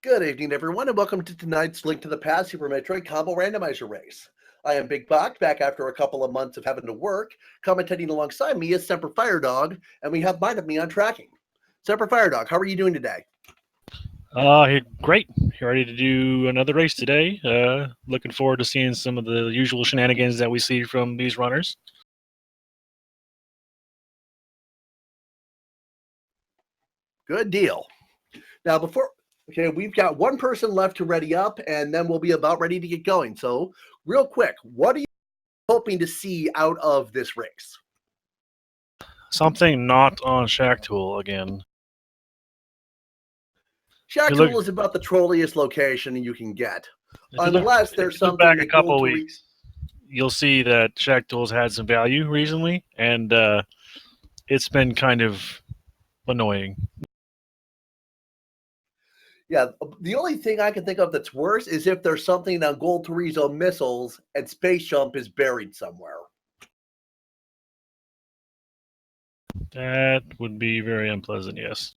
Good evening, everyone, and welcome to tonight's Link to the Past Super Metroid Combo Randomizer Race. I am Big Bach, back after a couple of months of having to work. Commentating alongside me is Semper Firedog, and we have Mind of Me on tracking. Semper Firedog, how are you doing today? Great. Ready to do another race today. Looking forward to seeing some of the usual shenanigans that we see from these runners. Good deal. Now, we've got one person left to ready up, and then we'll be about ready to get going. So, real quick, what are you hoping to see out of this race? Something not on Shack Tool again. Shack Look, Tool is about the trolliest location you can get, if unless you there's look something back a that couple Gold of to weeks, you'll see that Shack Tool's had some value recently, and it's been kind of annoying. Yeah, the only thing I can think of that's worse is if there's something on Gold Torizo missiles and Space Jump is buried somewhere. That would be very unpleasant, yes.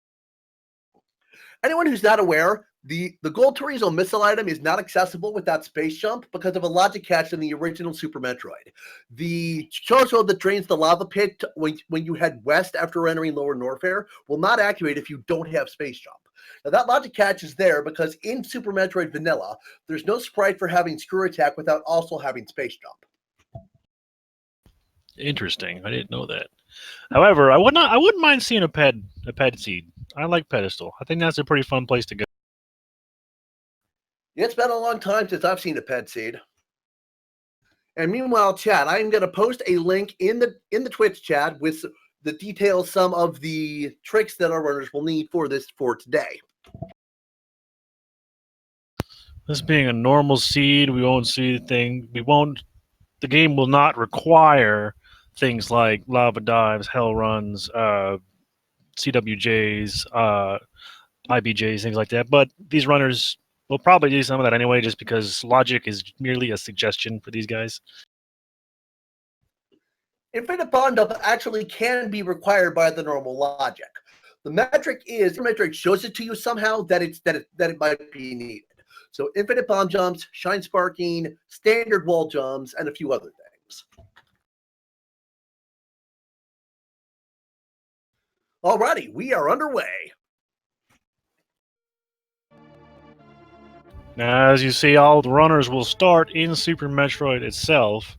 Anyone who's not aware, the Gold Torizo missile item is not accessible without Space Jump because of a logic catch in the original Super Metroid. The Chozo that drains the lava pit when you head west after entering Lower Norfair will not activate if you don't have Space Jump. Now, that logic catch is there because in Super Metroid Vanilla, there's no sprite for having Screw Attack without also having Space Jump. Interesting. I didn't know that. However, I wouldn't mind seeing a ped seed. I like pedestal. I think that's a pretty fun place to go. It's been a long time since I've seen a ped seed. And meanwhile, chat, I'm going to post a link in the Twitch chat with the details, some of the tricks that our runners will need for today. This being a normal seed, we won't see the thing. The game will not require things like lava dives, hell runs, CWJs, IBJs, things like that. But these runners will probably do some of that anyway, just because logic is merely a suggestion for these guys. Infinite bond up actually can be required by the normal logic. The metric shows it to you somehow that it might be needed. So infinite bomb jumps, shine sparking, standard wall jumps, and a few other things. Alrighty, we are underway. Now, as you see, all the runners will start in Super Metroid itself,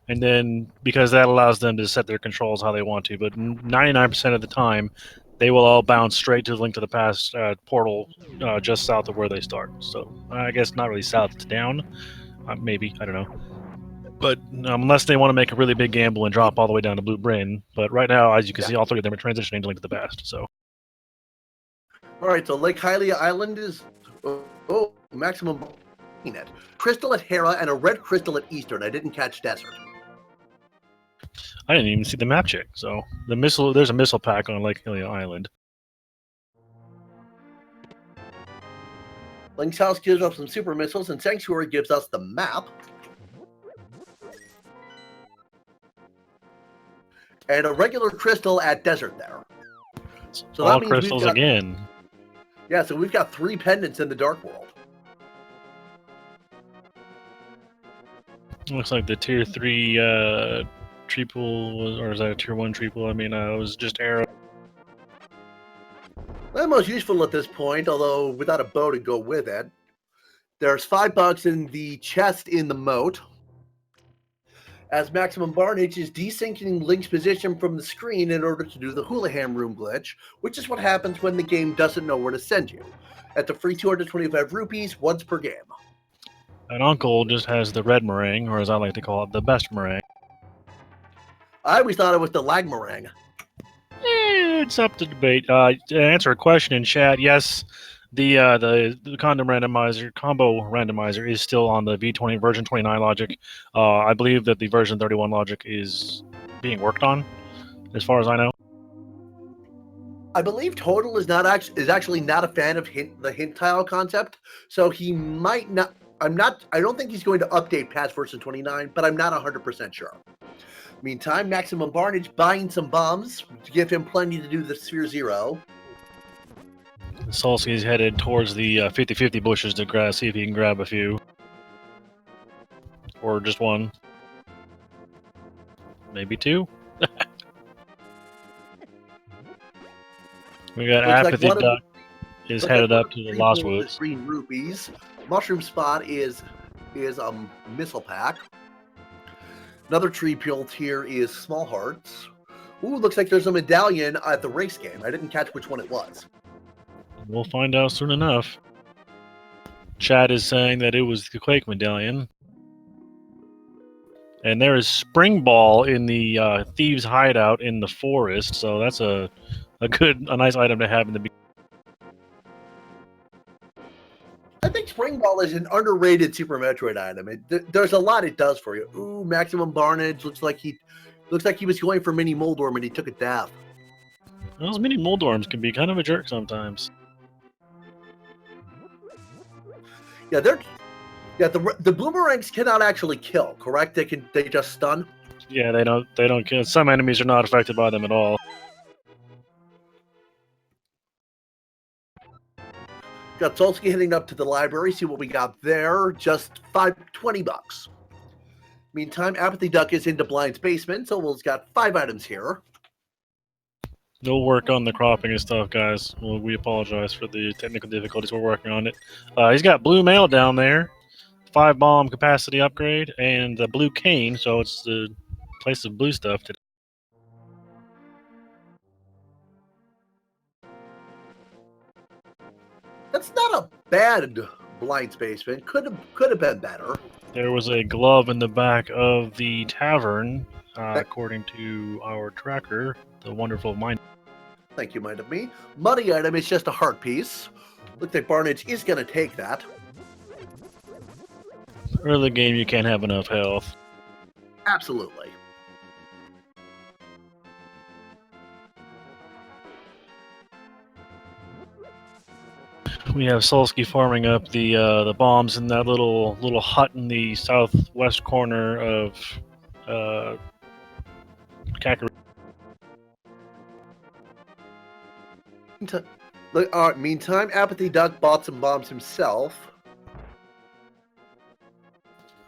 and then because that allows them to set their controls how they want to. But 99% of the time, they will all bounce straight to the Link to the Past portal just south of where they start. So I guess not really south, it's down. Maybe, I don't know. But unless they want to make a really big gamble and drop all the way down to Blue Bryn. But right now, as you can see, all three of them are transitioning to Link to the Past. So. All right, so Lake Hylia Island is maximum net. Crystal at Hera and a red crystal at Eastern. I didn't catch Desert. I didn't even see the map check. So there's a missile pack on Lake Hylia Island. Link's House gives us some super missiles, and Sanctuary gives us the map. And a regular crystal at Desert there. So all that means crystals again. Yeah, so we've got 3 pendants in the Dark World. Looks like the tier 3 triple was, or is that a tier 1 triple? I mean, it was just arrow. The most useful at this point, although without a bow to go with it. There's $5 in the chest in the moat. As Maximum Barnage is desyncing Link's position from the screen in order to do the Houlihan room glitch, which is what happens when the game doesn't know where to send you. At the free 225 rupees once per game. And Uncle just has the red meringue, or as I like to call it, the best meringue. I always thought it was the lag meringue. It's up to debate. To answer a question in chat, yes, the combo randomizer is still on the V20 version 29 logic. I believe that the version 31 logic is being worked on, as far as I know. I believe Total is actually not a fan of the hint tile concept, so he might not. I don't think he's going to update past version 29, but I'm not 100% sure. Meantime, Maximum Barnage buying some bombs to give him plenty to do the Sphere Zero. Solski's headed towards the 50-50 bushes to see if he can grab a few. Or just one. Maybe two. We got Apathy Duck is headed up to the Lost Woods. Green rupees. Mushroom Spot is Missile Pack. Another tree built here is Small Hearts. Ooh, looks like there's a medallion at the race game. I didn't catch which one it was. We'll find out soon enough. Chad is saying that it was the Quake medallion. And there is Spring Ball in the Thieves' Hideout in the forest, so that's a nice item to have in the beginning. I think Spring Ball is an underrated Super Metroid item. There's a lot it does for you. Ooh, Maximum Barnage looks like he was going for Mini Moldorm and he took a dab. Those Mini Moldorms can be kind of a jerk sometimes. Yeah, the boomerangs cannot actually kill, correct? They just stun. Yeah, they don't kill. Some enemies are not affected by them at all. Got Solski heading up to the library, see what we got there. Just $20. Meantime, Apathy Duck is into Blind's basement, so we've got 5 items here. We'll work on the cropping and stuff, guys. Well, we apologize for the technical difficulties. We're working on it. He's got blue mail down there, 5 bomb capacity upgrade, and the blue cane, so it's the place of blue stuff today. That's not a bad Blind's basement. Could have been better. There was a glove in the back of the tavern, according to our tracker, the wonderful Mind. Thank you, Mind of Me. Money item is just a heart piece. Looks like Barnage is going to take that. Early game, you can't have enough health. Absolutely. We have Solski farming up the bombs in that little hut in the southwest corner of Kakariko. Meantime, Apathy Duck bought some bombs himself.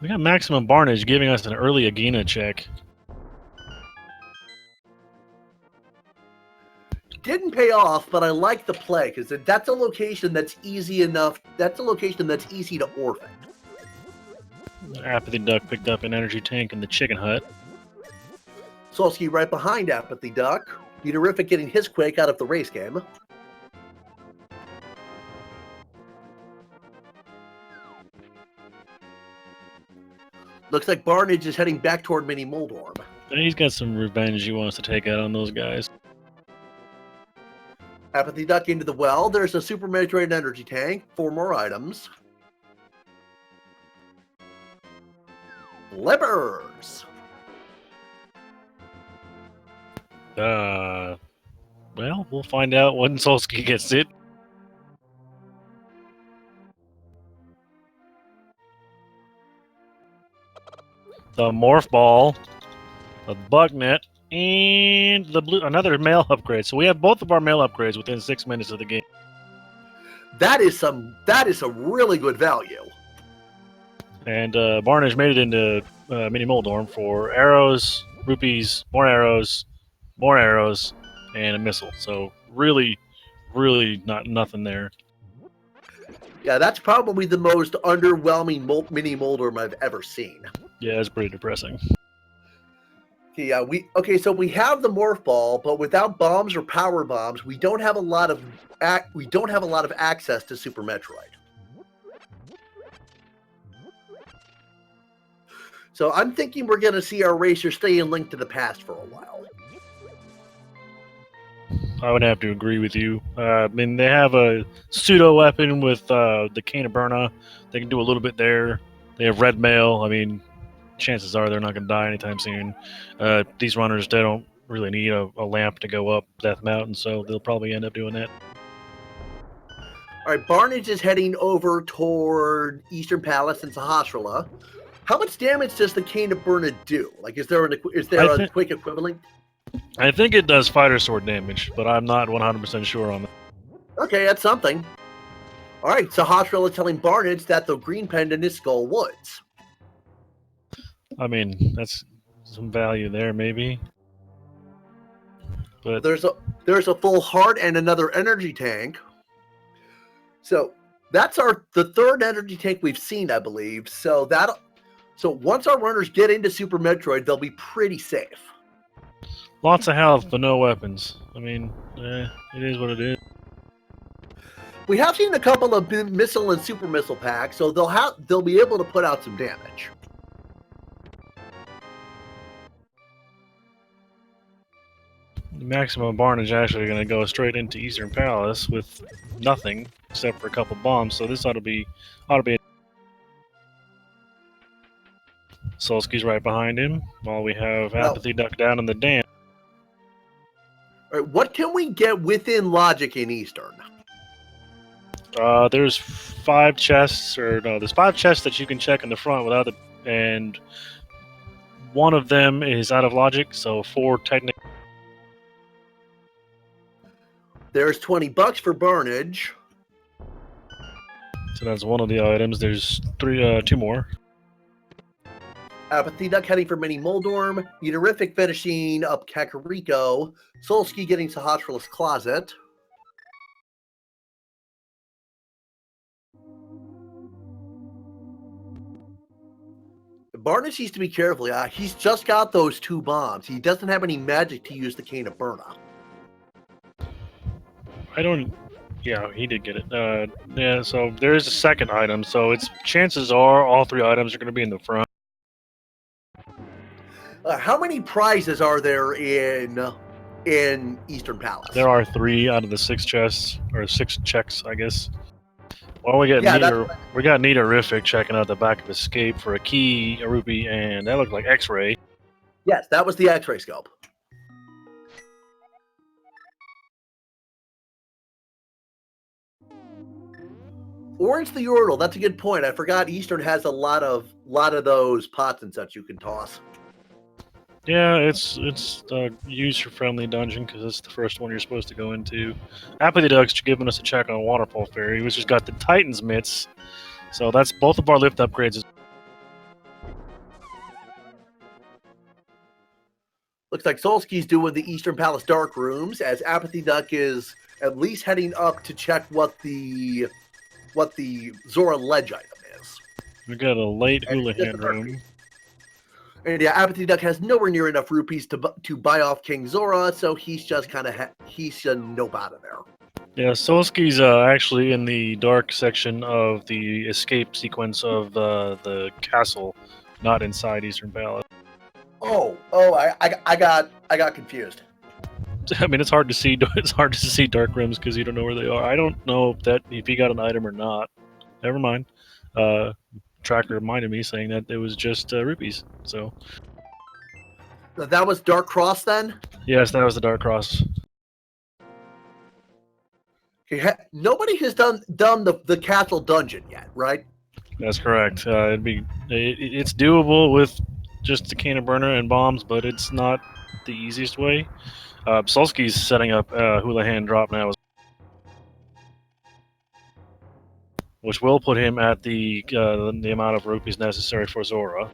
We got Maximum Barnage giving us an early Agena check. Didn't pay off, but I like the play because that's a location that's easy enough. That's a location that's easy to orphan. Apathy Duck picked up an energy tank in the chicken hut. Solski right behind Apathy Duck. Unific getting his Quake out of the race game. Looks like Barnage is heading back toward Mini Moldorm. He's got some revenge he wants to take out on those guys. Apathy Duck into the well. There's a Super Metroid energy tank. 4 more items. Flippers. Well, we'll find out when Solski gets it. The Morph Ball, the Bugnet, and the blue another mail upgrade. So we have both of our mail upgrades within 6 minutes of the game. That is a really good value. And Barnage made it into Mini Moldorm for arrows, rupees, more arrows, and a missile. So really nothing there. Yeah, that's probably the most underwhelming Mini Moldorm I've ever seen. Yeah, it's pretty depressing. Yeah, so we have the Morph Ball, but without bombs or power bombs, we don't have a lot of access to Super Metroid. So I'm thinking we're going to see our racer stay in Link to the Past for a while. I would have to agree with you. I mean, they have a pseudo weapon with the Cane of Burna. They can do a little bit there. They have red mail. I mean, chances are they're not going to die anytime soon. These runners, they don't really need a lamp to go up Death Mountain, so they'll probably end up doing that. All right, Barnage is heading over toward Eastern Palace and Sahasrara. How much damage does the Cane of Burna do? Like, is there a quick equivalent? I think it does fighter sword damage, but I'm not 100% sure on that. Okay, that's something. All right, so Hospital is telling Barnage that the green pendant is Skull Woods. I mean, that's some value there, maybe. But There's a full heart and another energy tank. So that's the third energy tank we've seen, I believe. So once our runners get into Super Metroid, they'll be pretty safe. lots of health, but no weapons. I mean, it is what it is. We have seen a couple of missile and super missile packs, so they'll be able to put out some damage. Maximum Barnage actually going to go straight into Eastern Palace with nothing except for a couple bombs. So this ought to be. Solski's right behind him, while we have Apathy Duck down in the dam. All right, what can we get within logic in Eastern? There's 5 chests, or no, there's 5 chests that you can check in the front without it, and one of them is out of logic, so 4 technically. There's $20 for Barnage. So that's one of the items. There's 2 more. Apathy Duck heading for Mini Moldorm. Eaterific finishing up Kakariko. Solski getting to Hospital's Closet. Barnage needs to be careful. He's just got those 2 bombs. He doesn't have any magic to use the Cane of Burna. I don't. Yeah, he did get it. Yeah, so there is a second item. So it's chances are all 3 items are going to be in the front. How many prizes are there in Eastern Palace? There are 3 out of the 6 chests, or 6 checks, I guess. Well, we got Eaterific checking out the back of Escape for a key, a rupee, and that looked like X-ray. Yes, that was the X-ray scope. Orange the Yordle. That's a good point. I forgot Eastern has a lot of those pots and such you can toss. Yeah, it's a user-friendly dungeon because it's the first one you're supposed to go into. Apathy Duck's giving us a check on Waterfall Fairy, which has got the Titan's mitts. So that's both of our lift upgrades. Looks like Solski's doing the Eastern Palace Dark Rooms, as Apathy Duck is at least heading up to check what the Zora ledge item is. We got a late Houlihan room. And yeah, Apathy Duck has nowhere near enough rupees to buy off King Zora, so he's just kind of he should nope out of there. Yeah, Solski's actually in the dark section of the escape sequence of the castle, not inside Eastern Palace. I got confused. I mean, it's hard to see. It's hard to see dark rooms because you don't know where they are. I don't know if he got an item or not. Never mind. Tracker reminded me saying that it was just rupees. So that was Dark Cross then. Yes, that was the Dark Cross. Nobody has done the castle dungeon yet, right? That's correct. It's doable with just the Cane of Burner and bombs, but it's not the easiest way. Solski's setting up Houlihan drop now, which will put him at the amount of rupees necessary for Zora.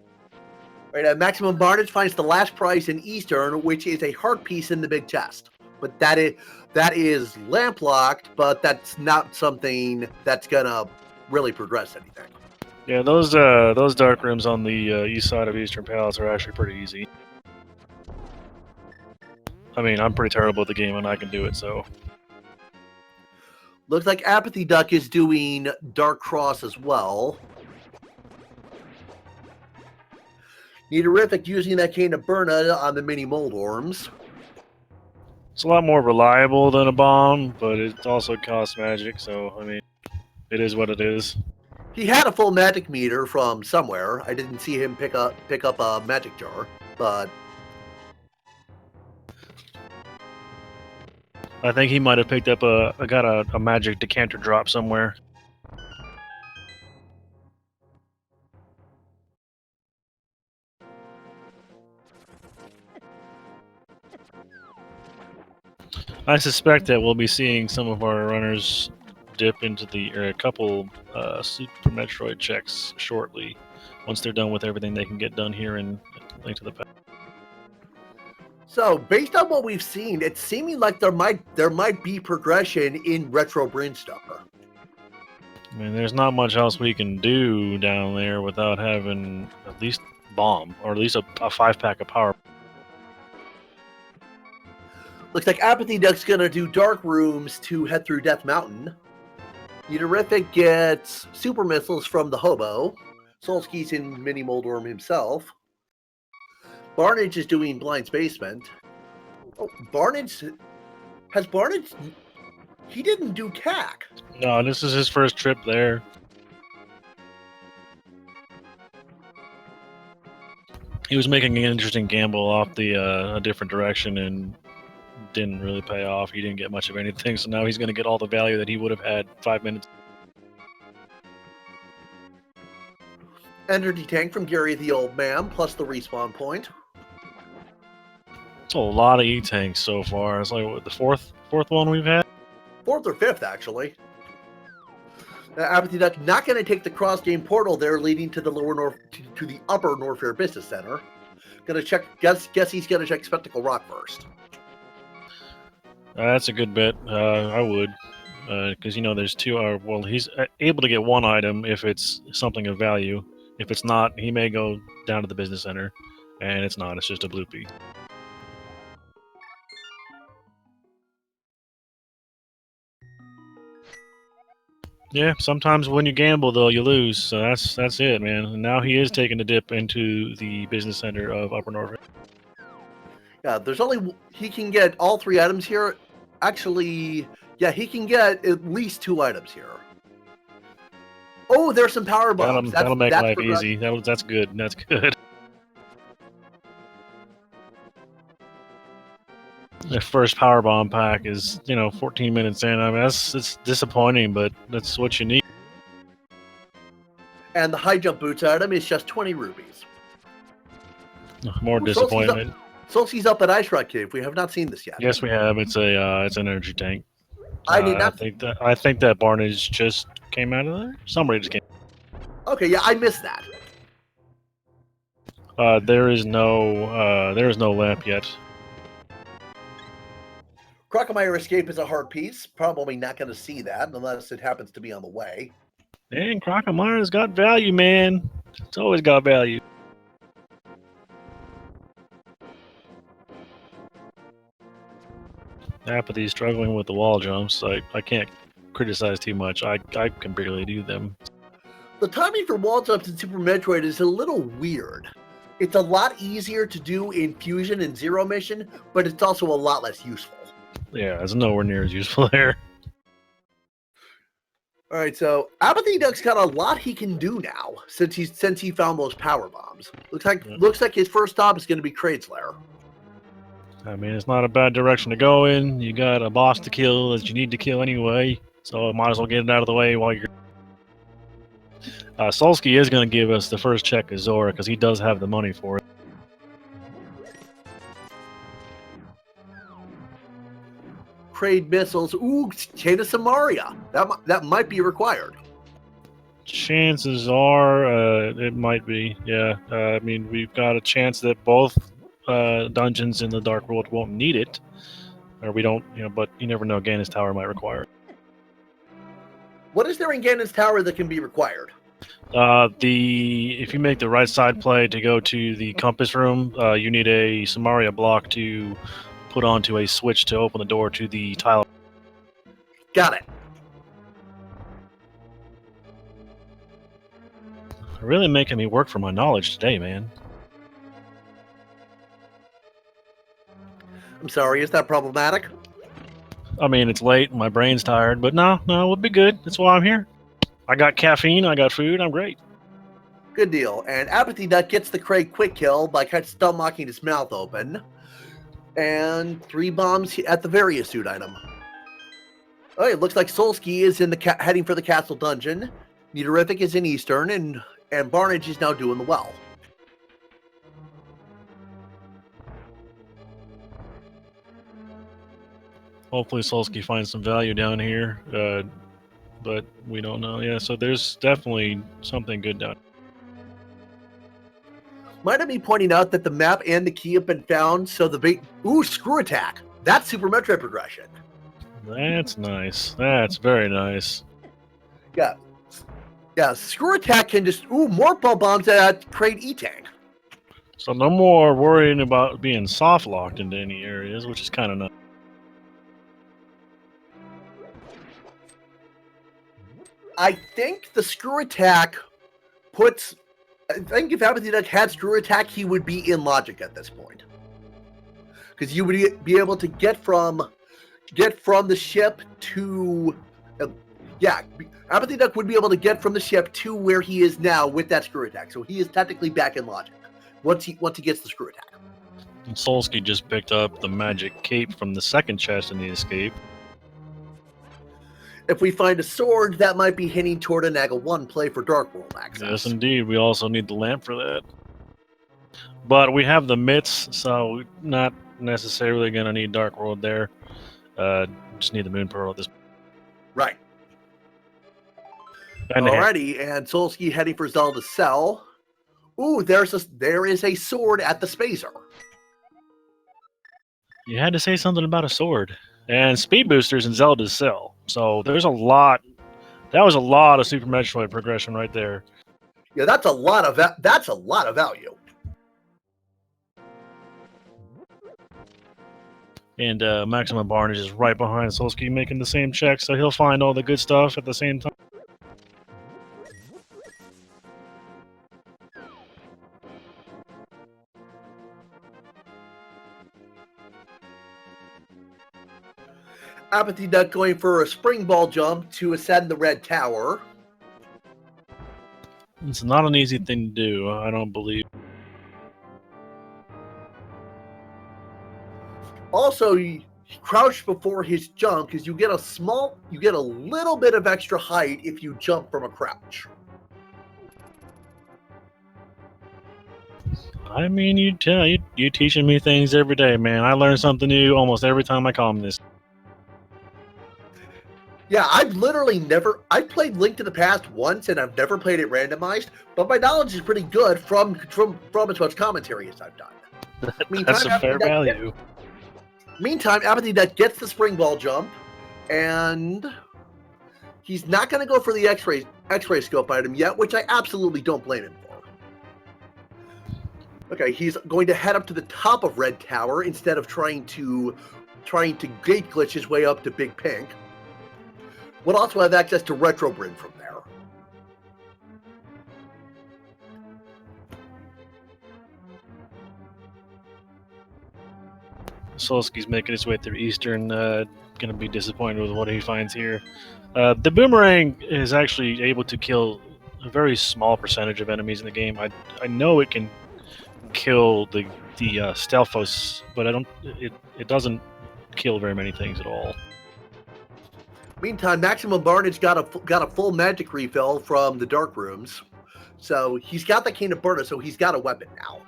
Right, Maximum Barnage finds the last prize in Eastern, which is a heart piece in the big chest. But that is lamp locked, but that's not something that's gonna really progress anything. Yeah, those dark rooms on the east side of Eastern Palace are actually pretty easy. I mean, I'm pretty terrible at the game and I can do it, so. Looks like Apathy Duck is doing Dark Cross as well. Eaterific using that Cane of Burna on the mini Moldorms. It's a lot more reliable than a bomb, but it also costs magic, so, I mean, it is what it is. He had a full magic meter from somewhere. I didn't see him pick up a magic jar, but I think he might have picked up a magic decanter drop somewhere. I suspect that we'll be seeing some of our runners dip into a couple Super Metroid checks shortly, once they're done with everything they can get done here in Link to the Past. So, based on what we've seen, it's seeming like there might be progression in Retro Brinstar. I mean, there's not much else we can do down there without having at least bomb, or at least a 5-pack of power. Looks like Apathy Duck's gonna do Dark Rooms to head through Death Mountain. Euterific gets Super Missiles from the Hobo. Solski's in Mini Moldworm himself. Barnage is doing Blind's Basement. Oh, Barnage... Has Barnage... He didn't do CAC. No, this is his first trip there. He was making an interesting gamble off a different direction and didn't really pay off. He didn't get much of anything, so now he's going to get all the value that he would have had 5 minutes. Energy Tank from Gary the Old Man, plus the respawn point. It's a lot of E-tanks so far. It's like what, the fourth one we've had? 4th or 5th, actually. Apathy Duck not going to take the cross-game portal there, leading to the to the upper Norfair Business Center. Gonna check. Guess he's gonna check Spectacle Rock first. That's a good bet. I would, because there's 2. Well, he's able to get 1 item if it's something of value. If it's not, he may go down to the business center, and it's not. It's just a bloopy. Yeah, sometimes when you gamble, though, you lose. So that's it, man. And now he is taking a dip into the business center of Upper Norfair. Yeah, he can get all 3 items here. Actually, yeah, he can get at least 2 items here. Oh, there's some power bombs. That'll make life easy. That's good. That's good. The first power bomb pack is 14 minutes in. I mean, it's disappointing, but that's what you need. And the high jump boots item is just 20 rubies. More disappointment. Solski's up at Ice Rock Cave. We have not seen this yet. Yes, we have. It's an energy tank. I did not. I think that Barnage just came out of there. Somebody just came. Okay, yeah, I missed that. There is no lamp yet. Crocomire Escape is a hard piece. Probably not going to see that unless it happens to be on the way. And Crocomire's got value, man. It's always got value. Apathy's struggling with the wall jumps. I can't criticize too much. I can barely do them. The timing for wall jumps in Super Metroid is a little weird. It's a lot easier to do in Fusion and Zero Mission, but it's also a lot less useful. Yeah, it's nowhere near as useful there. All right, so Apathy Duck's got a lot he can do now since he found those power bombs. Looks like his first stop is going to be Kraidslayer. I mean, it's not a bad direction to go in. You got a boss to kill that you need to kill anyway, so might as well get it out of the way while you're. Solski is going to give us the first check of Zora because he does have the money for it. Kraid missiles. Ooh, Chain of Samaria. That might be required. Chances are it might be. Yeah. I mean, we've got a chance that both dungeons in the Dark World won't need it, or we don't. But you never know. Ganon's Tower might require it. What is there in Ganon's Tower that can be required? If you make the right side play to go to the compass room, you need a Samaria block to put onto a switch to open the door to the tile. Got it. Really making me work for my knowledge today, man. I'm sorry, is that problematic? I mean, it's late, my brain's tired, but no, we'll be good. That's why I'm here. I got caffeine, I got food, I'm great. Good deal. And Apathy Duck gets the Kraid quick kill by stump mocking his mouth open. And 3 bombs at the various suit item. Oh, it looks like Solski is in heading for the castle dungeon. Euterific is in Eastern, and Barnage is now doing the well. Hopefully Solsky finds some value down here, but we don't know. Yeah, so there's definitely something good down. Might I be pointing out that the map and the key have been found, so the bait. Ooh, screw attack! That's Super Metroid progression. That's nice. That's very nice. Yeah. Yeah, screw attack can just. Ooh, more ball bombs that create E-Tank. So no more worrying about being soft locked into any areas, which is kind of nice. I think the screw attack puts. I think if Apathy Duck had screw attack, he would be in logic at this point, because you would be able to get from the ship to. Yeah, Apathy Duck would be able to get from the ship to where he is now with that screw attack. So he is technically back in logic once he gets the screw attack. And Solsky just picked up the magic cape from the second chest in the escape. If we find a sword, that might be hinting toward a Naga 1 play for Dark World access. Yes, indeed. We also need the lamp for that. But we have the mitts, so not necessarily going to need Dark World there. Just need the Moon Pearl at this point. Right. And Alrighty, and Solsky heading for Zelda's cell. Ooh, there is a sword at the spacer. You had to say something about a sword. And speed boosters in Zelda's cell. So there's a lot. That was a lot of Super Metroid progression right there. Yeah, that's a lot of value. And Maximum Barnage is right behind Solsky making the same check, so he'll find all the good stuff at the same time. Apathy Duck going for a spring ball jump to ascend the red tower. It's not an easy thing to do, I don't believe. Also, he crouched before his jump because you get a little bit of extra height if you jump from a crouch. I mean, you teaching me things every day, man. I learn something new almost every time I come this. Yeah, I've played Link to the Past once, and I've never played it randomized, but my knowledge is pretty good from as much commentary as I've done. That's a fair value. Meantime, Apathy Duck gets the spring ball jump, and he's not going to go for the X-ray scope item yet, which I absolutely don't blame him for. Okay, he's going to head up to the top of Red Tower instead of trying to gate glitch his way up to Big Pink. We'll also have access to Retro Brin from there. Solsky's making his way through Eastern. Gonna be disappointed with what he finds here. The boomerang is actually able to kill a very small percentage of enemies in the game. I know it can kill the Stelphos, but it doesn't kill very many things at all. Meantime, Maximum Barnage got a full magic refill from the dark rooms, so he's got the Cane of Burna, so he's got a weapon now.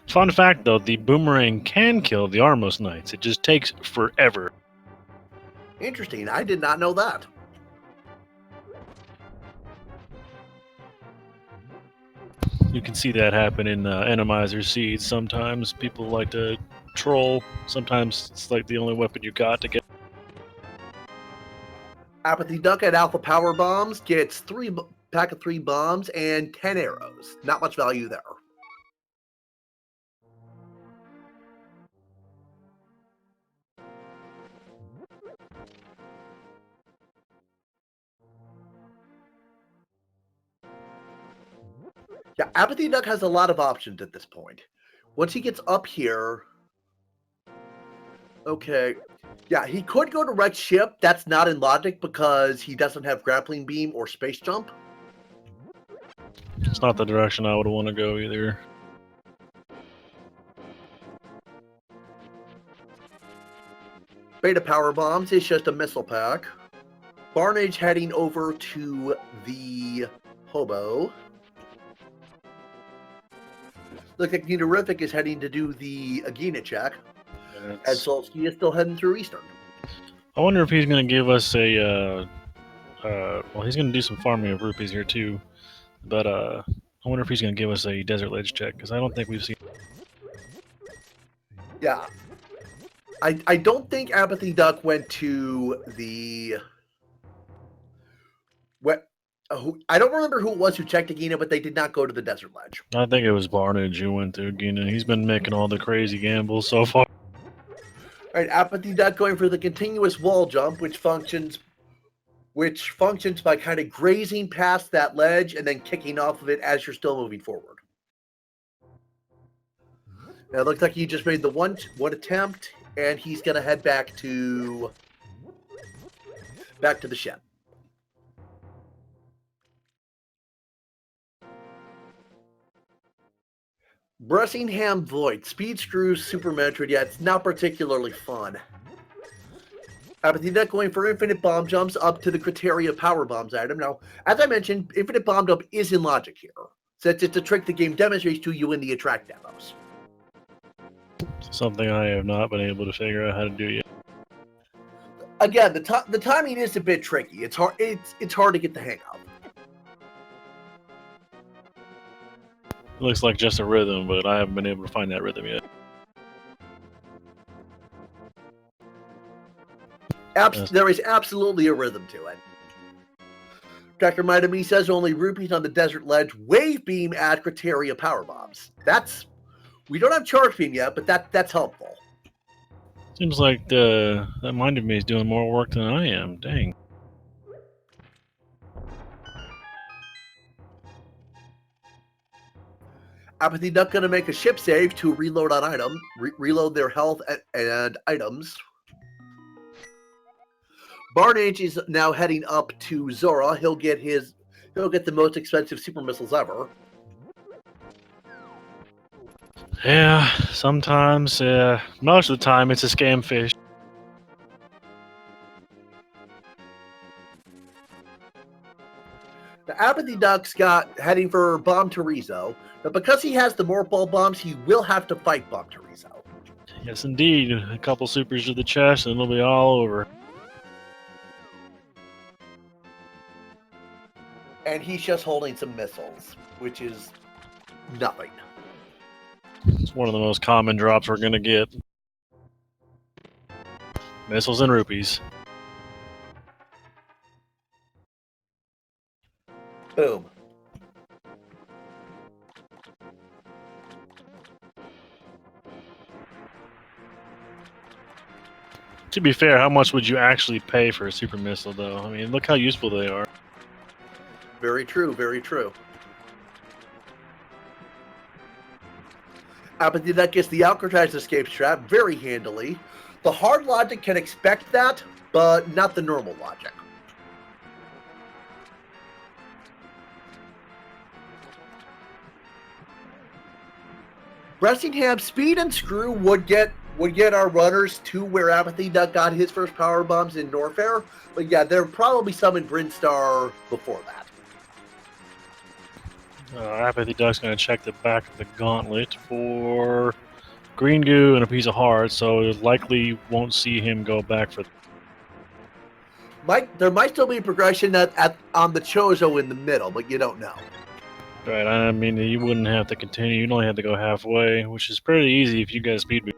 Fun fact, though, the boomerang can kill the Armos Knights. It just takes forever. Interesting. I did not know that. You can see that happen in Randomizer seeds. Sometimes people like to troll. Sometimes it's like the only weapon you got to get. Apathy Duck at Alpha Power Bombs gets pack of 3 bombs and 10 arrows. Not much value there. Yeah, Apathy Duck has a lot of options at this point. Once he gets up here... Okay. Yeah, he could go to Wrecked Ship. That's not in logic because he doesn't have Grappling Beam or Space Jump. It's not the direction I would want to go either. Beta Power Bombs is just a missile pack. Barnage heading over to the Hobo. Looks like Nidorific is heading to do the Agena check, and That's- Solsky is still heading through Eastern. I wonder if he's going to give us a. Well, he's going to do some farming of rupees here too, but I wonder if he's going to give us a desert ledge check because I don't think we've seen. Yeah. I don't think Apathy Duck went to the. I don't remember who it was who checked Agena, but they did not go to the desert ledge. I think it was Barnage who went to Gina. He's been making all the crazy gambles so far. All right, Apathy Duck going for the continuous wall jump, which functions by kind of grazing past that ledge and then kicking off of it as you're still moving forward. Now it looks like he just made the one attempt, and he's gonna head back to the shed. Bressingham Void, Speed Screws, Super Metroid. Yeah, it's not particularly fun. Apathy Duck going for infinite bomb jumps up to the Criteria Power Bombs item. Now, as I mentioned, infinite bomb jump is in logic here, since it's a trick the game demonstrates to you in the attract demos. Something I have not been able to figure out how to do yet. Again, the timing is a bit tricky. It's hard. It's hard to get the hang of. It looks like just a rhythm, but I haven't been able to find that rhythm yet. There is absolutely a rhythm to it. Tracker Mitami says only rupees on the desert ledge. Wave beam at Criteria Power Bombs. We don't have charge beam yet, but that's helpful. Seems like that mind of me is doing more work than I am. Dang. Apathy Duck gonna make a ship save to reload on item, reload their health and items. Barnage is now heading up to Zora. He'll get the most expensive super missiles ever. Yeah, sometimes, most of the time, it's a scam fish. The Apathy Duck's heading for Bomb Terizo, but because he has the Morph Ball bombs, he will have to fight Bomb Terizo. Yes, indeed. A couple supers to the chest, and it'll be all over. And he's just holding some missiles, which is nothing. It's one of the most common drops we're gonna get. Missiles and rupees. Boom. To be fair, how much would you actually pay for a super missile, though? I mean, look how useful they are. Very true, very true. Apathy Duck gets the Alcatraz escape strap very handily. The hard logic can expect that, but not the normal logic. Bressingham Speed and Screw would get our runners to where Apathy Duck got his first power bombs in Norfair, but yeah, there are probably some in Brinstar before that. Apathy Duck's going to check the back of the gauntlet for green goo and a piece of heart, so it likely won't see him go back for. There might still be a progression on the Chozo in the middle, but you don't know. Right, I mean, you wouldn't have to continue. You'd only have to go halfway, which is pretty easy if you guys speed boost.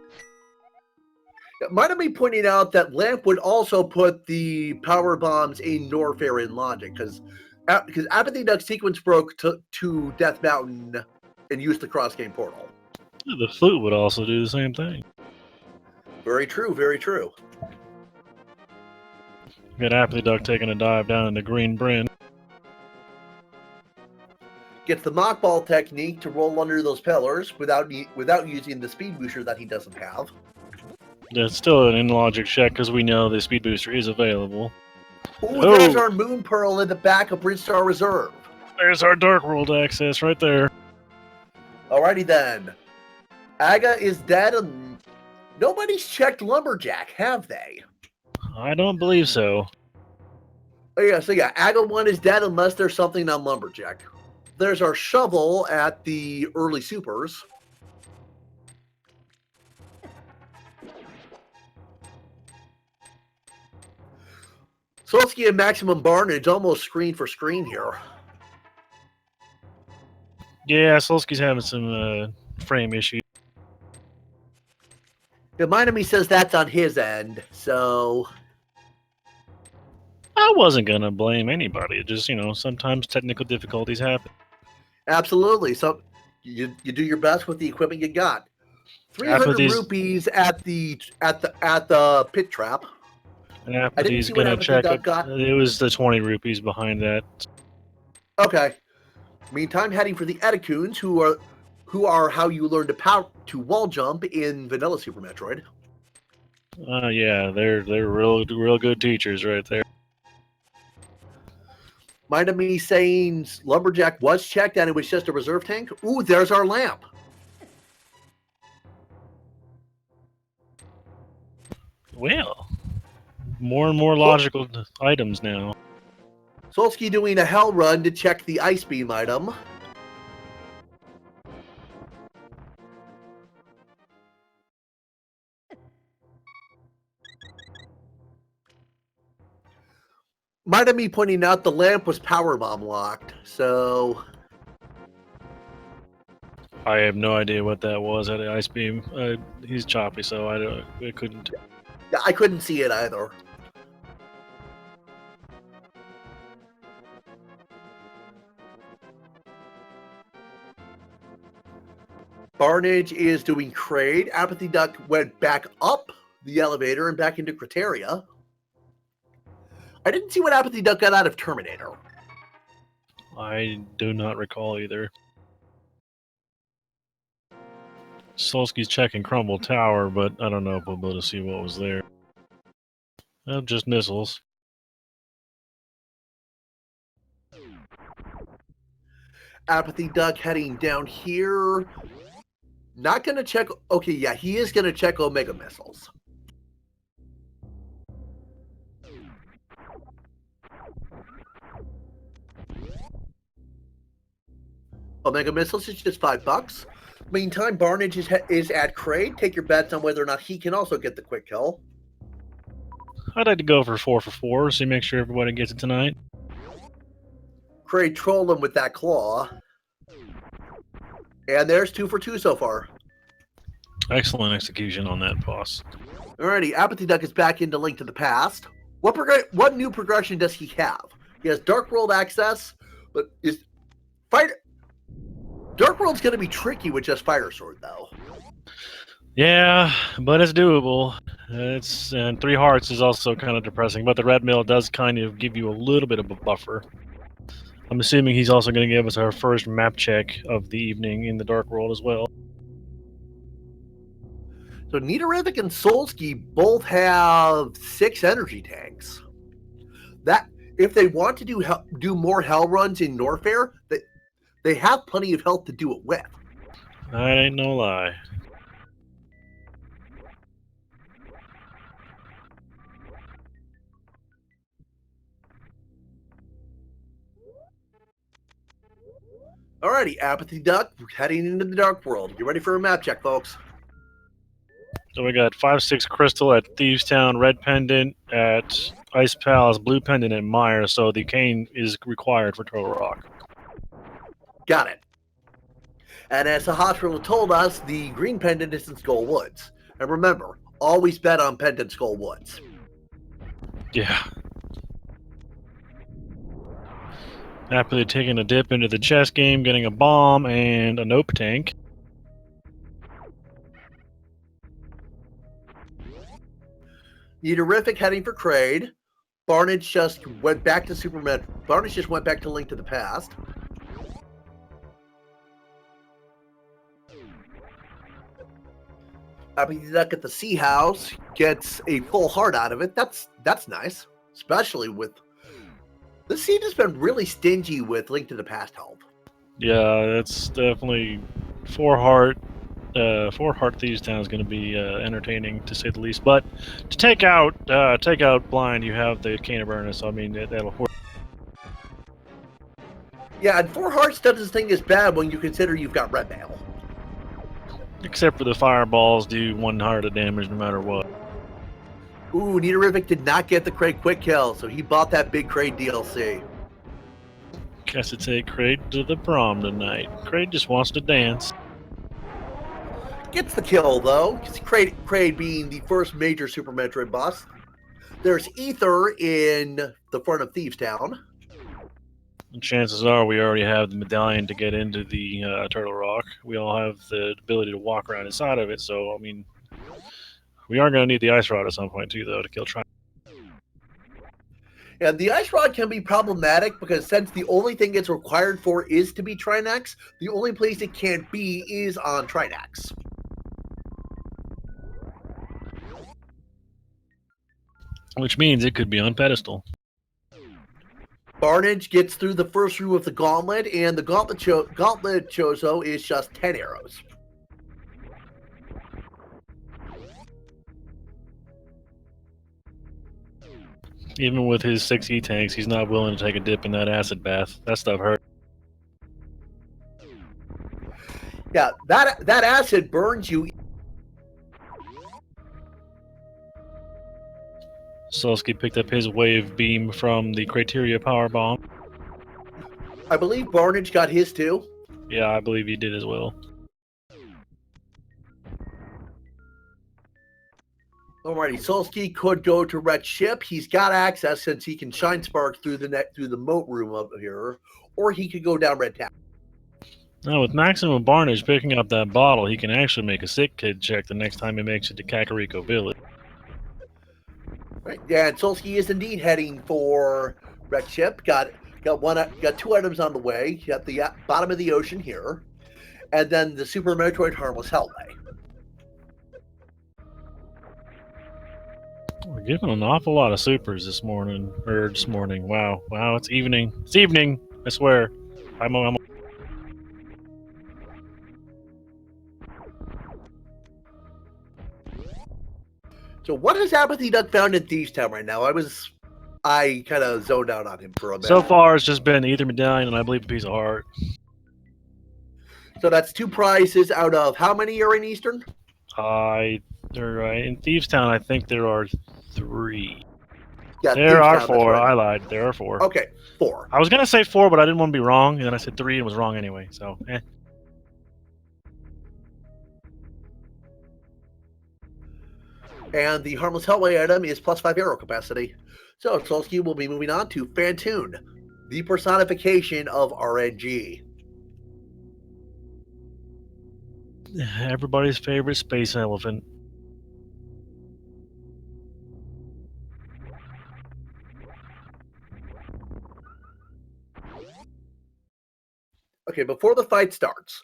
It might have been pointing out that Lamp would also put the power bombs in Norfair in logic, because Apathy Duck sequence broke to Death Mountain and used the cross-game portal. The flute would also do the same thing. Very true, very true. Got Apathy Duck taking a dive down into Green Bryn. Gets the mock ball technique to roll under those pillars without using the speed booster that he doesn't have. It's still an in-logic check because we know the speed booster is available. Ooh, there's our Moon Pearl in the back of Brinstar Reserve. There's our Dark World access right there. Alrighty then. Aga is dead and nobody's checked Lumberjack, have they? I don't believe so. Oh yeah, so yeah, Aga 1 is dead unless there's something on Lumberjack. There's our shovel at the early supers. Solsky and Maximum Barnage almost screen for screen here. Yeah, Solsky's having some frame issues. The Minami says that's on his end, so I wasn't gonna blame anybody. It just, sometimes technical difficulties happen. absolutely. So you do your best with the equipment you got. 300 rupees at the pit trap. Yeah, but he's gonna check it. It was the 20 rupees behind that. Okay. Meantime, heading for the Edacoons, who are how you learn to wall jump in Vanilla Super Metroid. Yeah, they're real good teachers right there. Mind of me saying Lumberjack was checked and it was just a reserve tank? Ooh, there's our lamp. Well, more and more logical items now. Solsky doing a hell run to check the ice beam item. Mind of me pointing out the lamp was power bomb locked, so I have no idea what that was at the ice beam. He's choppy, so I couldn't. Yeah, I couldn't see it either. Barnage is doing Kraid. Apathy Duck went back up the elevator and back into Criteria. I didn't see what Apathy Duck got out of Terminator. I do not recall either. Solsky's checking Crumble Tower, but I don't know if we'll be able to see what was there. Oh, just missiles. Apathy Duck heading down here. Not going to check. Okay, yeah, he is going to check Omega Missiles. Omega Missiles is just $5. Meantime, Barnage is at Kraid. Take your bets on whether or not he can also get the quick kill. I'd like to go for 4 for 4, so make sure everybody gets it tonight. Kraid troll him with that claw. And there's 2 for 2 so far. Excellent execution on that boss. Alrighty, Apathy Duck is back into Link to the Past. What new progression does he have? He has Dark World access, but Dark World's going to be tricky with just Fire Sword, though. Yeah, but it's doable. And 3 hearts is also kind of depressing, but the red mill does kind of give you a little bit of a buffer. I'm assuming he's also going to give us our first map check of the evening in the Dark World as well. So Nidorevic and Solsky both have 6 energy tanks. That if they want to do more hell runs in Norfair, they have plenty of health to do it with. That ain't no lie. Alrighty, Apathy Duck, heading into the Dark World. You ready for a map check, folks? So we got 5-6 Crystal at Thieves Town, Red Pendant at Ice Palace, Blue Pendant at Mire, so the cane is required for Turtle Rock. Got it. And as the hospital told us, the green pendant is in Skull Woods. And remember, always bet on Pendant Skull Woods. Yeah. Happily taking a dip into the chess game, getting a bomb and a nope tank. Nidorevic heading for Kraid. Barnage just went back to Barnage just went back to Link to the Past. Apathy Duck at the Sea House gets a full heart out of it. That's nice, especially with the scene has been really stingy with Link to the Past health. Yeah, that's definitely 4 heart. 4 heart Thieves Town is going to be entertaining to say the least. But to take out blind, you have the Cane of Ernest. So I mean that'll. Yeah, and 4 hearts doesn't think as bad when you consider you've got red mail. Except for the fireballs do 1 heart of damage no matter what. Ooh, Nidovic did not get the Kraid quick kill, so he bought that big Kraid DLC. Guess to take Kraid to the prom tonight. Kraid just wants to dance. Gets the kill, though. Kraid being the first major Super Metroid boss. There's Ether in the front of Thieves Town. And chances are we already have the medallion to get into the Turtle Rock. We all have the ability to walk around inside of it, so, I mean, we are going to need the Ice Rod at some point, too, though, to kill Tri. And the Ice Rod can be problematic because since the only thing it's required for is to be Trinax, the only place it can't be is on Trinax. Which means it could be on pedestal. Barnage gets through the first room of the Gauntlet, and the Gauntlet Chozo is just 10 arrows. Even with his 6 E-tanks, he's not willing to take a dip in that acid bath. That stuff hurt. Yeah, that acid burns you. Solsky picked up his wave beam from the Criteria Power Bomb. I believe Barnage got his too. Yeah, I believe he did as well. Alrighty, Solsky could go to Red Ship. He's got access since he can Shine Spark through the moat room up here, or he could go down Red Town. Now, with Maximum Barnage picking up that bottle, he can actually make a sick kid check the next time he makes it to Kakariko Village. Right, yeah, and Solsky is indeed heading for Red Ship. Got 2 items on the way. Got the bottom of the ocean here, and then the Super Metroid Harmless Hellway. We're giving an awful lot of supers this morning. Wow, it's evening. It's evening, I swear. I'm So what has Apathy Duck found in Thieves Town right now? I kind of zoned out on him for a minute. So far, it's just been either medallion and I believe a piece of heart. So that's 2 prizes out of how many are in Eastern? In Thieves Town, I think there are 3. Yeah, there are Town, 4. Right. I lied. There are 4. Okay, 4. I was gonna say 4, but I didn't want to be wrong, and then I said 3 and was wrong anyway. So, eh. And the Harmless Hellway item is +5 arrow capacity. So Solsky will be moving on to Phantoon, the personification of RNG. Everybody's favorite space elephant. Okay, before the fight starts,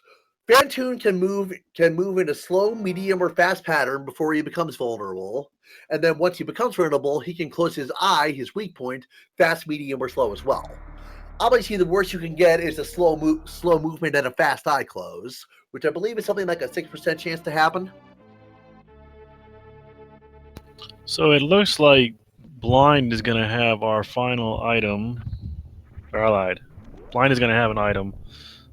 Phantoon can move in a slow, medium, or fast pattern before he becomes vulnerable. And then once he becomes vulnerable, he can close his eye, his weak point, fast, medium, or slow as well. Obviously, the worst you can get is a slow movement and a fast eye close, which I believe is something like a 6% chance to happen. So it looks like Blind is going to have our final item. Or I lied. Blind is going to have an item,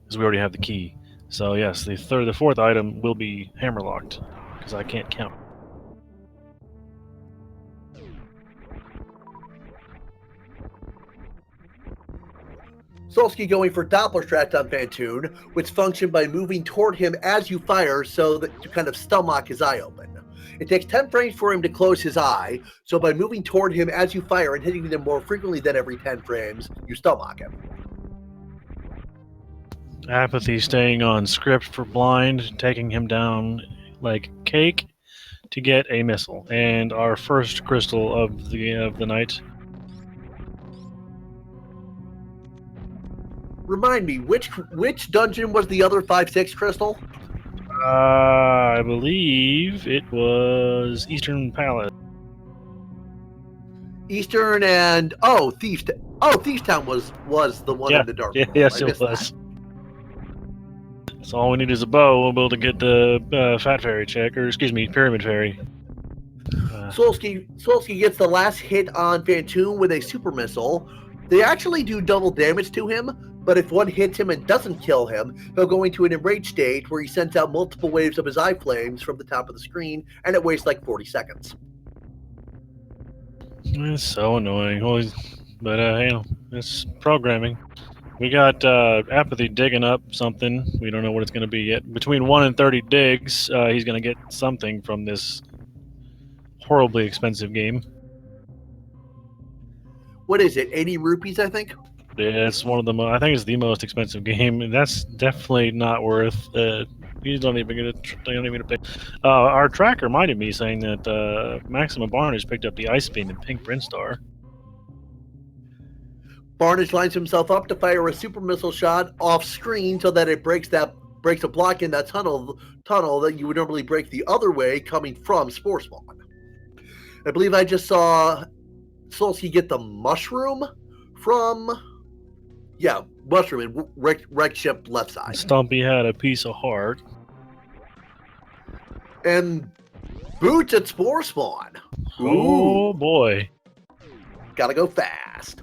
because we already have the key. So yes, the 4th item will be hammerlocked, because I can't count. Solsky going for Doppler strat on Phantoon, which function by moving toward him as you fire so that to kind of stomach his eye open. It takes 10 frames for him to close his eye, so by moving toward him as you fire and hitting them more frequently than every 10 frames, you stomach him. Apathy staying on script for Blind, taking him down like cake to get a missile. And our first crystal of the night. Remind me, which dungeon was the other 5/6 crystal? I believe it was Eastern Palace. Eastern and Thieves Town was the one in the dark. Yeah, yes, it was. So all we need is a bow. We'll be able to get the Fat Fairy check, or excuse me, Pyramid Fairy. Solsky gets the last hit on Phantoon with a super missile. They actually do double damage to him, but if one hits him and doesn't kill him, he'll go into an enraged state where he sends out multiple waves of his eye flames from the top of the screen, and it wastes like 40 seconds. It's so annoying. But it's programming. We got Apathy digging up something. We don't know what it's going to be yet. Between 1 and 30 digs, he's going to get something from this horribly expensive game. What is it? 80 rupees, I think. Yeah, it's one of the I think it's the most expensive game, and that's definitely not worth. You don't even get pay. Our tracker reminded me saying that Maximum Barnage picked up the Ice Beam and Pink Brinstar. Barnage lines himself up to fire a super missile shot off screen so that it breaks a block in that tunnel that you would normally break the other way coming from Spore Spawn. I believe I just saw Solsky get the mushroom from mushroom in wreck ship left side. Stumpy had a piece of heart. And boots at Spore Spawn. Oh boy. Gotta go fast.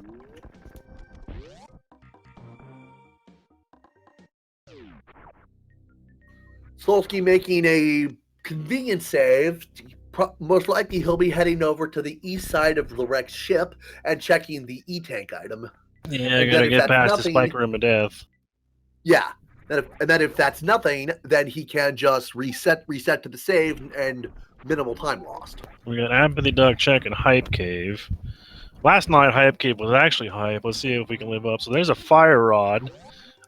Solsky making a convenient save. Most likely he'll be heading over to the east side of the wrecked ship and checking the E-tank item. Yeah, I gotta get past the spike room of death. Yeah. And then if that's nothing, then he can just reset to the save and minimal time lost. We got Apathy Duck checking Hype Cave. Last night, Hype Cave was actually hype. Let's see if we can live up. So there's a fire rod,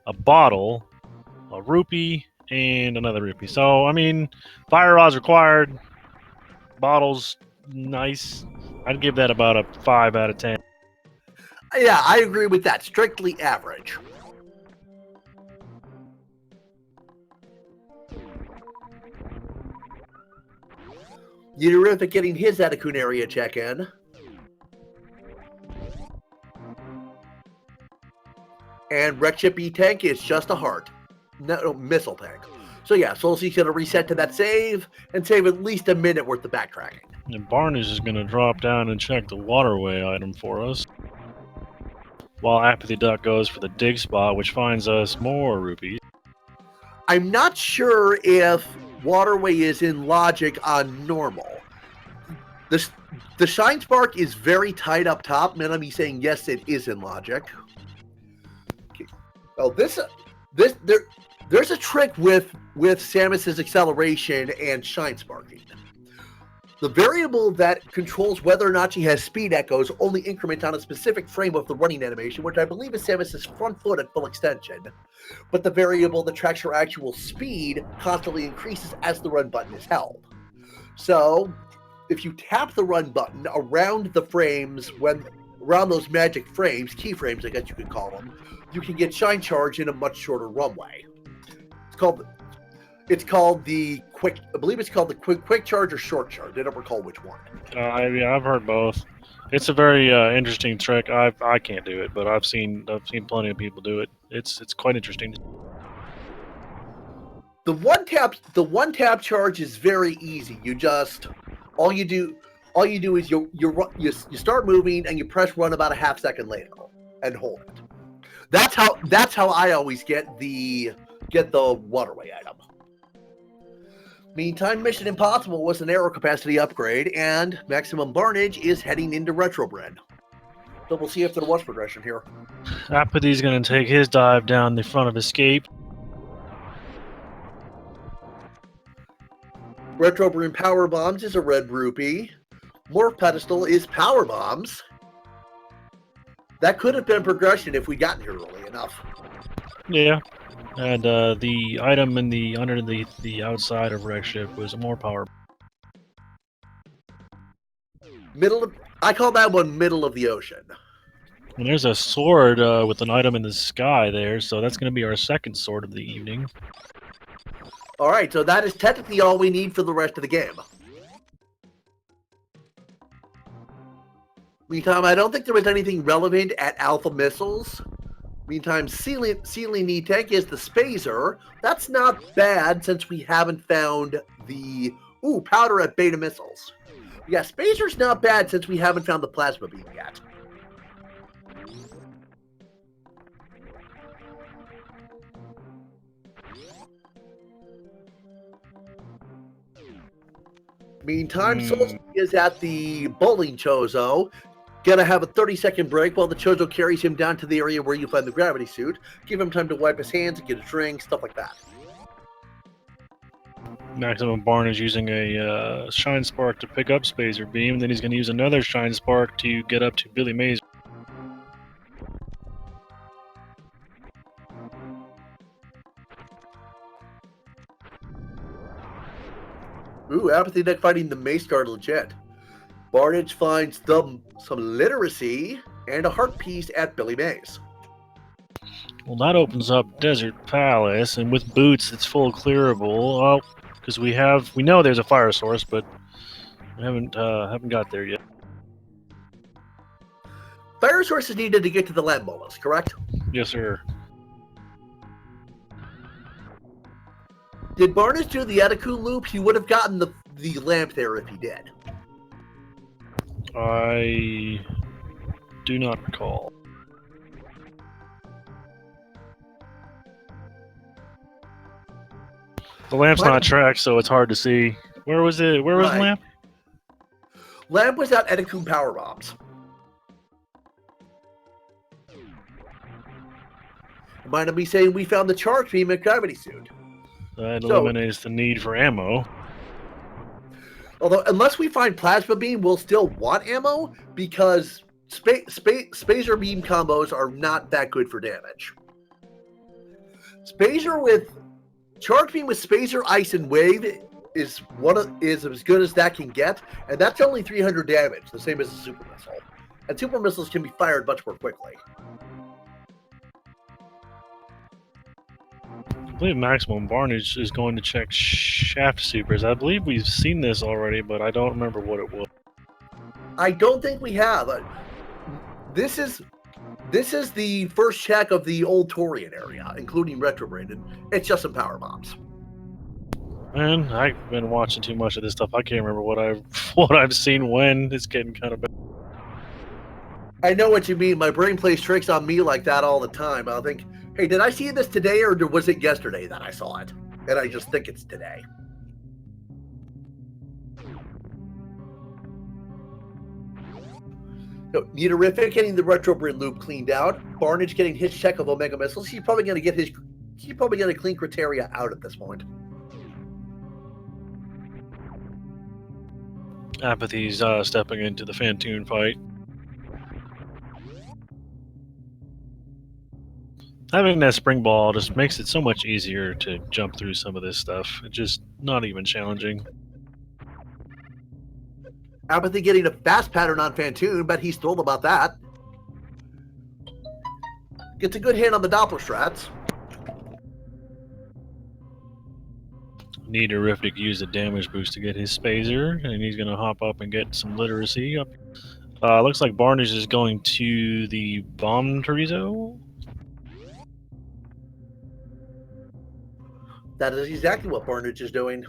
a bottle, a rupee, and another rupee. So, I mean, fire rod's required. Bottles, nice. I'd give that about a 5 out of 10. Yeah, I agree with that. Strictly average. Unific getting his Atakun area check-in. And wreck ship E-tank is just a heart. No, missile tank. So yeah, Solsky's going to reset to that save and save at least a minute worth of backtracking. And Barnage is going to drop down and check the waterway item for us. While Apathy Duck goes for the dig spot, which finds us more rupees. I'm not sure if waterway is in logic on normal. The shine spark is very tight up top, and I'm saying yes, it is in logic. Okay. Oh, there's a trick with Samus's acceleration and shine sparking. The variable that controls whether or not she has speed echoes only increment on a specific frame of the running animation, which I believe is Samus's front foot at full extension. But the variable that tracks her actual speed constantly increases as the run button is held. So, if you tap the run button around the frames, around those magic frames, keyframes I guess you could call them, you can get shine charge in a much shorter runway. It's called the quick. I believe it's called the quick charge or short charge. I don't recall which one. I've heard both. It's a very interesting trick. I can't do it, but I've seen plenty of people do it. It's quite interesting. The one tap charge is very easy. All you do is you start moving and you press run about a half second later and hold it. That's how I always get the waterway item. Meantime, Mission Impossible was an aero capacity upgrade, and Maximum Barnage is heading into Retrobred. So we'll see if there was progression here. Apathy's going to take his dive down the front of Escape. Retrobred Power Bombs is a red rupee. Morph Pedestal is Power Bombs. That could have been progression if we'd gotten here early enough. Yeah. And the item underneath the outside of Wreck Ship was more power. I call that one middle of the ocean. And there's a sword with an item in the sky there, so that's going to be our second sword of the evening. All right, so that is technically all we need for the rest of the game. Meantime, I don't think there was anything relevant at Alpha Missiles. Meantime, Ceiling E-Tank is the Spazer. That's not bad since we haven't found the powder at Beta Missiles. Yeah, Spazer's not bad since we haven't found the Plasma Beam yet. Meantime, Solsky is at the Bowling Chozo, Gonna have a 30-second break while the Chozo carries him down to the area where you find the gravity suit. Give him time to wipe his hands, get a drink, stuff like that. Maximum Barn is using a Shine Spark to pick up Spacer Beam, then he's going to use another Shine Spark to get up to Billy Mays. Ooh, Apathy Deck fighting the Mace Guard legit. Barnage finds some literacy and a heart piece at Billy Mays. Well, that opens up Desert Palace, and with boots, it's full clearable. Well, because we know there's a fire source, but we haven't got there yet. Fire source is needed to get to the land mollusk, correct? Yes, sir. Did Barnage do the Ataku loop? He would have gotten the lamp there if he did. I do not recall. The lamp's not tracked, so it's hard to see. Where was it? Where was the lamp? Lamp was at Edakun Power Bombs. Mind me saying we found the charge beam at Gravity Suit. That eliminates the need for ammo. Although, unless we find Plasma Beam, we'll still want ammo because Spacer Beam combos are not that good for damage. Charge Beam with Spacer, Ice, and Wave is as good as that can get, and that's only 300 damage, the same as a Super Missile. And Super Missiles can be fired much more quickly. I believe Maximum Barnage is going to check Shaft Supers. I believe we've seen this already, but I don't remember what it was. I don't think we have. This is the first check of the old Torian area, including Retrograde, and it's just some power bombs. Man, I've been watching too much of this stuff. I can't remember what I've seen when. It's getting kind of bad. I know what you mean. My brain plays tricks on me like that all the time. I'll think, hey, did I see this today or was it yesterday that I saw it? And I just think it's today. So, Niterific getting the Retrobrin loop cleaned out. Barnage getting his check of Omega Missiles. He's probably going to clean Criteria out at this point. Apathy's stepping into the Phantoon fight. Having that spring ball just makes it so much easier to jump through some of this stuff. It's just not even challenging. Apathy getting a fast pattern on Phantoon, but he's thrilled about that. Gets a good hit on the Doppler strats. Niterific used a damage boost to get his Spazer, and he's going to hop up and get some literacy up. Looks like Barnage is going to the Bomb Chorizo. That is exactly what Barnage is doing.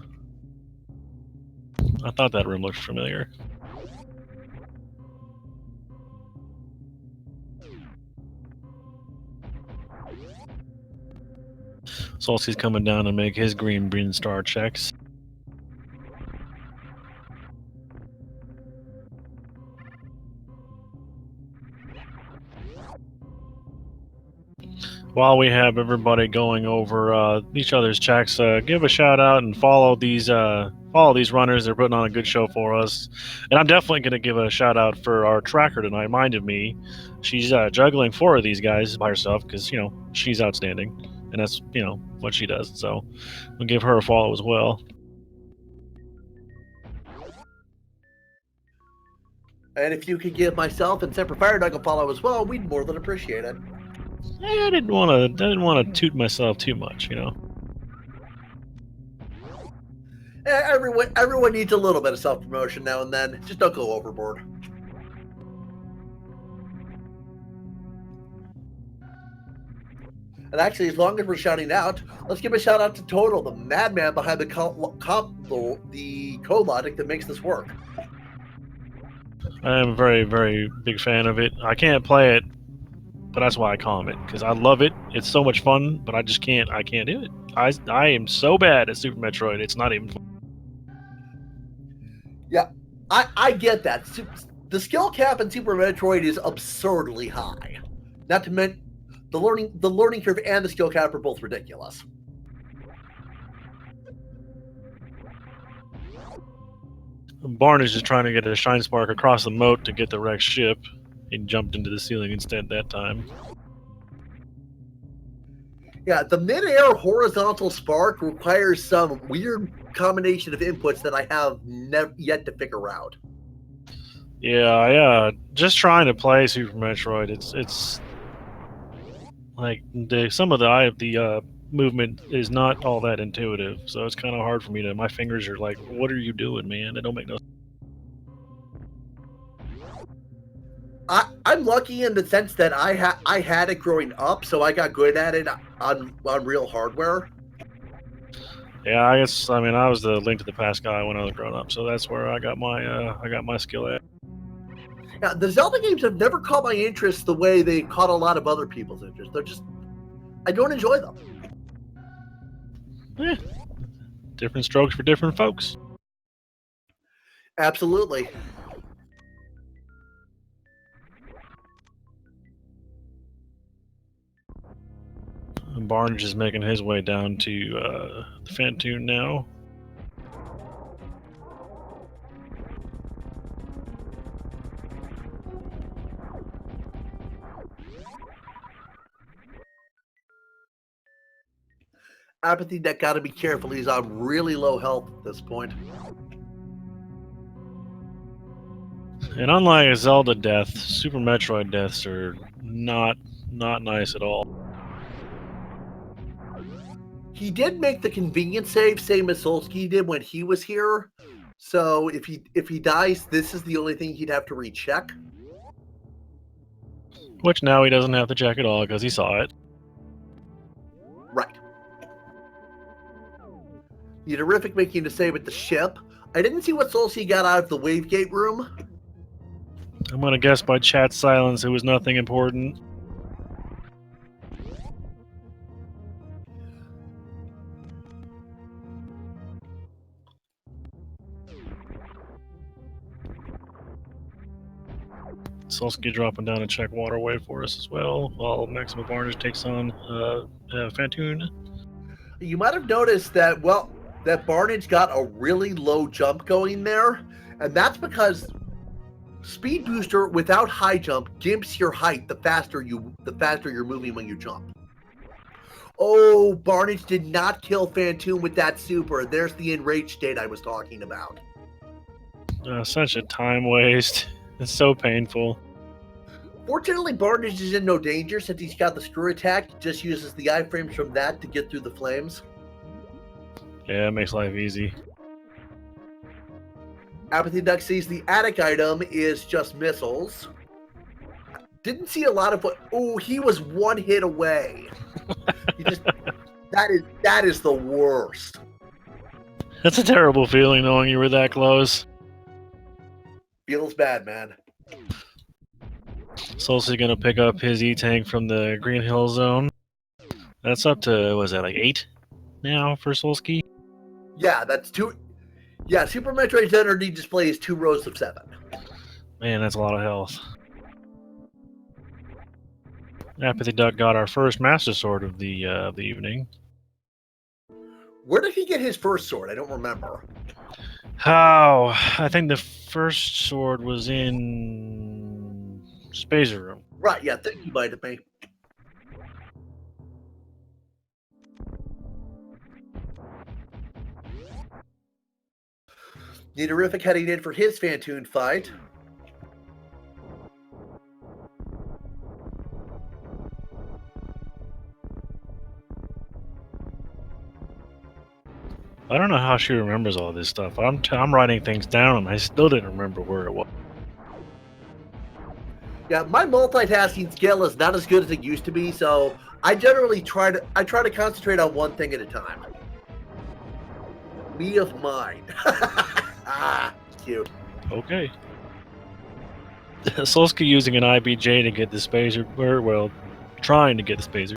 I thought that room looked familiar. Salty's coming down to make his green Brinstar checks. While we have everybody going over each other's checks, give a shout out and follow these runners. They're putting on a good show for us. And I'm definitely going to give a shout out for our tracker tonight, Mind of Me. She's juggling 4 of these guys by herself because, she's outstanding. And that's, what she does. So we'll give her a follow as well. And if you could give myself and Semper Firedog a follow as well, we'd more than appreciate it. I didn't want to toot myself too much, Everyone needs a little bit of self-promotion now and then. Just don't go overboard. And actually, as long as we're shouting out, let's give a shout out to Total, the madman behind the code logic that makes this work. I am a very, very big fan of it. I can't play it, but that's why I call it, because I love it. It's so much fun, but I just can't do it. I am so bad at Super Metroid, it's not even fun. Yeah, I get that. The skill cap in Super Metroid is absurdly high. Not to mention the learning curve and the skill cap are both ridiculous. Barn is just trying to get a Shine Spark across the moat to get the wrecked ship. He jumped into the ceiling instead that time. Yeah, the mid-air horizontal spark requires some weird combination of inputs that I have yet to figure out. Yeah. Just trying to play Super Metroid. It's like some of the movement is not all that intuitive, so it's kind of hard for me to. My fingers are like, "What are you doing, man? They don't make no." I'm lucky in the sense that I had it growing up, so I got good at it on real hardware. Yeah, I guess. I mean, I was the Link to the Past guy when I was growing up, so that's where I got my skill at. Yeah, the Zelda games have never caught my interest the way they caught a lot of other people's interest. They're just, I don't enjoy them. Yeah, different strokes for different folks. Absolutely. Barnes is making his way down to the Phantoon now. Apathy that got to be careful. He's on really low health at this point. And unlike a Zelda death, Super Metroid deaths are not nice at all. He did make the convenience save, same as Solsky did when he was here. So if he dies, this is the only thing he'd have to recheck. Which now he doesn't have to check at all because he saw it. Right. Terrific making a save at the ship. I didn't see what Solsky got out of the wave gate room. I'm gonna guess by chat silence it was nothing important. Solsky dropping down to check waterway for us as well, while Maxima Barnes takes on Phantoon. You might have noticed that, well, that Barnage got a really low jump going there, and that's because Speed Booster without high jump gimps your height the faster you're moving when you jump. Oh, Barnage did not kill Phantoon with that super. There's the enraged state I was talking about. Such a time waste. It's so painful. Fortunately, Barnage is in no danger since he's got the screw attack. He just uses the iframes from that to get through the flames. Yeah, it makes life easy. Apathy Duck sees the attic item is just missiles. Didn't see a lot of what. Oh, he was one hit away. He just that is the worst. That's a terrible feeling knowing you were that close. Feels bad, man. Solsky's gonna pick up his E-Tank from the Green Hill Zone. That's up to, was that like 8 now for Solsky? Yeah, that's 2. Yeah, Super Metroid's energy display is 2 rows of 7. Man, that's a lot of health. Apathy Duck got our first Master Sword of the evening. Where did he get his first sword? I don't remember. How? I think the first sword was in Spazer Room. Right, yeah, thank you, might have me. Terrific heading in for his Phantoon fight. I don't know how she remembers all this stuff. I'm writing things down and I still didn't remember where it was. Yeah, my multitasking skill is not as good as it used to be, so I generally try to concentrate on one thing at a time. Me of mine. Ah, cute. Okay. Solsky using an IBJ to get the Spazer, or well, trying to get the Spazer.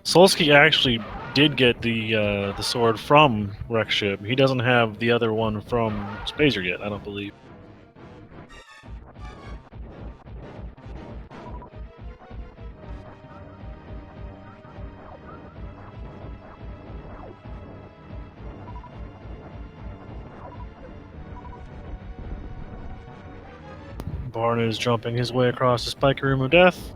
Solsky actually did get the sword from Wreck Ship. He doesn't have the other one from Spazer yet, I don't believe. partner is jumping his way across the spiky room of death.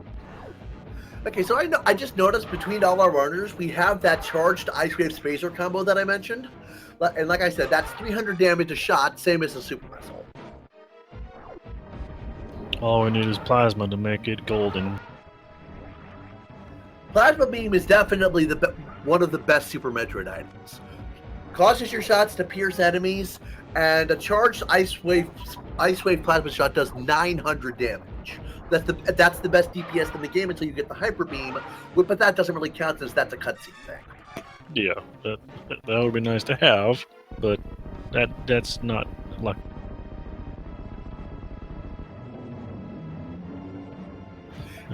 Okay, so I just noticed between all our runners, we have that charged Ice Wave Spacer combo that I mentioned. And like I said, that's 300 damage a shot, same as the Super Missile. All we need is plasma to make it golden. Plasma Beam is definitely one of the best Super Metroid items. Causes your shots to pierce enemies, and a charged Ice Wave Plasma shot does 900 damage. That's the best DPS in the game until you get the Hyper Beam, but that doesn't really count since that's a cutscene thing. Yeah, that would be nice to have, but that's not lucky.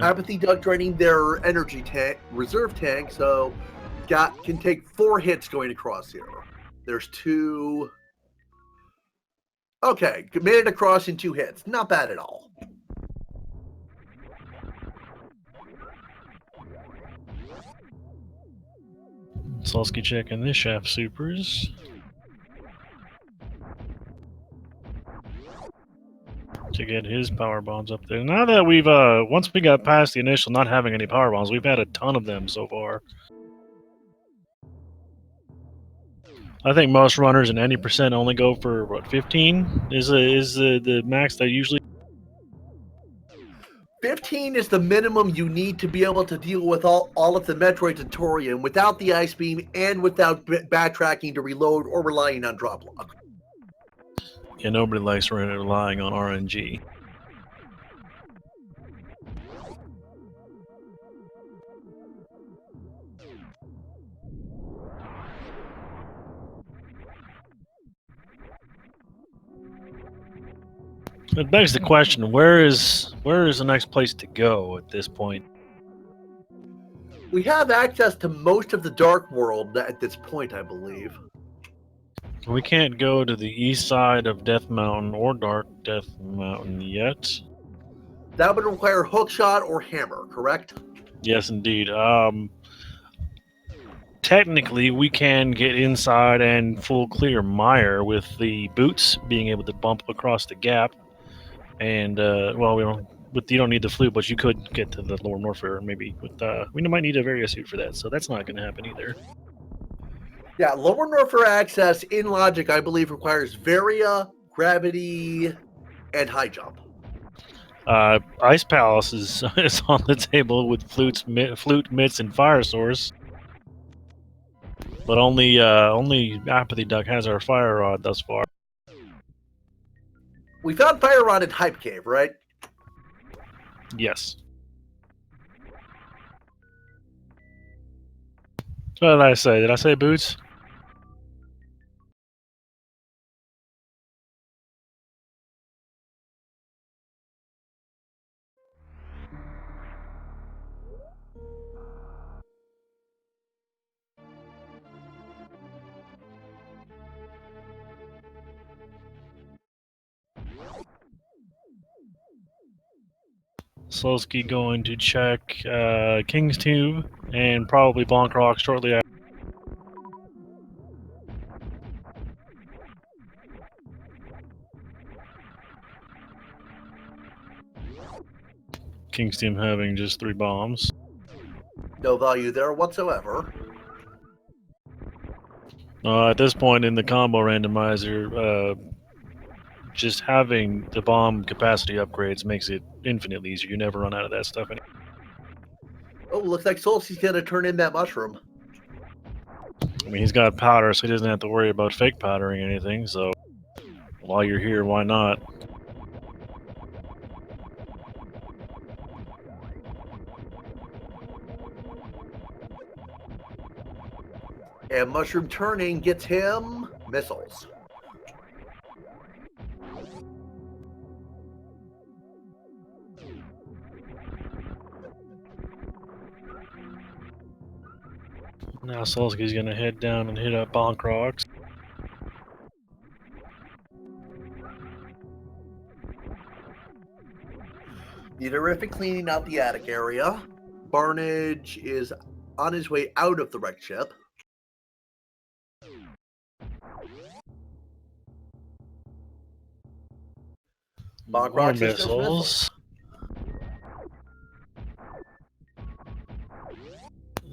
Apathy Duck draining their energy reserve tank, so can take 4 hits going across here. There's 2. Okay, made it across in 2 hits. Not bad at all. Salsky checking this shaft supers. To get his power bombs up there. Now that we've once we got past the initial not having any power bombs, we've had a ton of them so far. I think most runners in any percent only go for what, 15 is the max that usually. 15 is the minimum you need to be able to deal with all of the Metroid tutorial without the Ice Beam and without backtracking to reload or relying on drop log. Yeah, nobody likes relying on RNG. It begs the question: where is the next place to go at this point? We have access to most of the Dark World at this point, I believe. We can't go to the east side of Death Mountain or Dark Death Mountain yet. That would require Hookshot or Hammer, correct? Yes, indeed. Technically, we can get inside and full clear Mire with the boots being able to bump across the gap. And well, you don't need the flute, but you could get to the lower Norfair maybe. We might need a Varia suit for that, so that's not going to happen either. Yeah, lower Norfair access in logic, I believe, requires Varia, Gravity, and High Jump. Ice Palace is on the table with flute, mitts, and fire source. But only Apathy Duck has our fire rod thus far. We found Fire Rod in Hype Cave, right? Yes. What did I say? Did I say boots? Slowski going to check King's Tube and probably Bonk Rock shortly after. King's Tube having just 3 bombs. No value there whatsoever. At this point in the combo randomizer, just having the bomb capacity upgrades makes it infinitely easier. You never run out of that stuff anymore. Oh, looks like Solstice's going to turn in that mushroom. I mean, he's got powder, so he doesn't have to worry about fake powdering anything, so while you're here, why not? And mushroom turning gets him missiles. Now Solski's gonna head down and hit up Bonk Rocks. Nidourific cleaning out the attic area. Barnage is on his way out of the wrecked ship. Bog More Rock Systems missiles.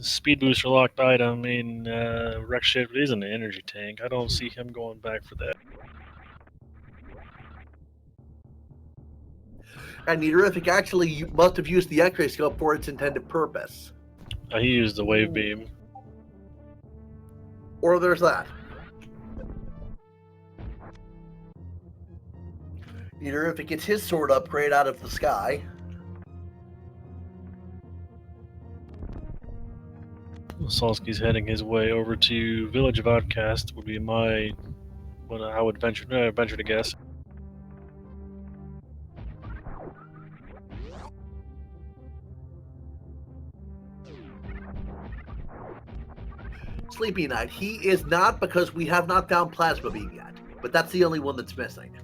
Speed booster locked item in wreck ship is an energy tank. I don't see him going back for that. And Neaterific actually must have used the X-ray scope for its intended purpose. He used the wave beam. Or there's that. Neaterific gets his sword upgrade out of the sky. Salsky's heading his way over to Village of Outcast. Would be my what I would venture to guess. Sleepy Night. He is not, because we have not found Plasma Beam yet. But that's the only one that's missing.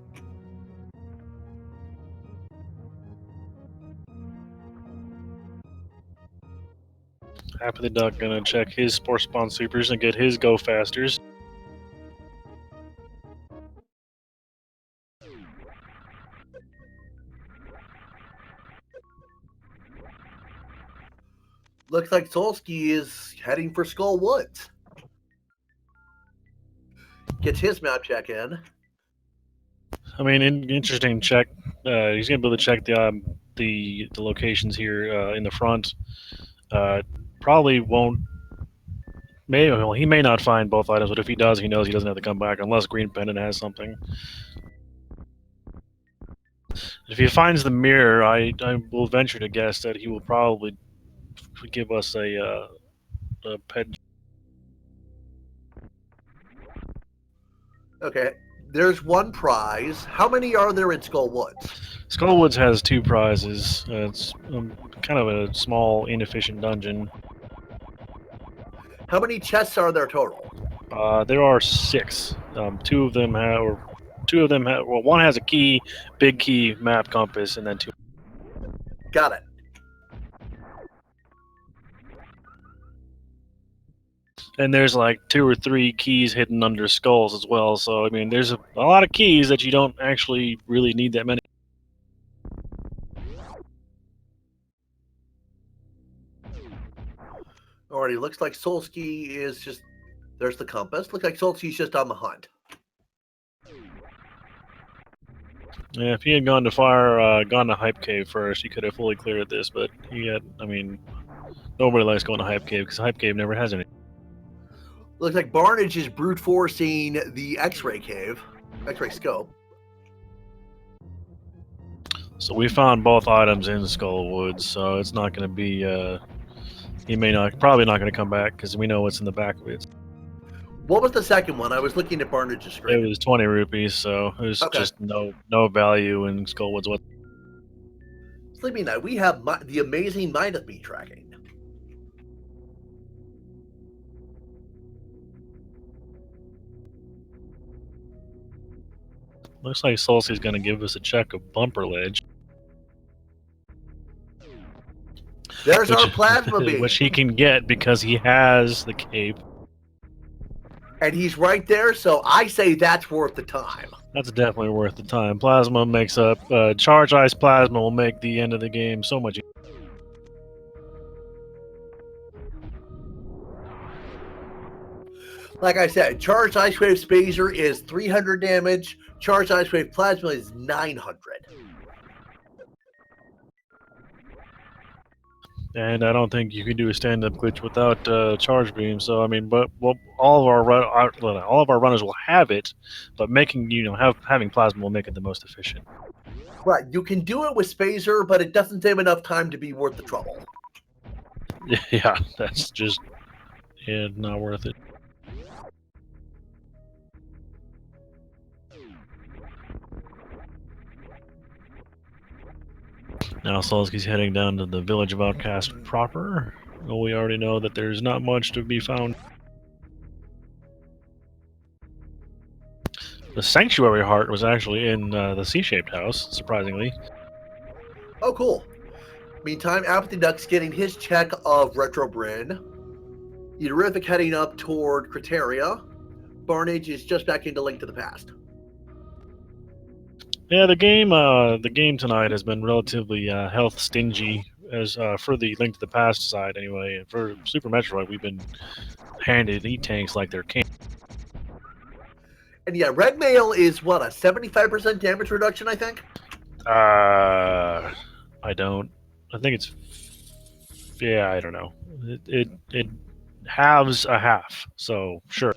Happy the Duck gonna check his Spore Spawn Supers and get his Go Fasters. Looks like Solsky is heading for Skull Woods. Gets his map check in. I mean, interesting check. He's gonna be able to check the locations here in the front. Probably won't. Well, he may not find both items, but if he does, he knows he doesn't have to come back unless Green Pendant has something. If he finds the mirror, I will venture to guess that he will probably give us a pet. Okay, there's one prize. How many are there in Skull Woods? Skullwoods has 2 prizes. It's kind of a small, inefficient dungeon. How many chests are there total? There are 6. 2 of them have. Well, one has a key, big key, map, compass, and then 2. Got it. And there's like 2 or 3 keys hidden under skulls as well. So I mean, there's a lot of keys that you don't actually really need that many. Alrighty, looks like Solsky is just... There's the compass. Looks like Solsky's just on the hunt. Yeah, if he had gone to Hype Cave first, he could have fully cleared this. But he had, I mean, nobody likes going to Hype Cave because Hype Cave never has any. Looks like Barnage is brute forcing the X-ray cave, X-ray scope. So we found both items in Skullwoods, so it's not going to be. He probably not going to come back because we know what's in the back of it. What was the second one? I was looking at Barnage's screen. It was 20 rupees, so it was just no value in Skullwoods. What? Sleepy Night, we have the amazing Mind of Me tracking. Looks like Solsky's going to give us a check of Bumper Ledge. There's our Plasma Beam. Which he can get because he has the cape. And he's right there, so I say that's worth the time. That's definitely worth the time. Plasma makes up... Charge Ice Plasma will make the end of the game so much easier. Like I said, Charged Ice Wave Spacer is 300 damage. Charged Ice Wave Plasma is 900. And I don't think you can do a stand-up glitch without charge beam. So I mean, but all of our runners will have it, but having plasma will make it the most efficient. Right, you can do it with Spacer, but it doesn't take enough time to be worth the trouble. Yeah, that's just not worth it. Now Solsky's heading down to the Village of Outcast proper. Well, we already know that there's not much to be found. The Sanctuary Heart was actually in the C-shaped house, surprisingly. Oh, cool. Meantime, Apathy Duck's getting his check of Retro Bryn. Eaterific heading up toward Criteria. Barnage is just back into Link to the Past. Yeah, the game tonight has been relatively health stingy as for the Link to the Past side anyway. And for Super Metroid, we've been handed E-tanks like they're candy. And yeah, red mail is what, a 75% damage reduction, I think? I don't. I think it's. Yeah, I don't know. It halves a half, so sure.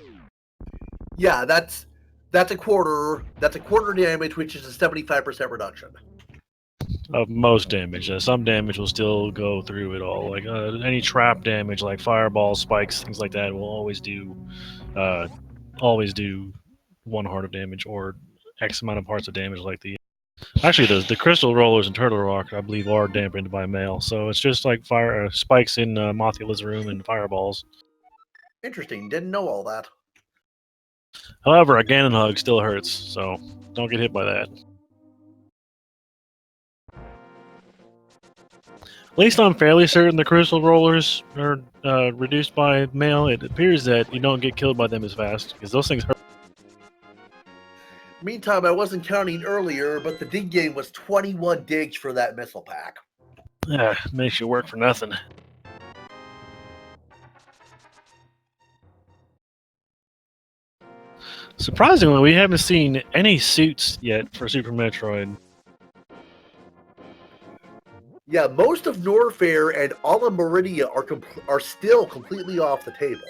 Yeah, that's a quarter. That's a quarter damage, which is a 75% reduction. Of most damage. Some damage will still go through it all. Like any trap damage, like fireballs, spikes, things like that, will always do 1 heart of damage or X amount of hearts of damage. Like actually the crystal rollers and turtle rock, I believe, are dampened by mail. So it's just like fire spikes in Mothula's room and fireballs. Interesting. Didn't know all that. However, a Ganon hug still hurts, so don't get hit by that. At least I'm fairly certain the crystal rollers are reduced by mail. It appears that you don't get killed by them as fast, because those things hurt. Meantime, I wasn't counting earlier, but the dig game was 21 digs for that missile pack. Yeah, makes you work for nothing. Surprisingly, we haven't seen any suits yet for Super Metroid. Yeah, most of Norfair and all of Meridia are still completely off the table.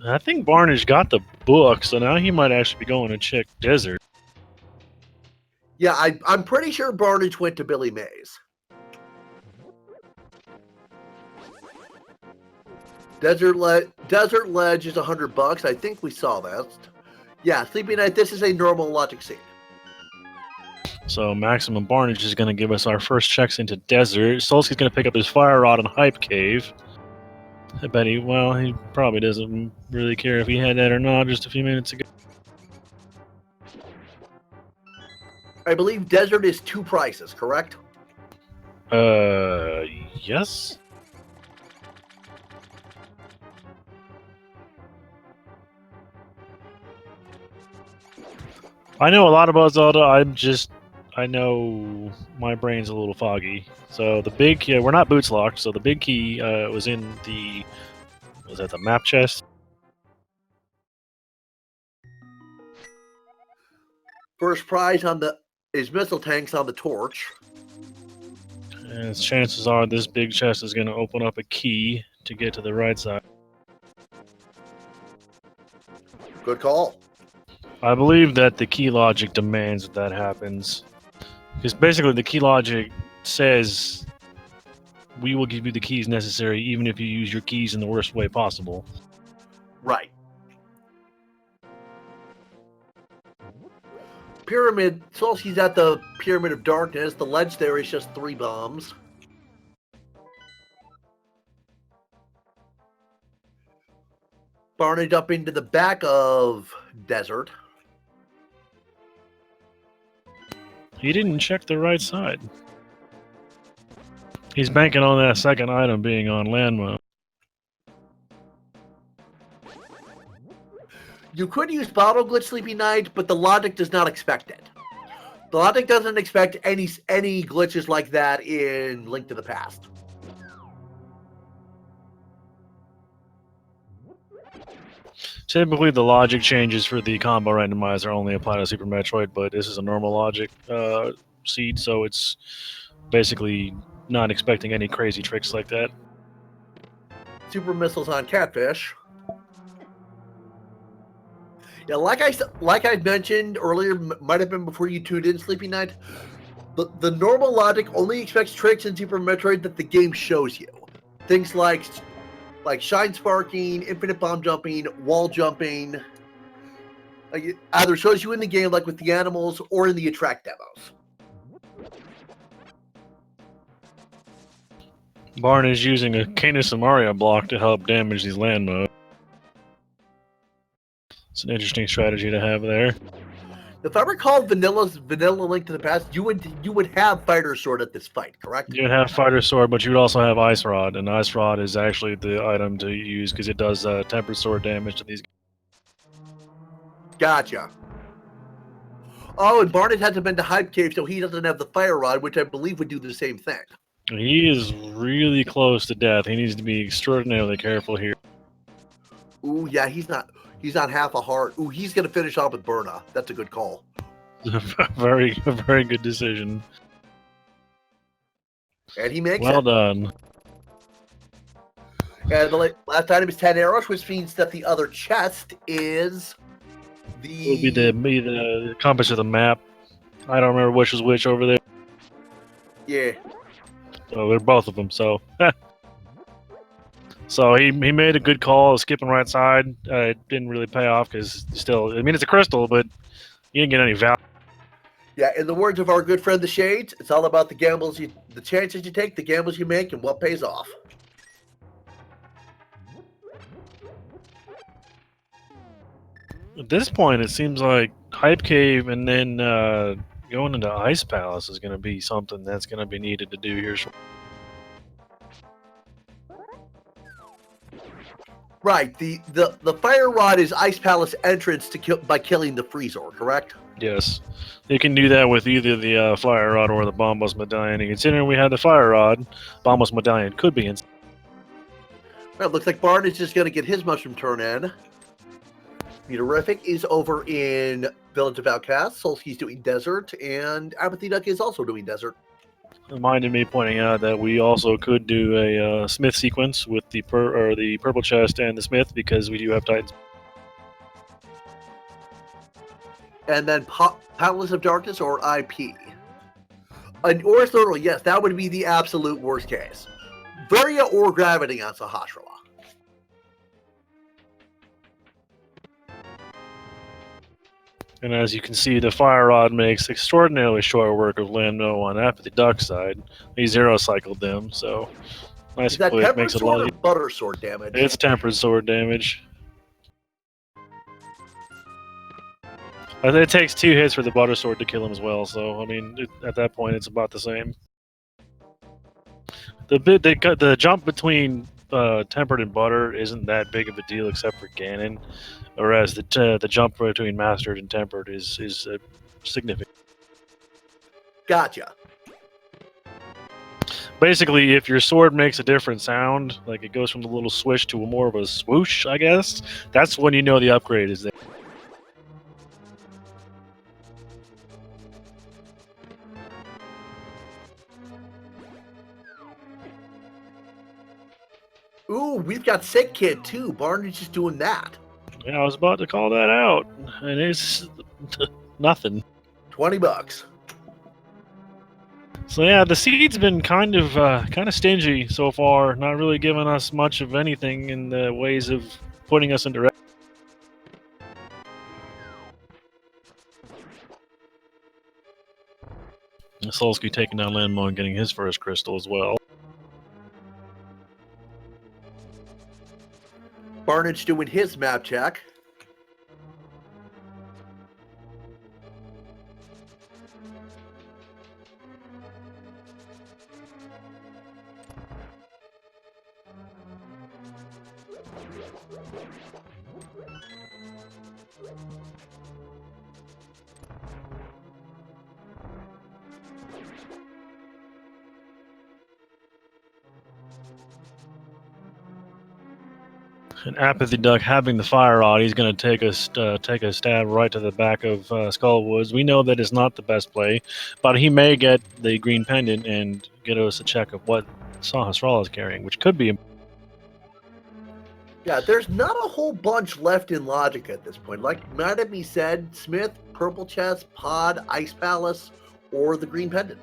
I think Barnage got the book, so now he might actually be going to check Desert. Yeah, I'm pretty sure Barnage went to Billy Mays. Desert Ledge is $100. I think we saw that. Yeah, Sleepy Night. This is a normal logic scene. So Maximum Barnage is going to give us our first checks into Desert. Solsky's going to pick up his Fire Rod and Hype Cave. I bet he probably doesn't really care if he had that or not just a few minutes ago. I believe Desert is 2 prices, correct? Yes? I know a lot about Zelda, I know my brain's a little foggy. So we're not boots locked, so the big key was in was that the map chest? First prize is missile tanks on the torch. And chances are this big chest is going to open up a key to get to the right side. Good call. I believe that the key logic demands that happens. Because basically the key logic says we will give you the keys necessary even if you use your keys in the worst way possible. Right. Pyramid, Solsky's at the Pyramid of Darkness. The ledge there is just 3 bombs. Barnage up into the back of Desert. He didn't check the right side. He's banking on that second item being on land mode. You could use Bottle Glitch Sleepy Night, but the logic does not expect it. The logic doesn't expect any glitches like that in Link to the Past. Typically, the logic changes for the combo randomizer only apply to Super Metroid, but this is a normal logic seed, so it's basically not expecting any crazy tricks like that. Super missiles on Catfish. Yeah, like I mentioned earlier, might have been before you tuned in, Sleepy Night. The normal logic only expects tricks in Super Metroid that the game shows you. Things like shine sparking, infinite bomb jumping, wall jumping. Like it either shows you in the game, like with the animals, or in the attract demos. Barn is using a Canis and Mario block to help damage these land modes. It's an interesting strategy to have there. If I recall vanilla Link to the Past, you would have Fighter Sword at this fight, correct? You would have Fighter Sword, but you would also have Ice Rod, and Ice Rod is actually the item to use because it does tempered sword damage to these guys. Gotcha. Oh, and Barnett hasn't been to Hype Cave, so he doesn't have the fire rod, which I believe would do the same thing. He is really close to death. He needs to be extraordinarily careful here. Ooh, yeah, he's not half a heart. Ooh, he's gonna finish off with Burna. That's a good call. A very good decision. And he makes Well it. done. And the last item is 10 arrows, which means that the other chest is It'll be the compass of the map. I don't remember which was which over there. Yeah. So they're both of them. So, so he made a good call, skipping right side. It didn't really pay off because still, I mean, it's a crystal, but you didn't get any value. Yeah, in the words of our good friend the Shades, it's all about the chances you take, the gambles you make, and what pays off. At this point, it seems like Hype Cave and then going into Ice Palace is going to be something that's going to be needed to do here. Right. The fire rod is Ice Palace entrance to by killing the Freezor, correct? Yes, you can do that with either the fire rod or the Bombos Medallion. And considering we had the fire rod, Bombos Medallion could be in. Well, it looks like Barn is just going to get his mushroom turn in. Meteorific is over in Village of Outcasts. Solski's doing Desert, and Apathy Duck is also doing Desert. Reminded me pointing out that we also could do a Smith sequence with the purple chest and the Smith because we do have Titans. And then Palace of Darkness or IP. An Oris Literal, yes, that would be the absolute worst case. Varia or Gravity on Sahasrahla. And as you can see, the Fire Rod makes extraordinarily short work of Lando on Apathy Duck side. He zero cycled them, so nice. Is that quick, tempered makes it a sword lot or butter sword damage? It's tempered sword damage. It takes 2 hits for the butter sword to kill him as well, so I mean, at that point, it's about the same. The jump between tempered and butter isn't that big of a deal, except for Ganon, whereas the jump between mastered and tempered is significant. Gotcha. Basically, if your sword makes a different sound, like it goes from the little swish to more of a swoosh, I guess, that's when you know the upgrade is there. Ooh, we've got Sick Kid too. Barney's just doing that. Yeah, I was about to call that out, and it's nothing. $20. So yeah, the seed's been kind of stingy so far, not really giving us much of anything in the ways of putting us into. Solski taking down Landmo and getting his first crystal as well. Barnage doing his map check. And Apathy Duck having the fire rod, he's going to take a stab right to the back of Skullwoods. We know that is not the best play, but he may get the green pendant and get us a check of what Sahasrahla is carrying, which could be. Yeah, there's not a whole bunch left in Logic at this point. Like might have been said, Smith, Purple Chest, Pod, Ice Palace, or the green pendant.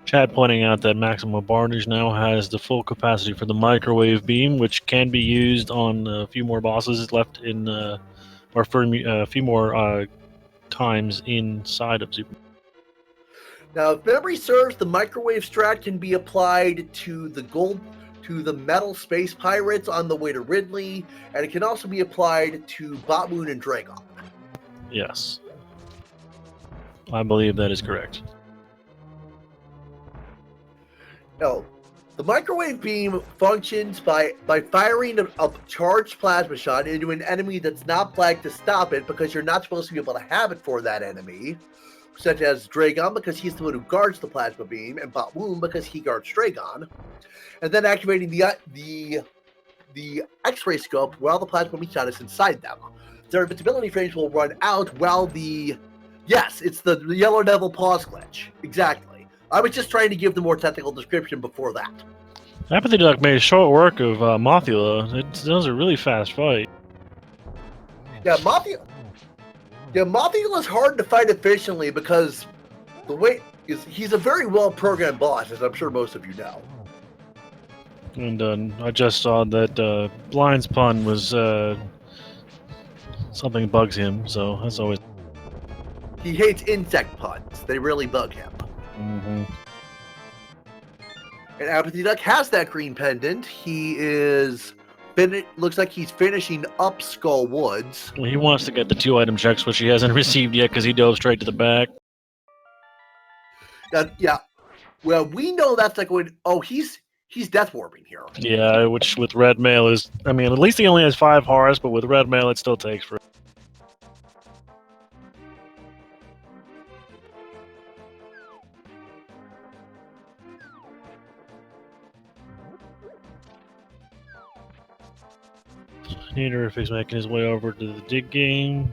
Chad pointing out that Maxima Barnage now has the full capacity for the microwave beam, which can be used on a few more bosses left in, or for a few more times inside of Super. Now, if memory serves, the microwave strat can be applied to the metal space pirates on the way to Ridley, and it can also be applied to Botmoon and Dragon. Yes. I believe that is correct. No, the microwave beam functions by firing a charged plasma shot into an enemy that's not flagged to stop it, because you're not supposed to be able to have it for that enemy, such as Dragon, because he's the one who guards the plasma beam, and Botmoon, because he guards Dragon, and then activating the X-ray scope while the plasma beam shot is inside them. Their invincibility frames will run out while it's the Yellow Devil pause glitch. Exactly. I was just trying to give the more technical description before that. Apathy Duck made short work of Mothula. That was a really fast fight. Yeah, Mothula's hard to fight efficiently because he's a very well-programmed boss, as I'm sure most of you know. And I just saw that Blind's pun was something bugs him, so that's always... He hates insect puns. They really bug him. Mm-hmm. And Apathy Duck has that green pendant. He looks like he's finishing up Skull Woods. Well, he wants to get the 2-item checks, which he hasn't received yet because he dove straight to the back. Yeah. Well, we know that's like when... Oh, he's death warping here. Yeah, which with red mail is... I mean, at least he only has 5 horrors, but with red mail it still takes for... Neaterific's making his way over to the dig game.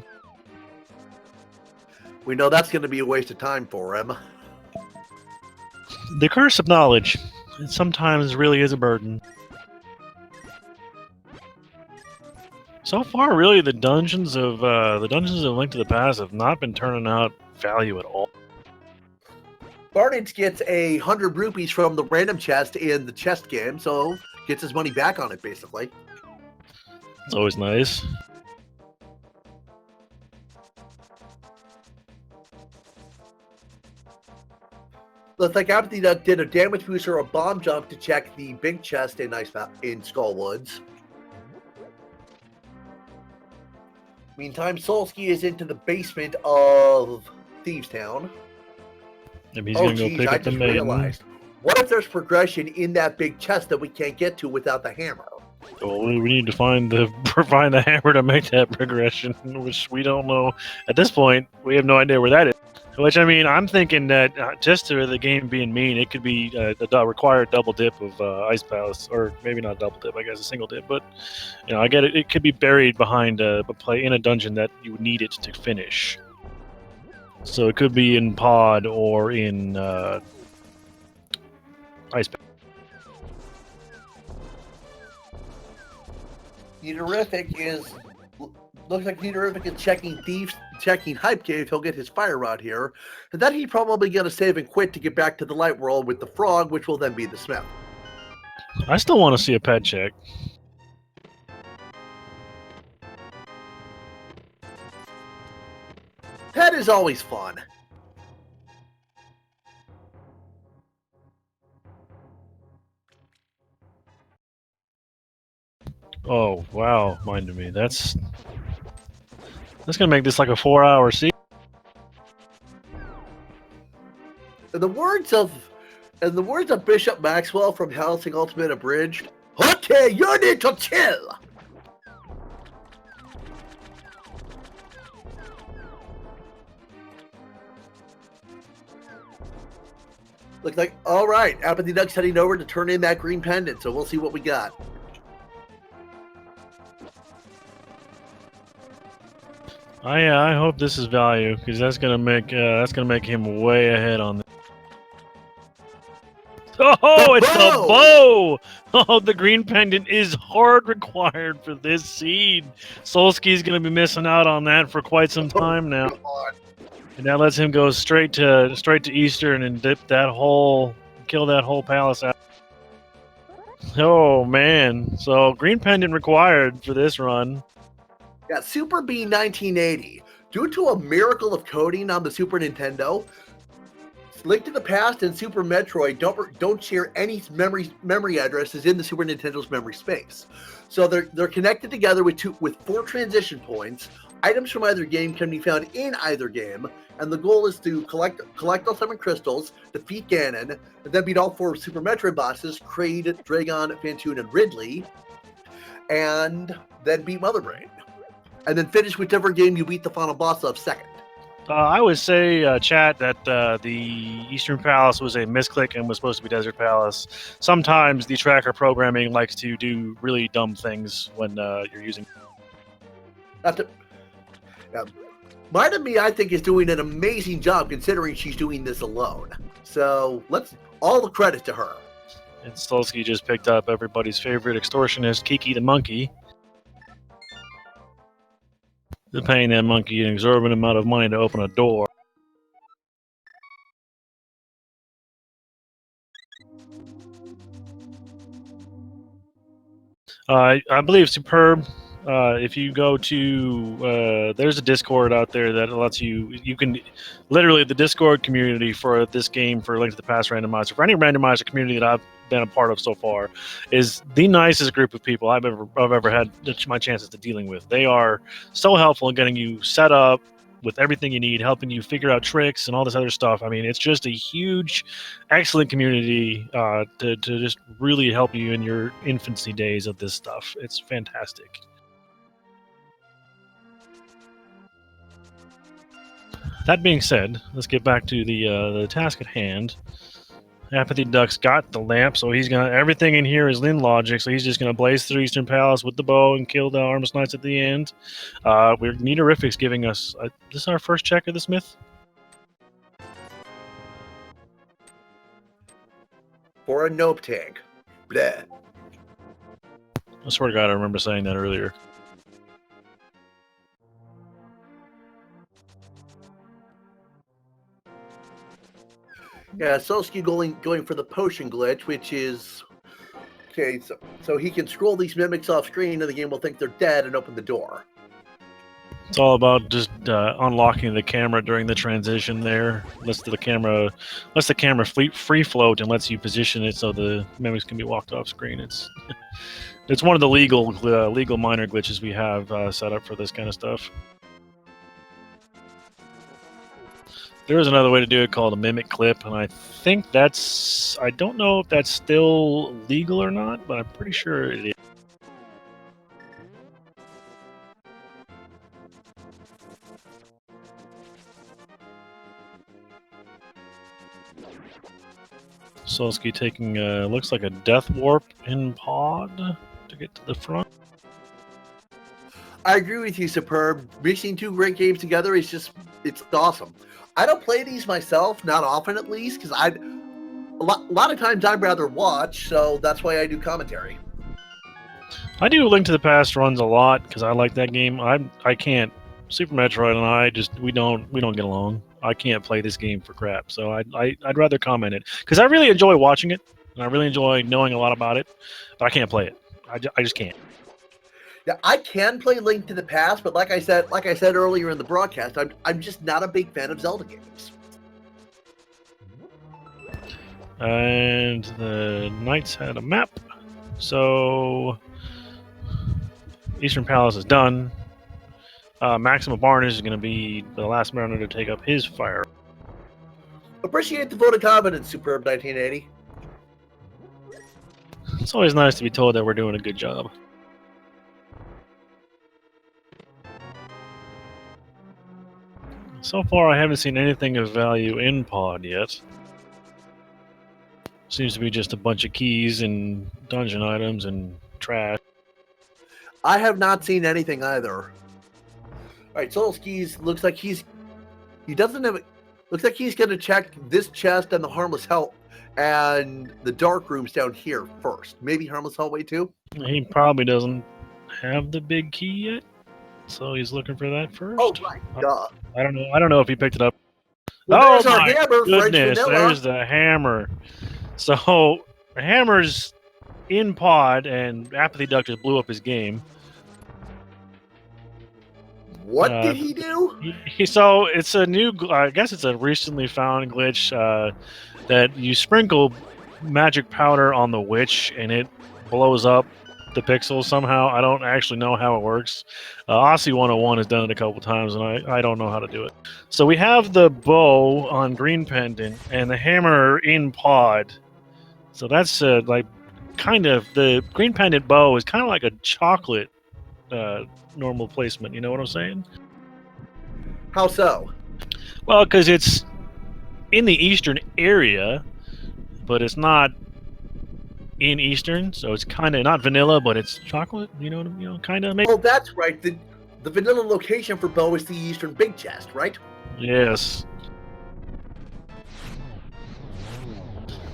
We know that's going to be a waste of time for him. The curse of knowledge. It sometimes really is a burden. So far, really, the dungeons of Link to the Past have not been turning out value at all. Barnage gets 100 rupees from the random chest in the chest game, so gets his money back on it, basically. It's always nice. Looks like Apathy Duck did a damage boost or a bomb jump to check the big chest in Skull Woods. Meantime, Solsky is into the basement of Thieves Town. Maybe he's gonna go pick up the maiden. Realized. What if there's progression in that big chest that we can't get to without the hammer? Well, we need to find the hammer to make that progression, which we don't know at this point. We have no idea where that is. Which, I mean, I'm thinking that just to the game being mean, it could be a required double dip of Ice Palace, or maybe not double dip, I guess a single dip. But you know, I get it. It could be buried behind a play in a dungeon that you need it to finish. So it could be in Pod or in Ice Palace. Looks like Neaterific is checking Hype Cave. He'll get his fire rod here. And then he's probably going to save and quit to get back to the light world with the frog, which will then be the smith. I still want to see a pet check. Pet is always fun. Oh, wow, mind me. That's gonna make this like a 4-hour scene. In the words of Bishop Maxwell from Helsing Ultimate Abridged, okay, you need to chill. Looks like, all right, Apathy Duck's heading over to turn in that green pendant, so we'll see what we got. I hope this is value, because that's gonna make him way ahead on this. Oh, it's the bow! Oh, the green pendant is hard required for this seed. Solsky's gonna be missing out on that for quite some time now. And that lets him go straight to Eastern and dip that whole, kill that whole palace out. Oh man! So green pendant required for this run. Yeah, Super Bean 1980. Due to a miracle of coding on the Super Nintendo, Link to the Past and Super Metroid don't share any memory addresses in the Super Nintendo's memory space. So they're connected together with 4 transition points. Items from either game can be found in either game, and the goal is to collect all 7 crystals, defeat Ganon, and then beat all 4 Super Metroid bosses: Kraid, Dragon, Phantoon, and Ridley, and then beat Mother Brain, and then finish whichever game you beat the final boss of second. I would say, chat, that the Eastern Palace was a misclick and was supposed to be Desert Palace. Sometimes the tracker programming likes to do really dumb things when you're using. Mind of Me, I think, is doing an amazing job considering she's doing this alone. So all the credit to her. And Stolsky just picked up everybody's favorite extortionist, Kiki the monkey. They're paying that monkey an exorbitant amount of money to open a door. I believe Superb. If you go to, there's a Discord out there that lets you can, literally the Discord community for this game, for Link to the Past Randomizer, for any randomizer community that I've been a part of so far, is the nicest group of people I've ever had my chances to dealing with. They are so helpful in getting you set up with everything you need, helping you figure out tricks and all this other stuff. I mean, it's just a huge, excellent community to just really help you in your infancy days of this stuff. It's fantastic. That being said, let's get back to the task at hand. Apathy Duck's got the lamp, so he's gonna. Everything in here is Lin logic, so he's just gonna blaze through Eastern Palace with the bow and kill the Armless Knights at the end. We're Neaterific's giving us. This is our first check of the Smith. For a nope tank. Bleh. I swear to God, I remember saying that earlier. Yeah, Solsky going for the potion glitch, which is okay. So he can scroll these mimics off screen, and the game will think they're dead and open the door. It's all about just unlocking the camera during the transition. There, lets the camera free float and lets you position it so the mimics can be walked off screen. It's one of the legal minor glitches we have set up for this kind of stuff. There is another way to do it called a mimic clip, and I think I don't know if that's still legal or not, but I'm pretty sure it is. Solsky taking, looks like a death warp in pod to get to the front. I agree with you, Superb. Mixing 2 great games together is it's awesome. I don't play these myself, not often at least, because a lot of times I'd rather watch, so that's why I do commentary. I do Link to the Past runs a lot because I like that game. I can't. Super Metroid and I we don't get along. I can't play this game for crap, so I'd rather comment it because I really enjoy watching it and I really enjoy knowing a lot about it, but I can't play it. I just can't. Yeah, I can play Link to the Past, but like I said earlier in the broadcast, I'm just not a big fan of Zelda games. And the Knights had a map, so Eastern Palace is done. Maxima Barnes is going to be the last runner to take up his fire. Appreciate the vote of confidence, Superb 1980. It's always nice to be told that we're doing a good job. So far, I haven't seen anything of value in pod yet. Seems to be just a bunch of keys and dungeon items and trash. I have not seen anything either. All right, Solskis looks like he's going to check this chest and the Harmless Help and the dark rooms down here first. Maybe Harmless Hallway too. He probably doesn't have the big key yet, so he's looking for that first. Oh, right. Duh. I don't know if he picked it up. Well, there's oh our my hammer, goodness! French vanilla. There's the hammer. So the hammer's in pod, and Apathy Duck just blew up his game. What did he do? So it's a new, I guess it's a recently found glitch that you sprinkle magic powder on the witch and it blows up the pixels somehow. I don't actually know how it works. Aussie 101 has done it a couple times and I don't know how to do it. So we have the bow on green pendant and the hammer in pod. So that's like kind of, the green pendant bow is kind of like a chocolate normal placement. You know what I'm saying? How so? Well, because it's in the eastern area, but it's not in eastern, so it's kind of not vanilla, but it's chocolate. You know, kind of. Oh, that's right. The vanilla location for bow is the eastern big chest, right? Yes.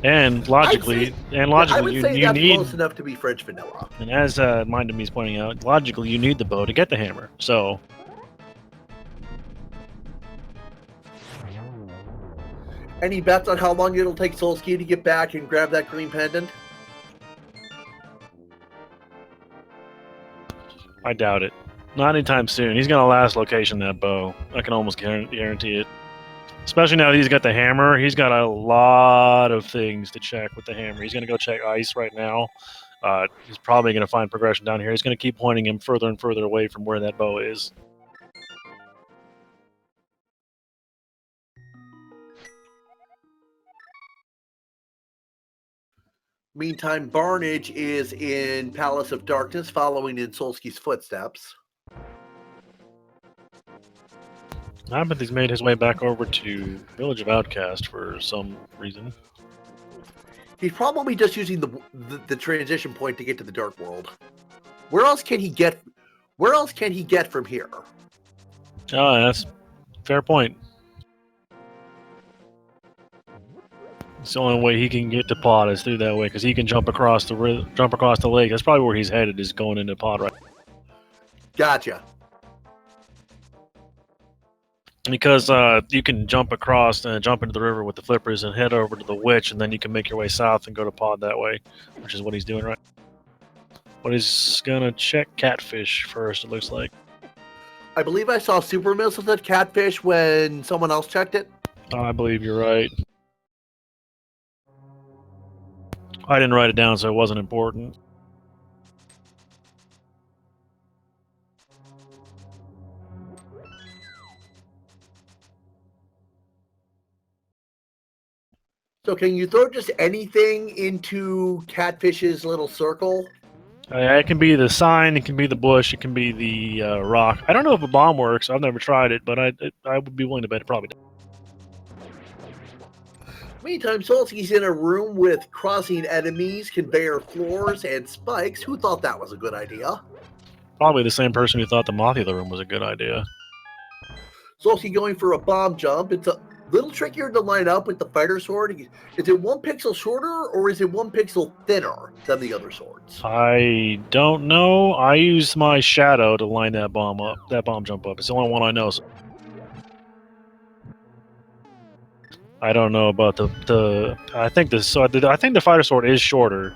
And logically, I would say you that's need, close enough to be French vanilla. and as Mind of Me is pointing out, logically you need the bow to get the hammer. So Any bets on how long it'll take Solsky to get back and grab that green pendant? I doubt it. Not anytime soon. He's gonna last location that bow. I can almost guarantee it. Especially now that he's got the hammer, he's got a lot of things to check with the hammer. He's gonna go check ice right now. He's probably gonna find progression down here. He's gonna keep pointing him further and further away from where that bow is. Meantime, Barnage is in Palace of Darkness, following in Solsky's footsteps. I bet he's made his way back over to Village of Outcast for some reason. He's probably just using the transition point to get to the Dark World. Where else can he get? Where else can he get from here? Oh, that's a fair point. It's the only way he can get to Pod is through that way, because he can jump across the lake. That's probably where he's headed, is going into Pod right. Gotcha. Because you can jump across and jump into the river with the flippers and head over to the witch, and then you can make your way south and go to Pod that way, which is what he's doing right. But he's gonna check Catfish first, it looks like. I believe I saw Super Missiles at Catfish when someone else checked it. I believe you're right. I didn't write it down, so it wasn't important. So can you throw just anything into Catfish's little circle? It can be the sign, it can be the bush, it can be the rock. I don't know if a bomb works. I've never tried it, but I would be willing to bet it probably does. Meantime, Solsky's in a room with crossing enemies, conveyor floors, and spikes. Who thought that was a good idea? Probably the same person who thought the Mothula room was a good idea. Solsky going for a bomb jump. It's a little trickier to line up with the fighter sword. Is it 1 pixel shorter or is it 1 pixel thinner than the other swords? I don't know. I used my shadow to line that bomb jump up. It's the only one I know. So I don't know about the. I think the fighter sword is shorter,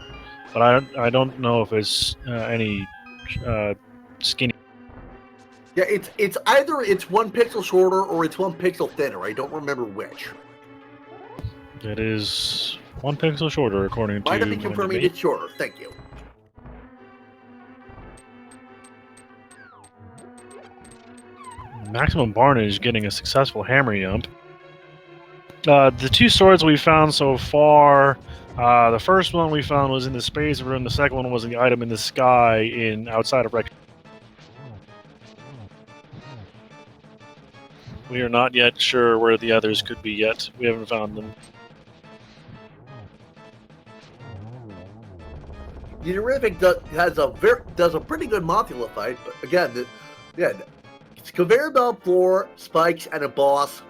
but I don't know if it's any skinny. Yeah, it's either it's 1 pixel shorter or it's 1 pixel thinner. I don't remember which. It is 1 pixel shorter, according to. Might have been confirming it's shorter. Thank you. Maximum Barnage getting a successful hammer jump. The 2 swords we found so far, the first one we found was in the space room. The second one was in the item in the sky outside of Rec. We are not yet sure where the others could be yet. We haven't found them. Unirific does a pretty good Mothula fight, but again, it's conveyor belt floor, spikes, and a boss.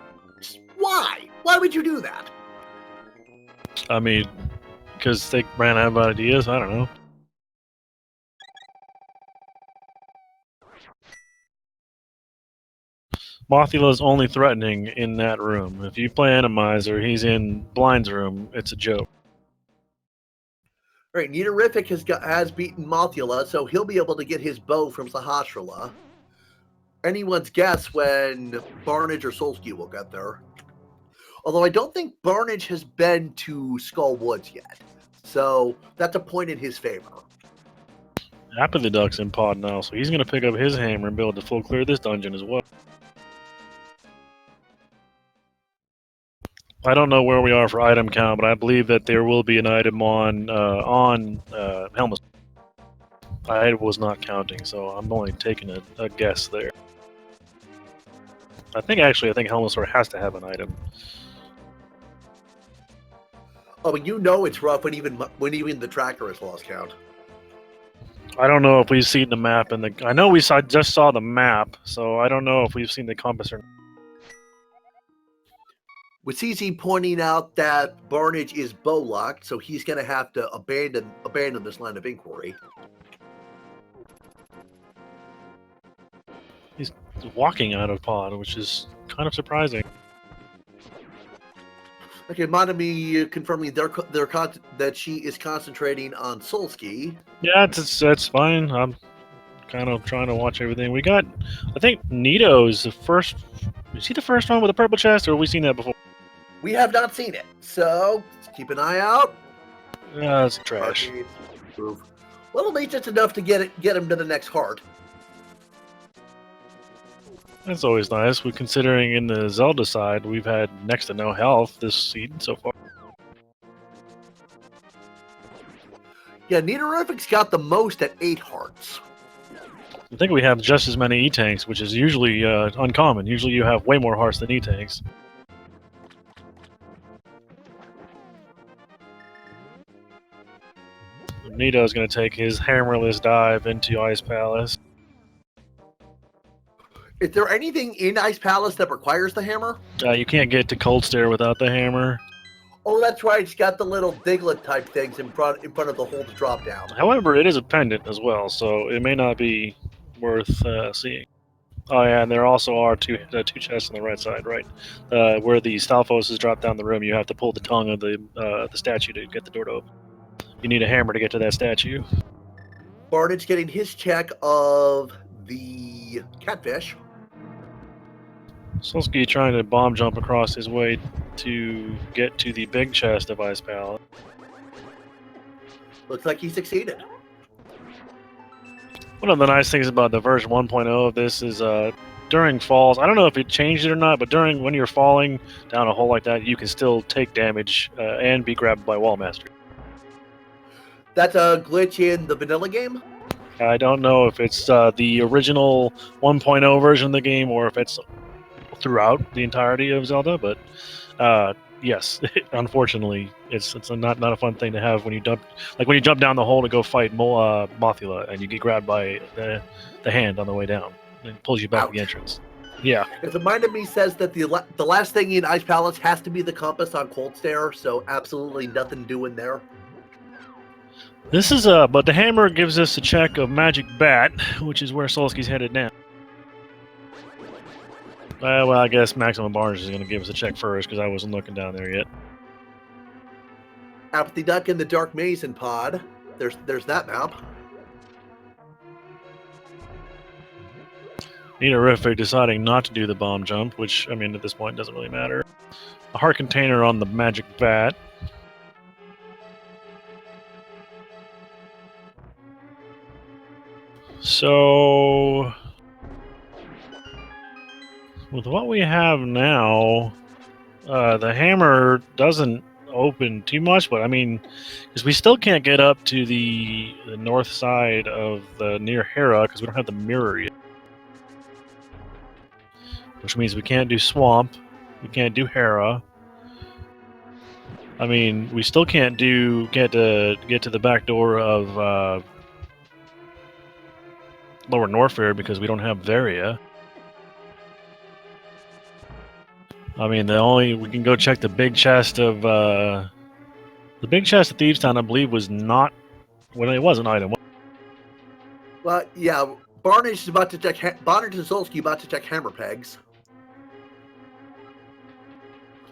Why? Why would you do that? I mean, because they ran out of ideas? I don't know. Mothula's only threatening in that room. If you play Randomizer, he's in Blind's room. It's a joke. All right, Unirific has beaten Mothula, so he'll be able to get his bow from Sahasrara. anyone's guess when Barnage or Solsky will get there. Although I don't think Barnage has been to Skull Woods yet. So that's a point in his favor. Apathy the Duck's in pod now, so he's going to pick up his hammer and be able to full clear this dungeon as well. I don't know where we are for item count, but I believe that there will be an item on Helmut. I was not counting, so I'm only taking a guess there. I think Helmut has to have an item. Oh, but you know it's rough when even the tracker has lost count. I don't know if we've seen the map, I know just saw the map, so I don't know if we've seen the compass or not. With CZ pointing out that Barnage is bow locked, so he's going to have to abandon this line of inquiry. He's walking out of pod, which is kind of surprising. Okay, Monami confirming that she is concentrating on Solsky. Yeah, that's fine. I'm kind of trying to watch everything. We got, I think Nito is the first. Is he the first one with a purple chest, or have we seen that before? We have not seen it, so keep an eye out. Yeah, it's trash. Well, at least it's enough to get him to the next heart. That's always nice. We're considering in the Zelda side, we've had next to no health this season so far. Yeah, Nidorific's got the most at 8 hearts. I think we have just as many E-Tanks, which is usually uncommon. Usually you have way more hearts than E-Tanks. Nito's going to take his hammerless dive into Ice Palace. Is there anything in Ice Palace that requires the hammer? You can't get to Cold Stare without the hammer. Oh, that's right. It's got the little Diglett type things in front of the hole to drop down. However, it is a pendant as well, so it may not be worth seeing. Oh yeah, and there also are two chests on the right side, right? Where the Stalfos is dropped down the room, you have to pull the tongue of the statue to get the door to open. You need a hammer to get to that statue. Barnage getting his check of the catfish. Solsky trying to bomb jump across his way to get to the big chest of Ice Palace. Looks like he succeeded. One of the nice things about the version 1.0 of this is during falls, I don't know if it changed it or not, but when you're falling down a hole like that, you can still take damage and be grabbed by Wallmaster. That's a glitch in the vanilla game? I don't know if it's the original 1.0 version of the game or if it's throughout the entirety of Zelda, but yes, unfortunately, it's not a fun thing to have when you jump down the hole to go fight Mothula and you get grabbed by the hand on the way down and it pulls you back to the entrance. Yeah. If the mind of me says that the last thing in Ice Palace has to be the compass on Cold Stare, so absolutely nothing doing there. This is but the hammer gives us a check of Magic Bat, which is where Solsky's headed now. Well, I guess Maximum Barnes is going to give us a check first because I wasn't looking down there yet. Apathy Duck in the Dark Mason pod. There's that map. Nidorific deciding not to do the bomb jump, which, I mean, at this point doesn't really matter. A heart container on the Magic Bat. So, with what we have now, the hammer doesn't open too much, but I mean, because we still can't get up to the north side of the near Hera because we don't have the mirror yet. Which means we can't do Swamp, we can't do Hera. I mean, we still can't get to the back door of Lower Norfair because we don't have Varia. I mean, we can go check the big chest of Thieves Town. I believe was not it was an item. Well, yeah, Barnage and Solsky about to check hammer pegs.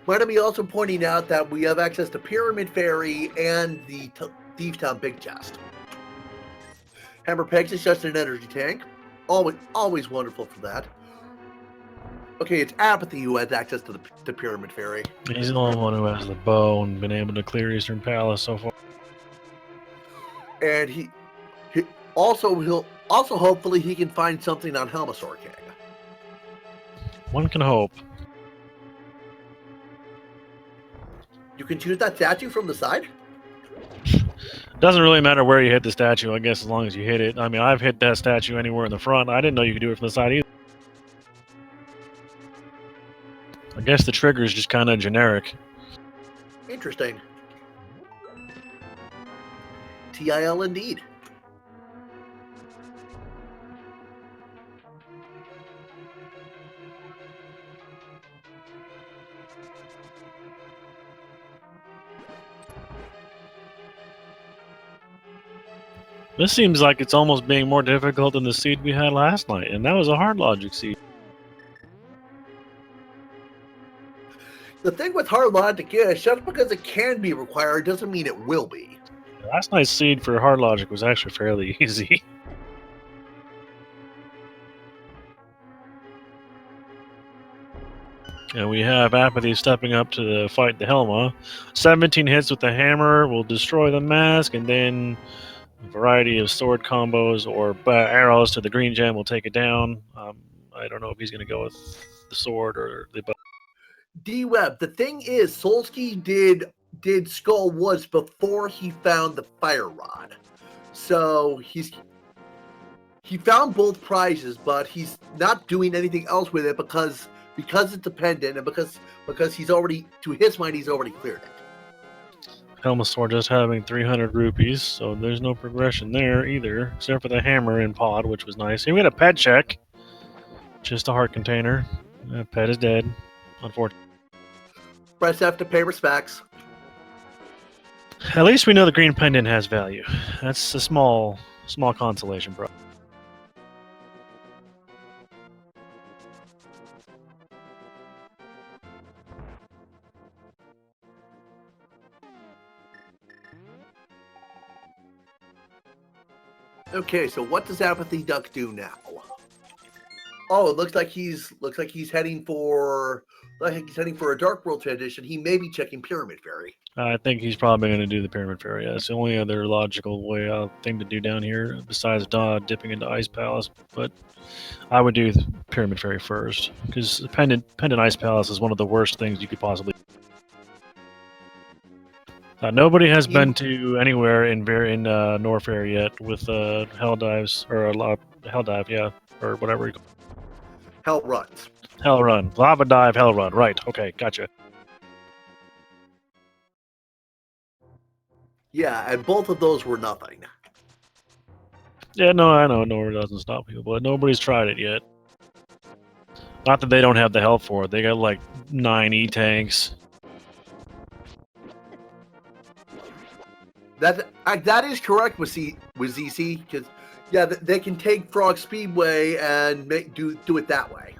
Might I be also pointing out that we have access to Pyramid Ferry and the Thieves Town big chest. Hammer pegs is just an energy tank. Always wonderful for that. Okay, it's Apathy who has access to the Pyramid Fairy. He's the only one who has the bow and been able to clear Eastern Palace so far. And he'll also hopefully he can find something on Helmasaur King. One can hope. You can choose that statue from the side? Doesn't really matter where you hit the statue, I guess, as long as you hit it. I mean, I've hit that statue anywhere in the front. I didn't know you could do it from the side either. I guess the trigger is just kind of generic. Interesting. TIL indeed. This seems like it's almost being more difficult than the seed we had last night, and that was a hard logic seed. The thing with hard logic is, just because it can be required doesn't mean it will be. Last night's seed for hard logic was actually fairly easy. And we have Apathy stepping up to fight the Helma. 17 hits with the hammer will destroy the mask, and then a variety of sword combos or arrows to the green gem will take it down. I don't know if he's going to go with the sword or the bow. D-Web, the thing is, Solsky did Skull Woods before he found the Fire Rod. So he found both prizes, but he's not doing anything else with it because it's a pendant and because he's already, to his mind, he's already cleared it. Helmasaur just having 300 rupees, so there's no progression there either, except for the hammer in pod, which was nice. Here we had a pet check. Just a heart container. Pet is dead, unfortunately. Press F to pay respects. At least we know the green pendant has value. That's a small consolation, bro. Okay, so what does Apathy Duck do now? Oh, it looks like he's heading for a Dark World transition. He may be checking Pyramid Fairy. I think he's probably going to do the Pyramid Fairy. That's the only other logical thing to do down here, besides dipping into Ice Palace. But I would do the Pyramid Fairy first, because Pendant Ice Palace is one of the worst things you could possibly. Nobody has been to anywhere in Norfair yet with Hell Dives or Hell Dive, yeah, or whatever you call it. Hell Runs. Hell Run. Lava Dive, Hell Run. Right. Okay, gotcha. Yeah, and both of those were nothing. Yeah, no, I know Nora doesn't stop people, but nobody's tried it yet. Not that they don't have the health for it. They got like 9 E-tanks. That is correct with ZC, because yeah, they can take Frog Speedway and do it that way.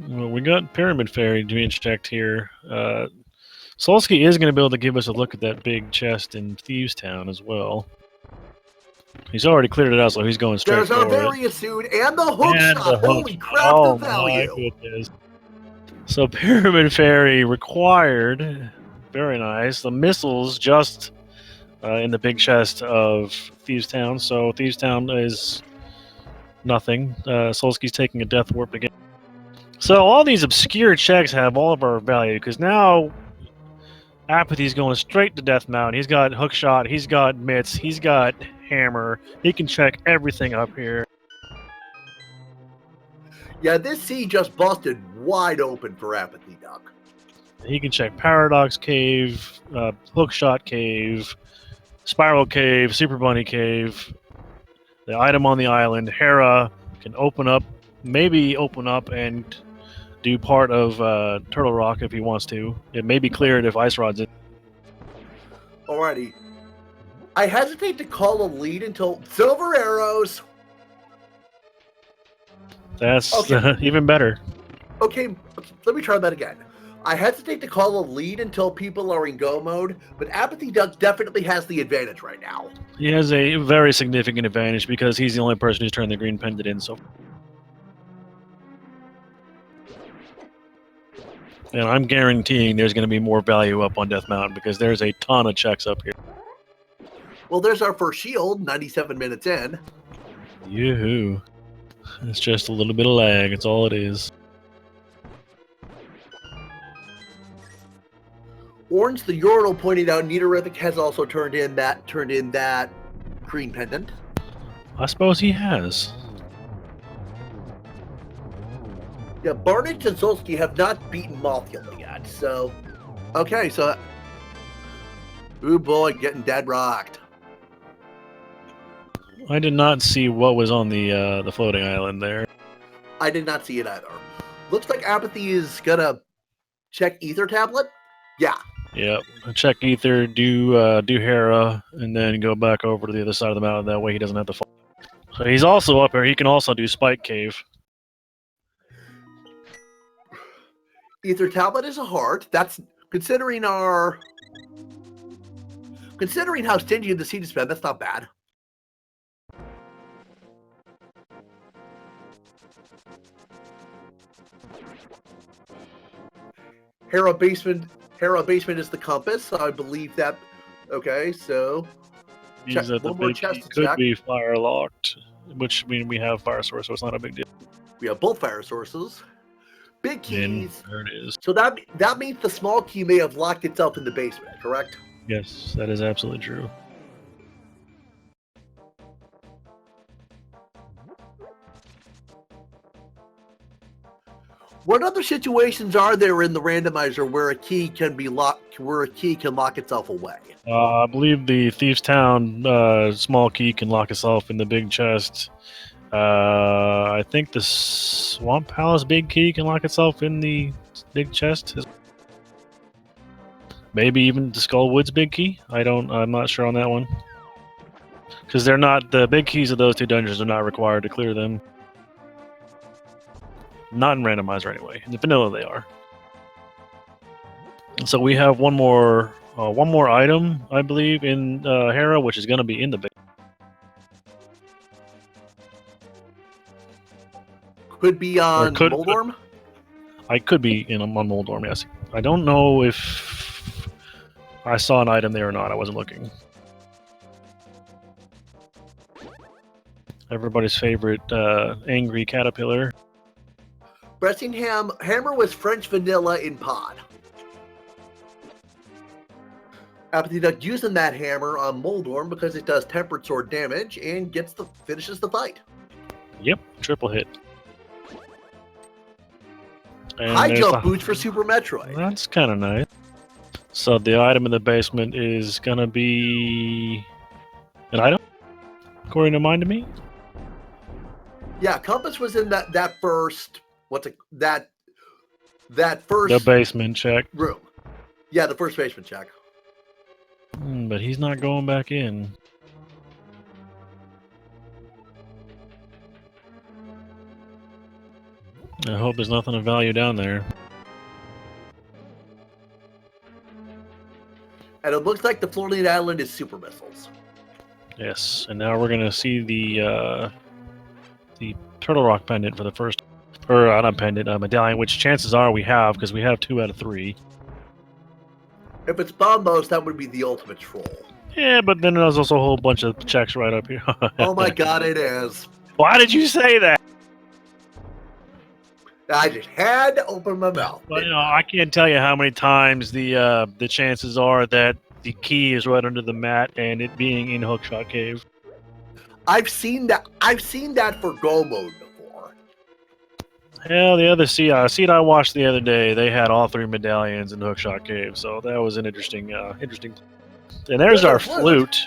Well, we got Pyramid Fairy being checked here. Solsky is going to be able to give us a look at that big chest in Thieves Town as well. He's already cleared it out, so he's going straight There's our for it. Various suit and the hook shot. Holy crap, the value! My goodness. So Pyramid Fairy required, very nice, the missiles just in the big chest of Thieves Town. So Thieves Town is nothing. Solsky's taking a death warp again. So all these obscure checks have all of our value, because now Apathy's going straight to Death Mountain. He's got hookshot, he's got mitts, he's got hammer. He can check everything up here. Yeah, this sea just busted wide open for Apathy Duck. He can check Paradox Cave, Hookshot Cave, Spiral Cave, Super Bunny Cave, the item on the island. Hera can maybe open up and do part of Turtle Rock if he wants to. It may be cleared if Ice Rod's in. Alrighty. I hesitate to call a lead until Silver Arrows. That's okay. Even better. Okay, let me try that again. I hesitate to call a lead until people are in go mode, but Apathy Duck definitely has the advantage right now. He has a very significant advantage because he's the only person who's turned the green pendant in so far. And I'm guaranteeing there's going to be more value up on Death Mountain because there's a ton of checks up here. Well, there's our first shield, 97 minutes in. Yoo-hoo. It's just a little bit of lag, it's all it is. Orange the Urinal pointed out Nidorithic has also turned in that green pendant. I suppose he has. Yeah, Barnage and Solsky have not beaten Mothula yet, so... Okay, so... Ooh boy, getting dead rocked. I did not see what was on the floating island there. I did not see it either. Looks like Apathy is gonna check Ether Tablet. Yeah. Yep. Check Ether, do Hera, and then go back over to the other side of the mountain. That way he doesn't have to fall. So he's also up here. He can also do Spike Cave. Ether Tablet is a heart. That's considering how stingy the seed is spent. That's not bad. Hera basement is the compass. I believe that. Okay, so Means that the one more big chest key to could check. be fire locked, which means we have fire source, so it's not a big deal. We have both fire sources. Big keys. And there it is. So that means the small key may have locked itself in the basement, correct? Yes, that is absolutely true. What other situations are there in the randomizer where a key can be locked, where a key can lock itself away? I believe the Thieves Town small key can lock itself in the big chest. I think the Swamp Palace big key can lock itself in the big chest. Maybe even the Skull Woods big key. I'm not sure on that one. Because they're not, the big keys of those two dungeons are not required to clear them. Not in Randomizer anyway. In the vanilla they are. So we have one more item, I believe, in Hera, which is going to be in the big. Could be on Moldorm? I could be on Moldorm, yes. I don't know if I saw an item there or not. I wasn't looking. Everybody's favorite angry caterpillar. Bressingham hammer was French vanilla in pod. Apathy Duck using that hammer on Moldorm because it does tempered sword damage and finishes the fight. Yep, triple hit. And high jump boots for Super Metroid. That's kind of nice. So the item in the basement is gonna be an item, according to mine to me. Yeah, compass was in that first. That first. The basement check room. Yeah, the first basement check. But he's not going back in. I hope there's nothing of value down there. And it looks like the floating island is super missiles. Yes, and now we're gonna see the Turtle Rock pendant for the first, or not pendant, medallion, which chances are we have because we have 2 out of 3. If it's Bombos, that would be the ultimate troll. Yeah, but then there's also a whole bunch of checks right up here. Oh my god, it is. Why did you say that? I just had to open my mouth. Well, I can't tell you how many times the chances are that the key is right under the mat and it being in Hookshot Cave. I've seen that for Go mode before. Hell, the other seed I watched the other day, they had all 3 medallions in Hookshot Cave, so that was an interesting. And there's our flute,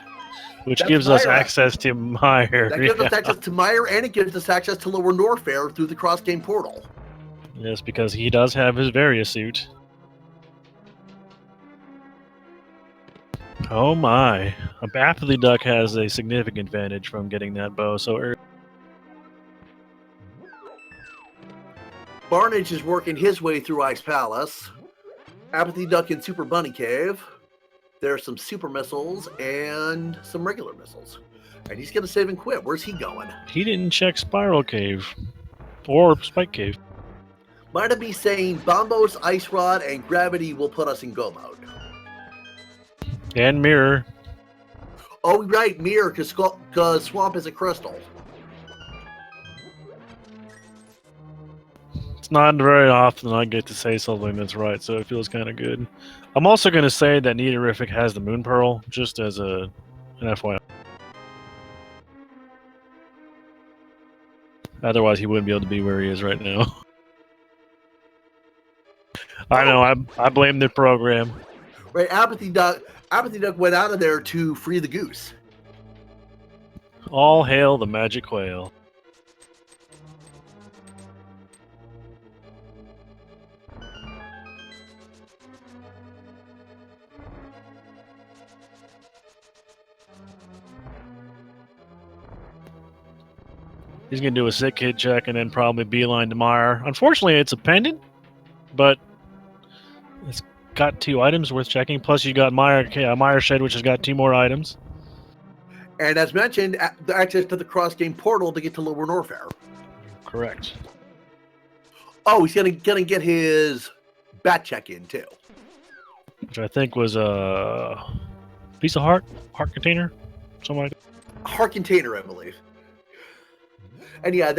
which gives us access to Meyer. That gives us access to Meyer, and it gives us access to Lower Norfair through the cross-game portal. Yes, because he does have his Varia suit. Oh my. A Apathy Duck has a significant advantage from getting that bow so early. Barnage is working his way through Ice Palace. Apathy Duck in Super Bunny Cave. There's some super missiles and some regular missiles. And he's going to save and quit. Where's he going? He didn't check Spiral Cave or Spike Cave. Might it be saying Bombos, Ice Rod, and Gravity will put us in go mode? And Mirror. Oh, right, Mirror, because Swamp is a crystal. It's not very often I get to say something that's right, so it feels kind of good. I'm also going to say that Neaterific has the Moon Pearl, just as an FYI. Otherwise, he wouldn't be able to be where he is right now. I know, I blame the program. Right, Apathy Duck went out of there to free the goose. All hail the magic whale. He's going to do a sick kid check and then probably beeline to Meyer. Unfortunately, it's a pendant, but it's got 2 items worth checking. Plus, you got Meyer Shed, which has got 2 more items. And as mentioned, the access to the cross-game portal to get to Lower Norfair. Correct. Oh, he's gonna get his bat check in too. Which I think was a piece of heart container, something like that. Heart container, I believe. And yeah,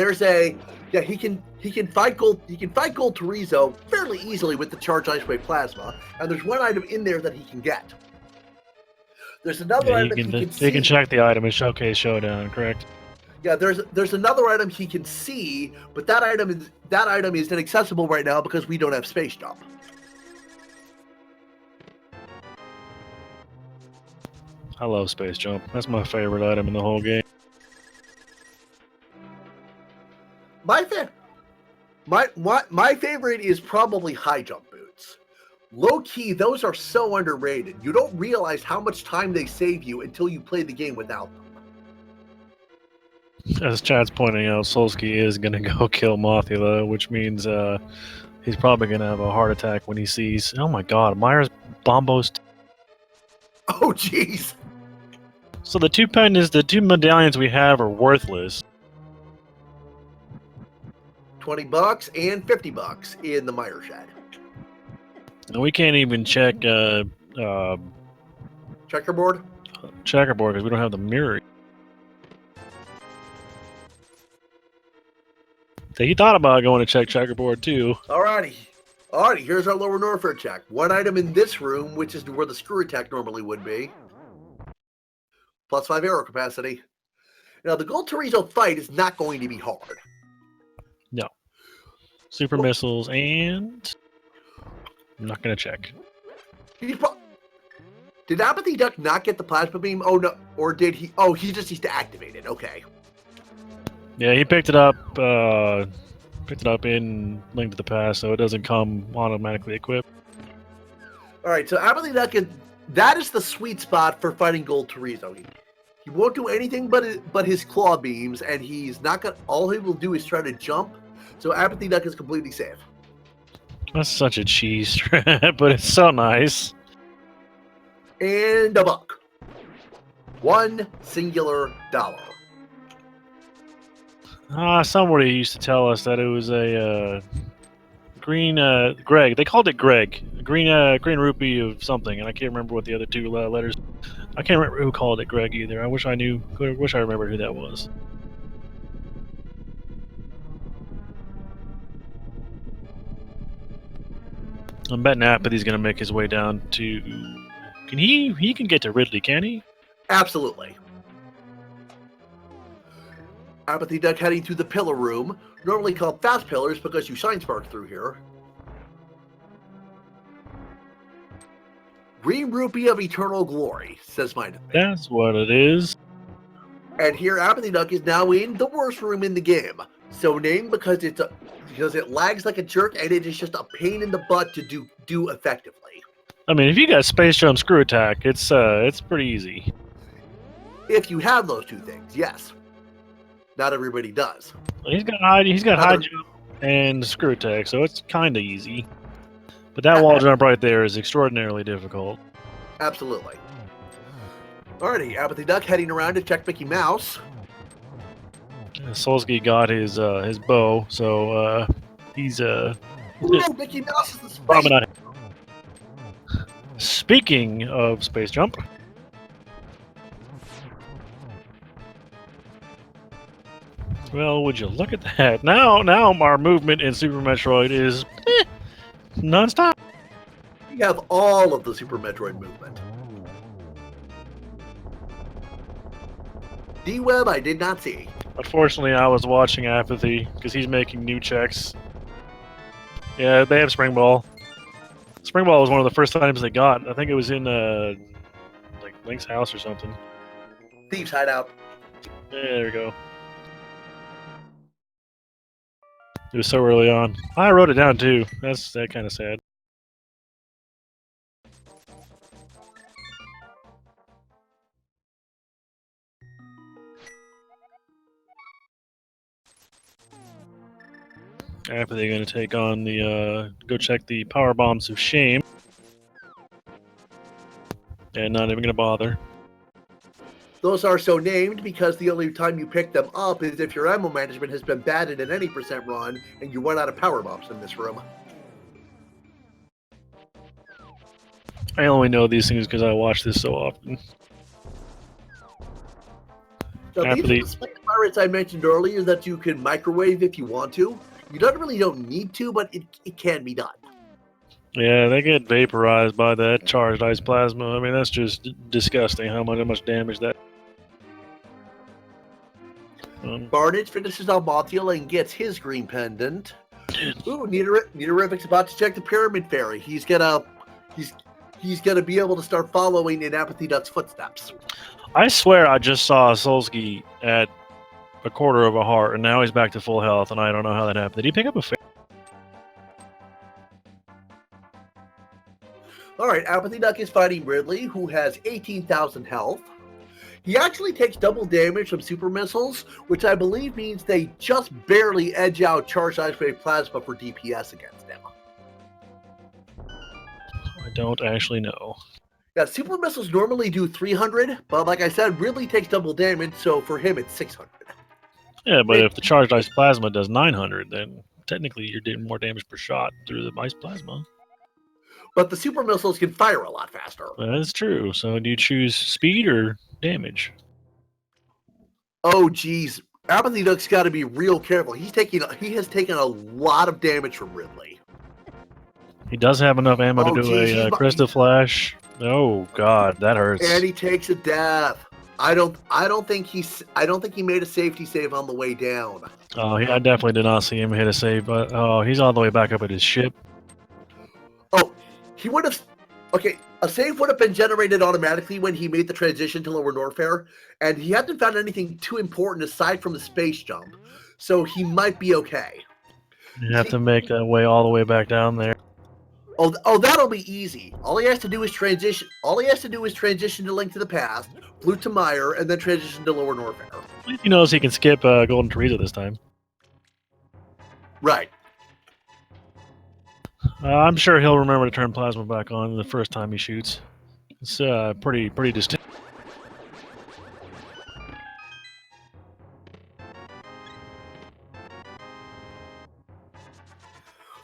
he can fight Gold Torizo fairly easily with the Charged Ice Wave Plasma, and there's one item in there that he can get. There's another item he can check the item in Showcase Showdown, correct? Yeah, there's another item he can see, but that item is inaccessible right now because we don't have Space Jump. I love Space Jump. That's my favorite item in the whole game. My favorite is probably high jump boots. Low key, those are so underrated. You don't realize how much time they save you until you play the game without them. As Chad's pointing out, Solsky is going to go kill Mothula, which means he's probably going to have a heart attack when he sees, oh my god, Myers Bombos. Oh jeez. So the 2 pendants, the 2 medallions we have are worthless. $20 and $50 in the Meyer Shed. And we can't even check Checkerboard because we don't have the mirror. So he thought about going to check checkerboard too. Alrighty, here's our Lower Norfair check. One item in this room, which is where the screw attack normally would be. +5 arrow capacity. Now, the Gold Torizo fight is not going to be hard. No. Super missiles and... I'm not going to check. Did Apathy Duck not get the plasma beam? Oh, no. Or did he? Oh, he just needs to activate it. Okay. Yeah, he picked it up in Link to the Past, so it doesn't come automatically equipped. All right, so Apathy Duck that is the sweet spot for fighting Gold Torizo. He won't do anything but his claw beams, and he's not gonna. All he will do is try to jump. So Apathy Duck is completely safe. That's such a cheese strat, but it's so nice. And $1. $1 singular. Somebody used to tell us that it was a green Greg. They called it Greg. Green rupee of something, and I can't remember what the other 2 letters. I can't remember who called it Greg either. I wish I knew. Wish I remembered who that was. I'm betting Apathy's going to make his way down to... Can he can get to Ridley, can he? Absolutely. Apathy Duck heading to the pillar room, normally called fast pillars because you shine spark through here. Green rupee of eternal glory, says mine. That's what it is. And here Apathy Duck is now in the worst room in the game. So named because it lags like a jerk and it is just a pain in the butt to do effectively. I mean, if you got Space Jump Screw Attack, it's pretty easy. If you have those 2 things, yes. Not everybody does. He's got high jump and Screw Attack, so it's kind of easy. But that wall jump right there is extraordinarily difficult. Absolutely. Alrighty, Apathy Duck heading around to check Mickey Mouse. Solsky got his bow, so he's Ooh, Mickey Mouse is the space. probably not. Speaking of space jump, well, would you look at that? Now our movement in Super Metroid is non-stop. You have all of the Super Metroid movement. D-Web I did not see. Unfortunately, I was watching Apathy because he's making new checks. Yeah, they have Spring Ball. Spring Ball was one of the first items they got. I think it was in like Link's house or something. Thieves Hideout. Yeah, there we go. It was so early on. I wrote it down too. That's kind of sad. After they're going to take on the, go check the power bombs of shame. And not even going to bother. Those are so named because the only time you pick them up is if your ammo management has been batted in any percent run and you run out of power bombs in this room. I only know these things because I watch this so often. So these are the spike pirates I mentioned earlier that you can microwave if you want to. You don't need to, but it can be done. Yeah, they get vaporized by that charged ice plasma. I mean, that's just disgusting how much damage that. Barnage finishes off Montiel and gets his green pendant. Ooh, Nidorivic's about to check the Pyramid Fairy. He's gonna be able to start following in Apathy Duck's footsteps. I swear I just saw Solsky at a quarter of a heart, and now he's back to full health, and I don't know how that happened. Did he pick up a fairy? Alright, Apathy Duck is fighting Ridley, who has 18,000 health. He actually takes double damage from super missiles, which I believe means they just barely edge out Charged Ice Wave Plasma for DPS against him. I don't actually know. Yeah, super missiles normally do 300, but like I said, Ridley takes double damage, so for him it's 600. Yeah, but if the Charged Ice Plasma does 900, then technically you're doing more damage per shot through the Ice Plasma. But the super missiles can fire a lot faster. That's true. So do you choose speed or damage? Oh, geez. Apathy Duck's got to be real careful. He has taken a lot of damage from Ridley. He does have enough ammo to do a Crystal Flash. Oh God, that hurts. And he takes a death. I don't think he made a safety save on the way down. Oh, I definitely did not see him hit a save, but he's all the way back up at his ship. Oh, he would have. Okay, a save would have been generated automatically when he made the transition to Lower Norfair, and he hasn't found anything too important aside from the space jump, so he might be okay. You have to make that way all the way back down there. Oh, that'll be easy. All he has to do is transition. All he has to do is transition to Link to the Past, Flute to Mire, and then transition to Lower Norfair. At least he knows he can skip Golden Teresa this time. Right. I'm sure he'll remember to turn plasma back on the first time he shoots. It's pretty distinct.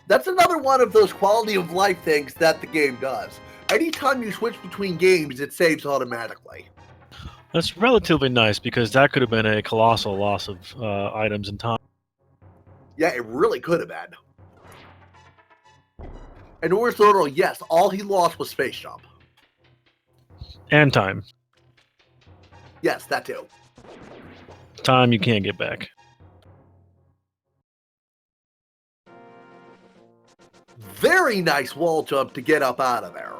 That's another one of those quality of life things that the game does. Anytime you switch between games, it saves automatically. That's relatively nice because that could have been a colossal loss of items and time. Yeah, it really could have been. And North Literal, yes, all he lost was space jump. And time. Yes, that too. Time you can't get back. Very nice wall jump to get up out of there.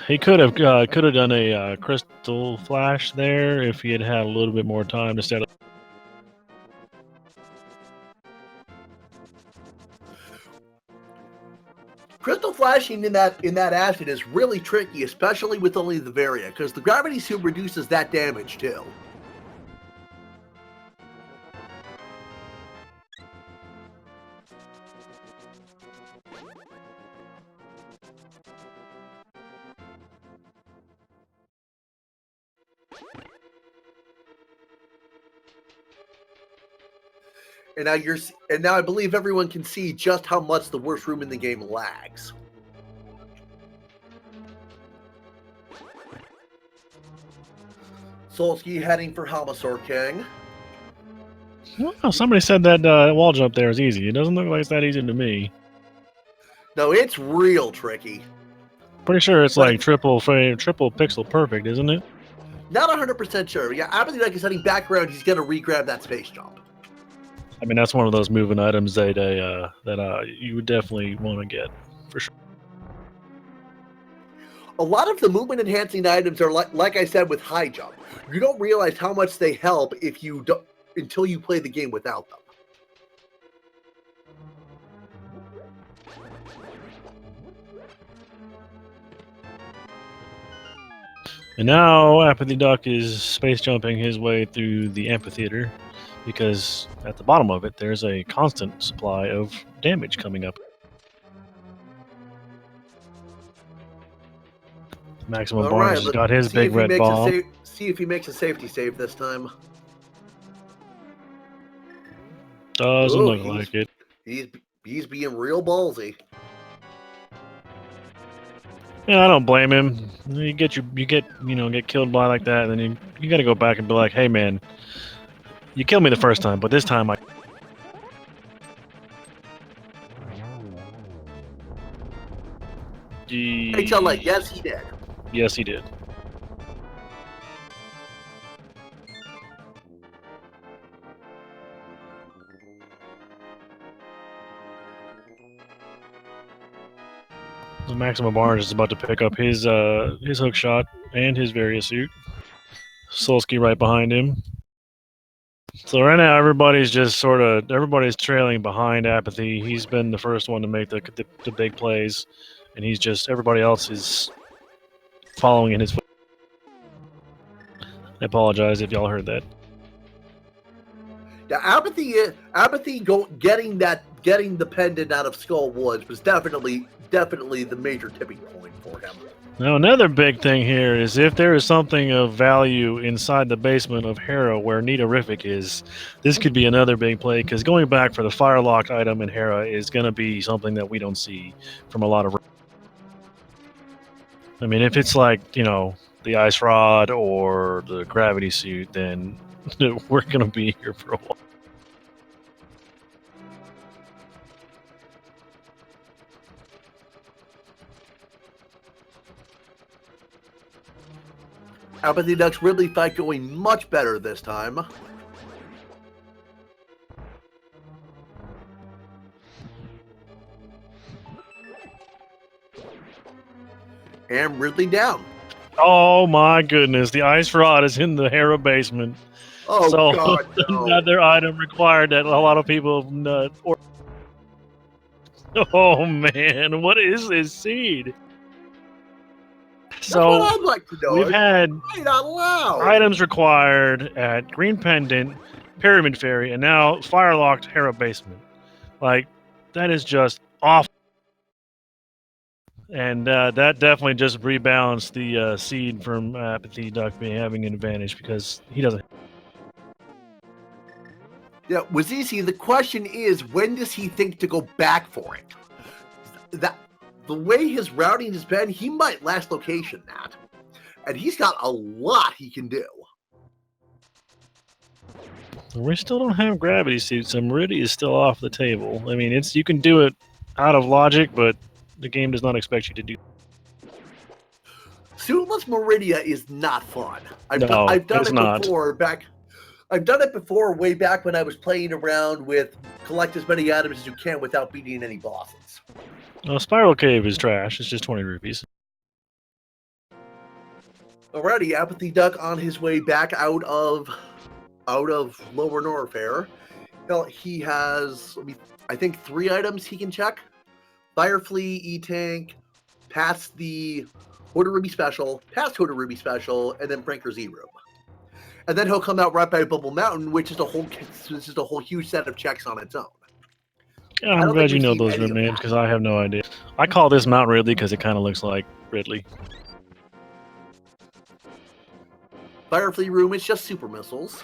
He could have done a crystal flash there if he had had a little bit more time instead of. Crystal flashing in that acid is really tricky, especially with only the Varia, because the gravity suit reduces that damage too. And now I believe everyone can see just how much the worst room in the game lags. Solsky heading for Hamasaur King. Well, somebody said that wall jump there is easy. It doesn't look like it's that easy to me. No, it's real tricky. Pretty sure it's But like triple pixel perfect, isn't it? Not 100% sure. Yeah, Apathy Duck is heading back around. He's going to re-grab that space jump. I mean, that's one of those moving items that you would definitely want to get, for sure. A lot of the movement enhancing items are like I said with high jump. You don't realize how much they help until you play the game without them. And now Apathy Duck is space jumping his way through the amphitheater, because at the bottom of it there's a constant supply of damage coming up. Maximum Barnes has got his big red ball. See if he makes a safety save this time. Doesn't look like it. He's being real ballsy. Yeah, I don't blame him. You get killed by like that, and then you got to go back and be like, hey man, you killed me the first time, but this time I. Yes, he did. Yes, he did. So Maximum Barnes is about to pick up his hook shot and his various suit. Solsky right behind him. So right now everybody's trailing behind Apathy. He's been the first one to make the big plays, and everybody else is following in his foot. I apologize if y'all heard that. Yeah, Apathy getting the pendant out of Skull Woods was definitely the major tipping point for him. Now another big thing here is if there is something of value inside the basement of Hera where Nidorific is, this could be another big play, because going back for the fire-locked item in Hera is going to be something that we don't see from a lot of... I mean, if it's like, the ice rod or the gravity suit, then we're going to be here for a while. Apathy Duck's Ridley fight going much better this time. And Ridley down. Oh my goodness, the ice rod is in the Hera basement. Oh, so God, no. Another item required that a lot of people Oh man, what is this seed? That's so what I'd like to know. We've had items required at Green Pendant, Pyramid Fairy, and now Firelocked Hera Basement. Like, that is just awful. And that definitely just rebalanced the seed from Apathy Duck being having an advantage, because he doesn't. Yeah, Wazizi, the question is, when does he think to go back for it? The way his routing has been, he might last location that. And he's got a lot he can do. We still don't have gravity suits, so Meridia is still off the table. I mean, you can do it out of logic, but the game does not expect you to do. Suitless Meridia is not fun. I've done it before. I've done it before, way back when I was playing around with collect as many items as you can without beating any bosses. No, Spiral Cave is trash. It's just 20 rupees. Alrighty, Apathy Duck on his way back out of Lower Norfair. Well, he has, I think, 3 items he can check. Fire Flea, E-Tank, past the Hoarder Ruby Special, past Hoarder Ruby Special, and then Pranker's E-Room. And then he'll come out right by Bubble Mountain, which is a whole huge set of checks on its own. Yeah, I'm glad you know those room names, because I have no idea. I call this Mount Ridley because it kind of looks like Ridley. Fire Flea Room is just super missiles,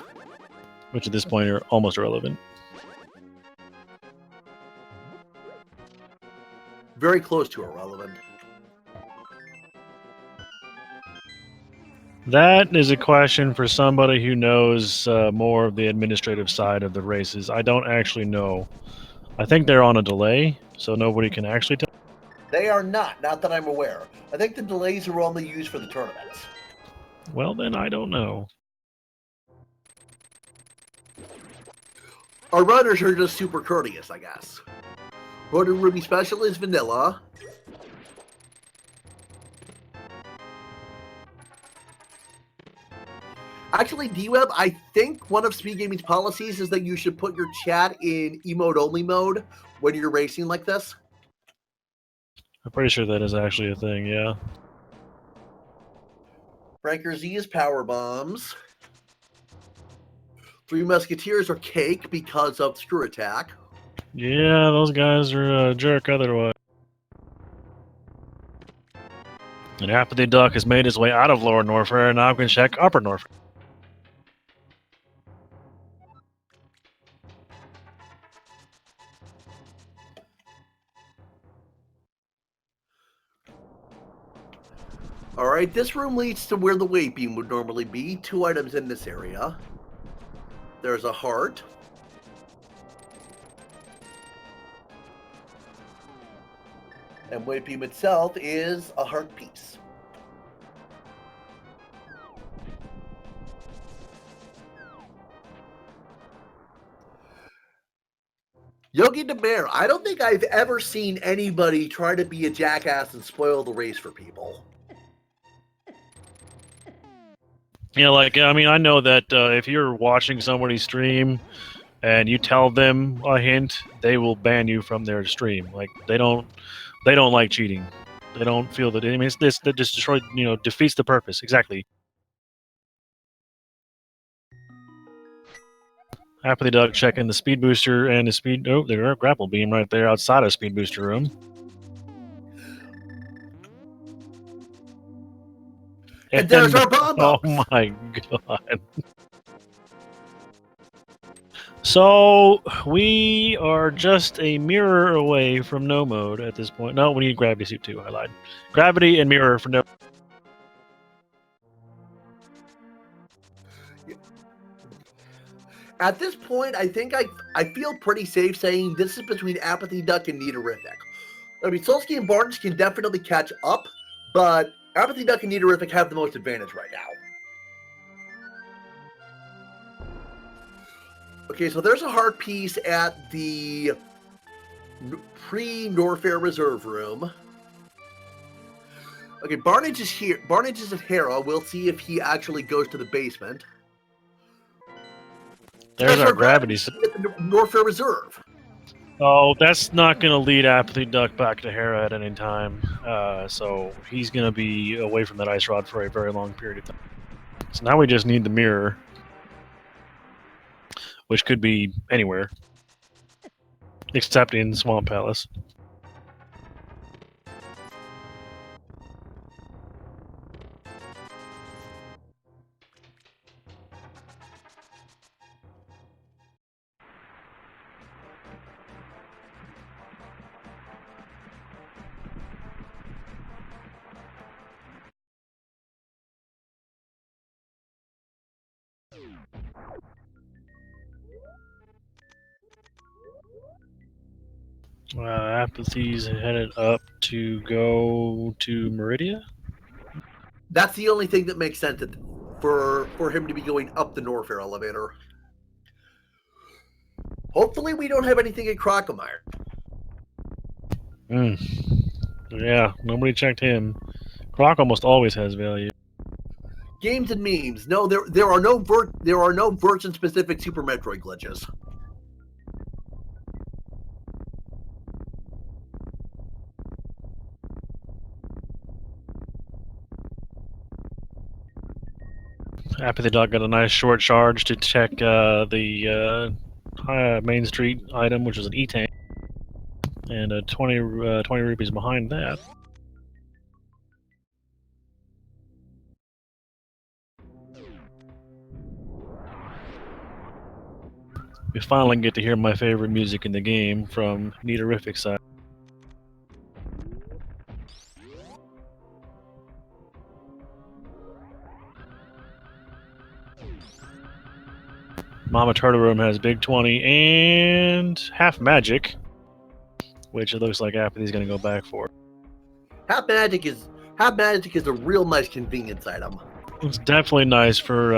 which at this point are almost irrelevant. very close to irrelevant. That is a question for somebody who knows more of the administrative side of the races. I don't actually know. I think they're on a delay, so nobody can actually tell. They are not that I'm aware. I think the delays are only used for the tournaments. Well, then I don't know. Our runners are just super courteous, I guess. Order Ruby Special is vanilla. Actually, D-Web, I think one of Speed Gaming's policies is that you should put your chat in emote-only mode when you're racing like this. I'm pretty sure that is actually a thing, yeah. Franker Z is Power Bombs. Three Musketeers are Cake because of Screw Attack. Yeah, those guys are a jerk otherwise. And Apathy Duck has made his way out of Lower Norfair, and now can check Upper Norfair. Alright, this room leads to where the weight beam would normally be. 2 items in this area. There's a heart. And weight beam itself is a heart piece. Yogi the Bear, I don't think I've ever seen anybody try to be a jackass and spoil the race for people. Yeah, like, I mean, I know that if you're watching somebody stream and you tell them a hint, they will ban you from their stream. Like, they don't like cheating. They don't feel that. I mean, that just destroys, defeats the purpose. Exactly. Happily Doug checking the speed booster and the speed. Oh, there's a grapple beam right there outside of speed booster room. And there's our bomb box. Oh my god. So we are just a mirror away from no mode at this point. No, we need gravity suit too. I lied. Gravity and mirror for no. At this point, I think I feel pretty safe saying this is between Apathy Duck and Nidoריfic. I mean, Solsky and Barnes can definitely catch up, but Apathy Duck and Nidoריfic have the most advantage right now. Okay, so there's a heart piece at the pre-Norfair Reserve Room. Okay, Barnage is here. Barnage is at Hera. We'll see if he actually goes to the basement. There's our gravity suit at the Norfair Reserve. Oh, that's not going to lead Apathy Duck back to Hera at any time. So he's going to be away from that ice rod for a very long period of time. So now we just need the mirror, which could be anywhere, except in Swamp Palace. Apathy's headed up to go to Meridia? That's the only thing that makes sense for him to be going up the Norfair elevator. Hopefully we don't have anything at Crocomire. Yeah, nobody checked him. Croc almost always has value. Games and memes. No, there are no version specific Super Metroid glitches. Apathy Dog got a nice short charge to check the Main Street item, which is an E-Tank, and 20 rupees behind that. We finally get to hear my favorite music in the game from Nidoריfic's side. Mama Turtle Room has Big 20 and half magic, which it looks like Apathy's going to go back for. Half magic is a real nice convenience item. It's definitely nice for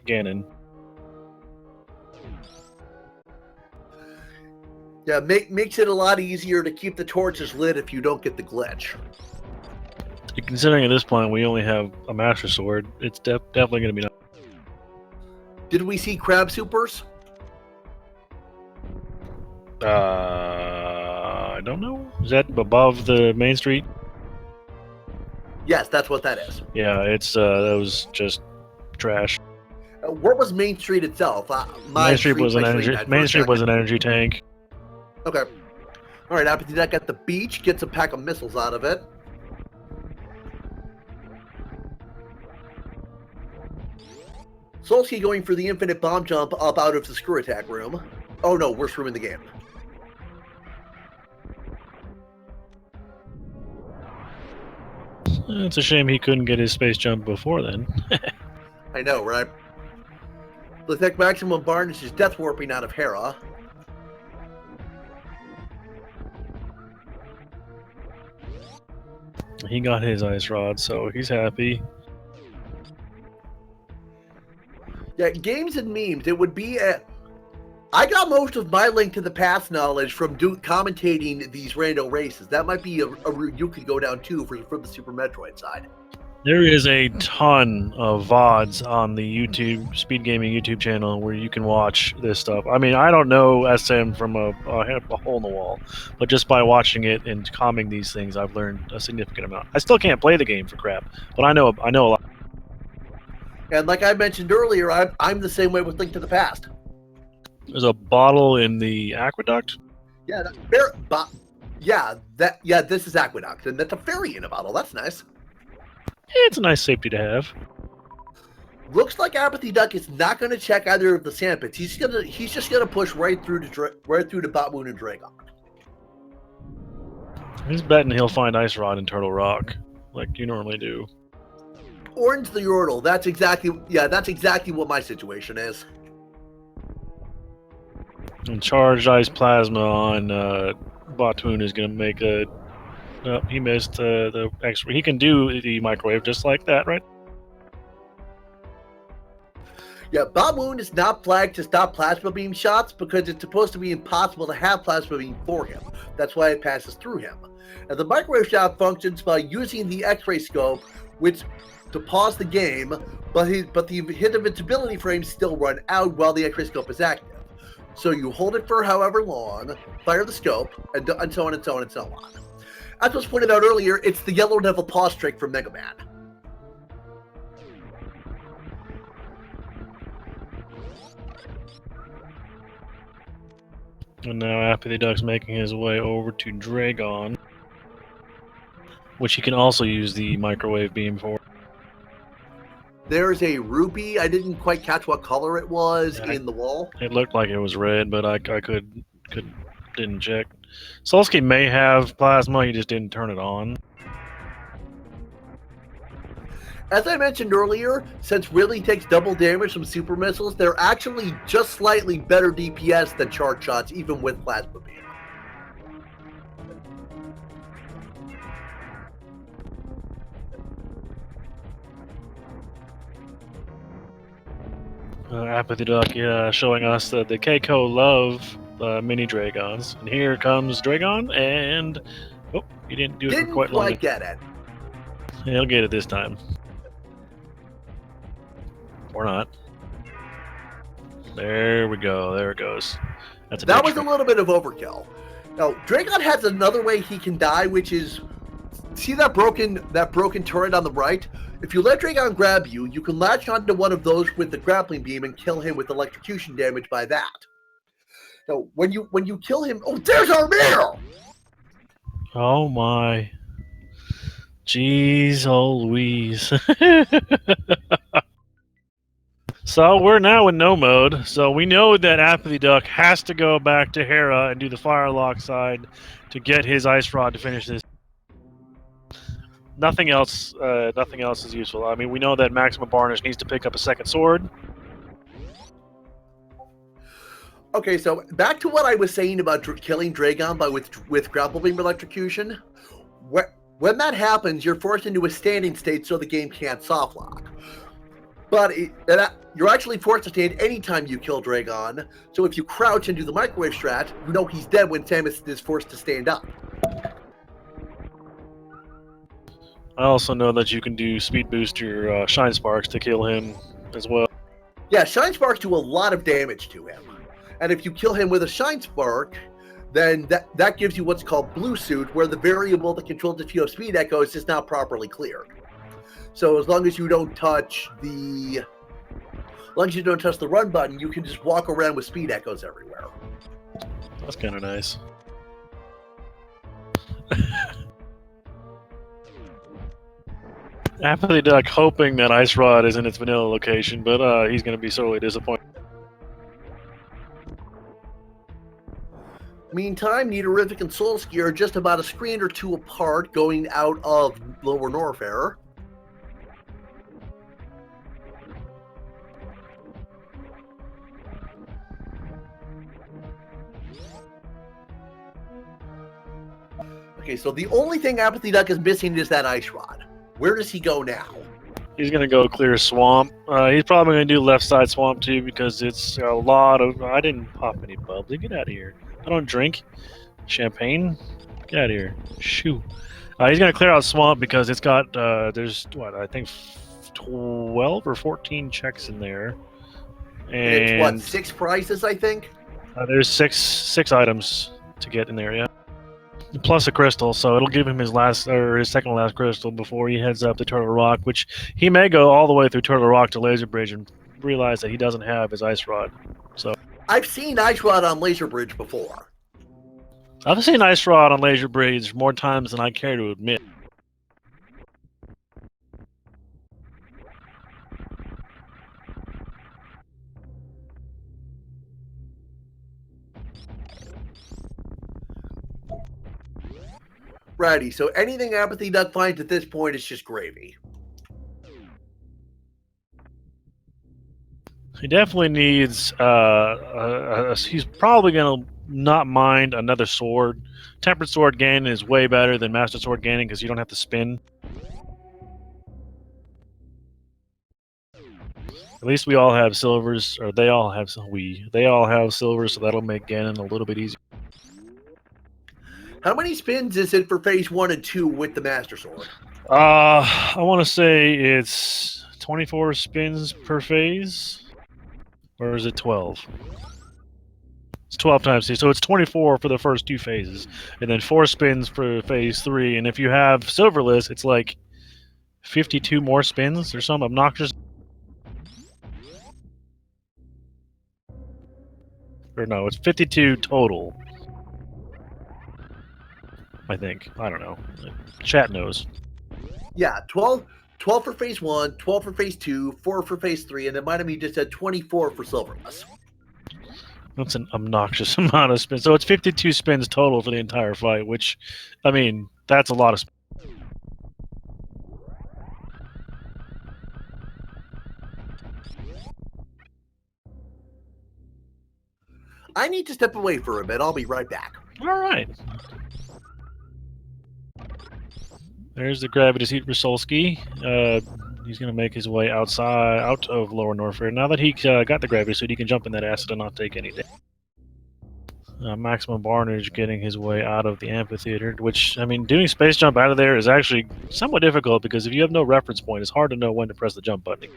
Ganon. Yeah, makes it a lot easier to keep the torches lit if you don't get the glitch. Considering at this point we only have a Master Sword, it's definitely going to be nice. Did we see crab supers? I don't know. Is that above the main street? Yes, that's what that is. Yeah, it's that was just trash. What was Main Street itself? Main Street was an energy tank. Okay. All right, Apathy Deck at the beach gets a pack of missiles out of it. Solsky going for the infinite bomb jump up out of the screw attack room. Oh no, worst room in the game. It's a shame he couldn't get his space jump before then. I know, right? The Tech Maximum Varnish is death warping out of Hera. He got his ice rod, so he's happy. Yeah, games and memes. It would be I got most of my Link to the Past knowledge from commentating these rando races. That might be a route you could go down too for the Super Metroid side. There is a ton of VODs on the YouTube Speed Gaming YouTube channel where you can watch this stuff. I mean, I don't know SM from a hole in the wall, but just by watching it and calming these things, I've learned a significant amount. I still can't play the game for crap, but I know a lot. And like I mentioned earlier, I'm the same way with Link to the Past. There's a bottle in the aqueduct. Yeah, this is Aqueduct, and that's a fairy in a bottle. That's nice. It's a nice safety to have. Looks like Apathy Duck is not going to check either of the sandpits. He's just gonna push right through to Botmoon and Dragon. He's betting he'll find Ice Rod and Turtle Rock, like you normally do. Orange the Yordle. That's exactly what my situation is. And charged ice plasma on Botmoon is going to make a. Oh, he missed the X-ray. He can do the microwave just like that, right? Yeah, Botmoon is not flagged to stop plasma beam shots because it's supposed to be impossible to have plasma beam for him. That's why it passes through him. And the microwave shot functions by using the X-ray scope, which to pause the game, but the hit invincibility frames still run out while the X-ray scope is active. So you hold it for however long, fire the scope, and so on and so on and so on. As was pointed out earlier, it's the Yellow Devil pause trick from Mega Man. And now Apathy Duck's making his way over to Dragon, which he can also use the microwave beam for. There's a rupee. I didn't quite catch what color it was in the wall. It looked like it was red, but I didn't check. Solsky may have plasma, he just didn't turn it on. As I mentioned earlier, since Ridley takes double damage from super missiles, they're actually just slightly better DPS than charge shots, even with plasma beam. Apathy Duck, showing us the Keiko love mini Dragons. And here comes Dragon, and oh, he didn't do it for quite long. Didn't quite get it. He'll get it this time. Or not. There we go. There it goes. That was a little bit of overkill. Now, Dragon has another way he can die, which is, see that broken turret on the right? If you let Dragon grab you, you can latch onto one of those with the grappling beam and kill him with electrocution damage by that. Now, when you kill him, oh, there's our meal! Oh my. Jeez, oh Louise. So we're now in no mode, so we know that Apathy Duck has to go back to Hera and do the Firelock side to get his Ice Rod to finish this. Nothing else is useful. I mean, we know that Maximum Varnish needs to pick up a second sword. Okay, so back to what I was saying about killing Dragon with grapple beam electrocution. When that happens, you're forced into a standing state so the game can't soft lock. But you're actually forced to stand anytime you kill Dragon. So if you crouch and do the microwave strat, you know he's dead when Samus is forced to stand up. I also know that you can do speed boost your Shine Sparks to kill him as well. Yeah, Shine Sparks do a lot of damage to him. And if you kill him with a Shine Spark, then that gives you what's called Blue Suit, where the variable that controls if you have speed echoes is not properly cleared. So as long as you don't touch the run button, you can just walk around with speed echoes everywhere. That's kind of nice. Apathy Duck hoping that Ice Rod is in its vanilla location, but he's going to be sorely disappointed. Meantime, Nidorific and Soulski are just about a screen or two apart going out of Lower Norfair. Okay, so the only thing Apathy Duck is missing is that Ice Rod. Where does he go now? He's going to go clear Swamp. He's probably going to do left side Swamp too because it's a lot of... I didn't pop any bubbly. Get out of here. I don't drink champagne. Get out of here. Shoo. He's going to clear out Swamp because it's got... there's, what, I think 12 or 14 checks in there. And it's, what, 6 prizes, I think? There's six items to get in there, yeah. Plus a crystal, so it'll give him his second to last crystal before he heads up to Turtle Rock, which he may go all the way through Turtle Rock to Laser Bridge and realize that he doesn't have his Ice Rod. So I've seen Ice Rod on Laser Bridge before. I've seen Ice Rod on Laser Bridge more times than I care to admit. Righty, so anything Apathy Duck finds at this point is just gravy. He definitely needs, he's probably going to not mind another sword. Tempered Sword Ganon is way better than Master Sword Ganon because you don't have to spin. At least we all have silvers, or they all have silvers, so that'll make Ganon a little bit easier. How many spins is it for phase 1 and 2 with the Master Sword? I want to say it's 24 spins per phase, or is it 12? It's 12 times 2, so it's 24 for the first 2 phases, and then 4 spins for phase 3. And if you have silverless, it's like 52 more spins or some obnoxious. Or no, it's 52 total. I think. I don't know. Chat knows. Yeah, 12 for phase 1, 12 for phase 2, 4 for phase 3, and then Miami just said 24 for silverless. That's an obnoxious amount of spins. So it's 52 spins total for the entire fight, which, I mean, that's a lot of spins. I need to step away for a bit. I'll be right back. All right. There's the gravity seat for Solski. He's going to make his way out of Lower Norfair. Now that he got the gravity suit, he can jump in that acid and not take any damage. Maximum Barnage getting his way out of the amphitheater, which, I mean, doing space jump out of there is actually somewhat difficult because if you have no reference point, it's hard to know when to press the jump button.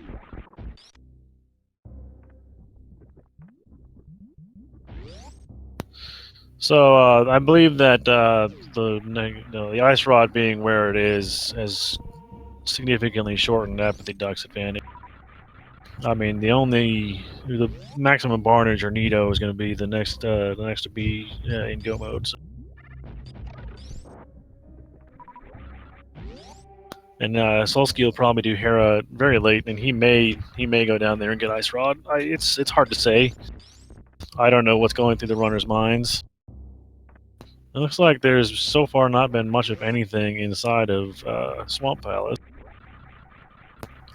So I believe that the Ice Rod being where it is has significantly shortened Apathy Duck's advantage. I mean, the maximum Barnage or Nito is going to be the next to be in go mode. So. And Solski will probably do Hera very late, and he may go down there and get Ice Rod. It's hard to say. I don't know what's going through the runners' minds. It looks like there's so far not been much of anything inside of Swamp Palace.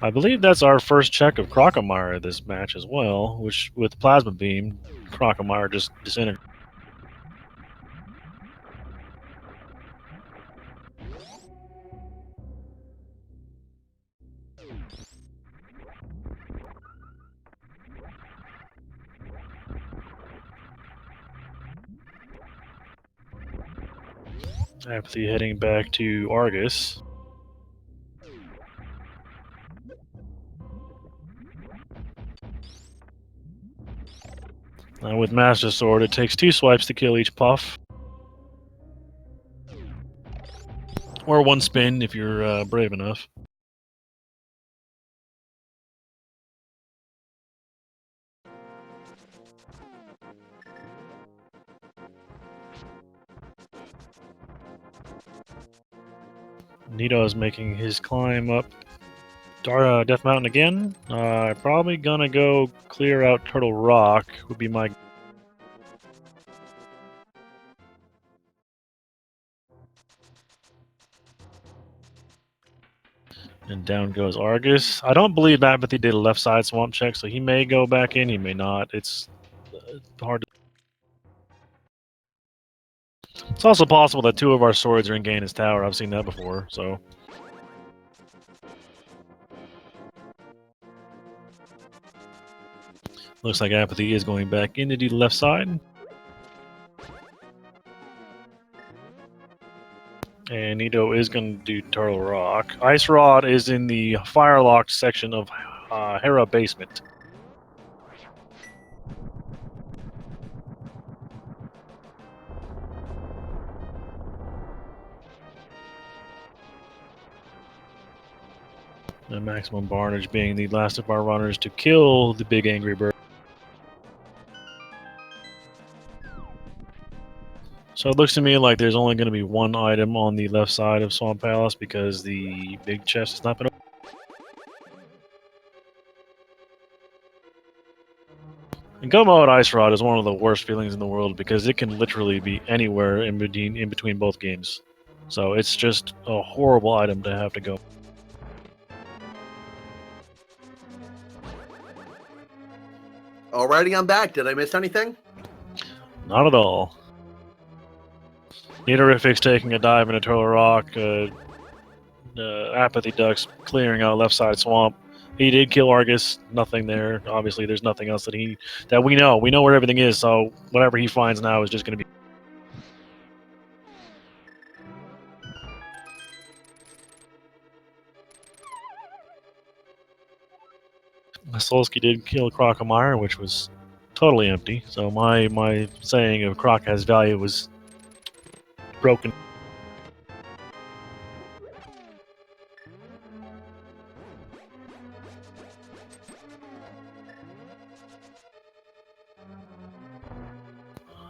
I believe that's our first check of Crocomire this match as well, which with Plasma Beam, Crocomire just disintegrated. Apathy heading back to Argus. Now with Master Sword, it takes 2 swipes to kill each puff. Or 1 spin if you're brave enough. Nito is making his climb up Death Mountain again. Probably gonna go clear out Turtle Rock, would be my... And down goes Argus. I don't believe Apathy did a left side swamp check, so he may go back in, he may not. It's hard to... It's also possible that 2 of our swords are in Ganon's tower. I've seen that before, so... Looks like Apathy is going back in to do the left side. And Nito is going to do Turtle Rock. Ice Rod is in the fire-locked section of Hera Basement. And Maximum Barnage being the last of our runners to kill the big angry bird. So it looks to me like there's only going to be 1 item on the left side of Swamp Palace because the big chest has not been opened. And Go Mode Ice Rod is one of the worst feelings in the world because it can literally be anywhere in between both games. So it's just a horrible item to have to go. Alrighty, I'm back. Did I miss anything? Not at all. Nitorific's taking a dive into Turtle Rock. Apathy Duck's clearing out left side swamp. He did kill Argus. Nothing there. Obviously, there's nothing else that we know. We know where everything is. So whatever he finds now is just going to be. Solsky did kill Crocomire, which was totally empty. So my saying of Croc has value was broken.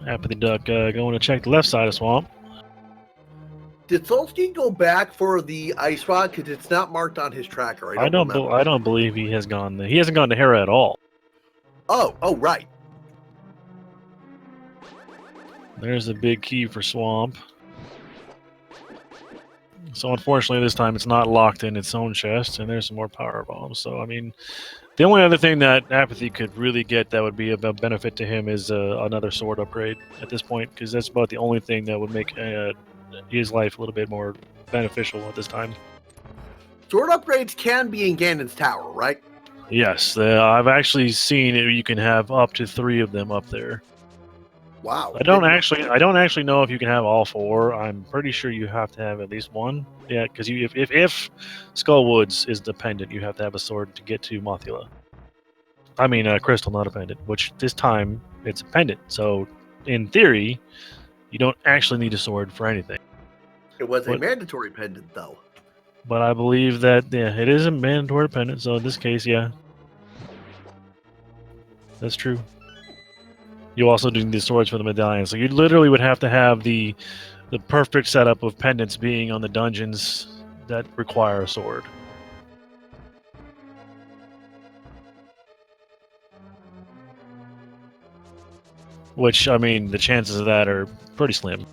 Apathy Duck going to check the left side of swamp. Did Solsky go back for the Ice Rod? Because it's not marked on his tracker. I don't remember. I don't believe he has gone there. He hasn't gone to Hera at all. Oh, right. There's a big key for swamp. So unfortunately this time it's not locked in its own chest, and there's some more power bombs. So I mean, the only other thing that Apathy could really get that would be of benefit to him is another sword upgrade at this point, because that's about the only thing that would make his life a little bit more beneficial at this time. Sword upgrades can be in Ganon's tower, right? Yes, I've actually seen it. You can have up to 3 of them up there. Wow. I don't actually know if you can have all 4. I'm pretty sure you have to have at least 1. Yeah, because if Skullwoods is the pendant, you have to have a sword to get to Mothula. I mean, Crystal, not a pendant. Which this time it's a pendant. So in theory, you don't actually need a sword for anything. It was a mandatory pendant, though. But I believe that it is a mandatory pendant. So in this case, yeah, that's true. You also do the swords for the medallion, so you literally would have to have the perfect setup of pendants being on the dungeons that require a sword. Which, I mean, the chances of that are pretty slim.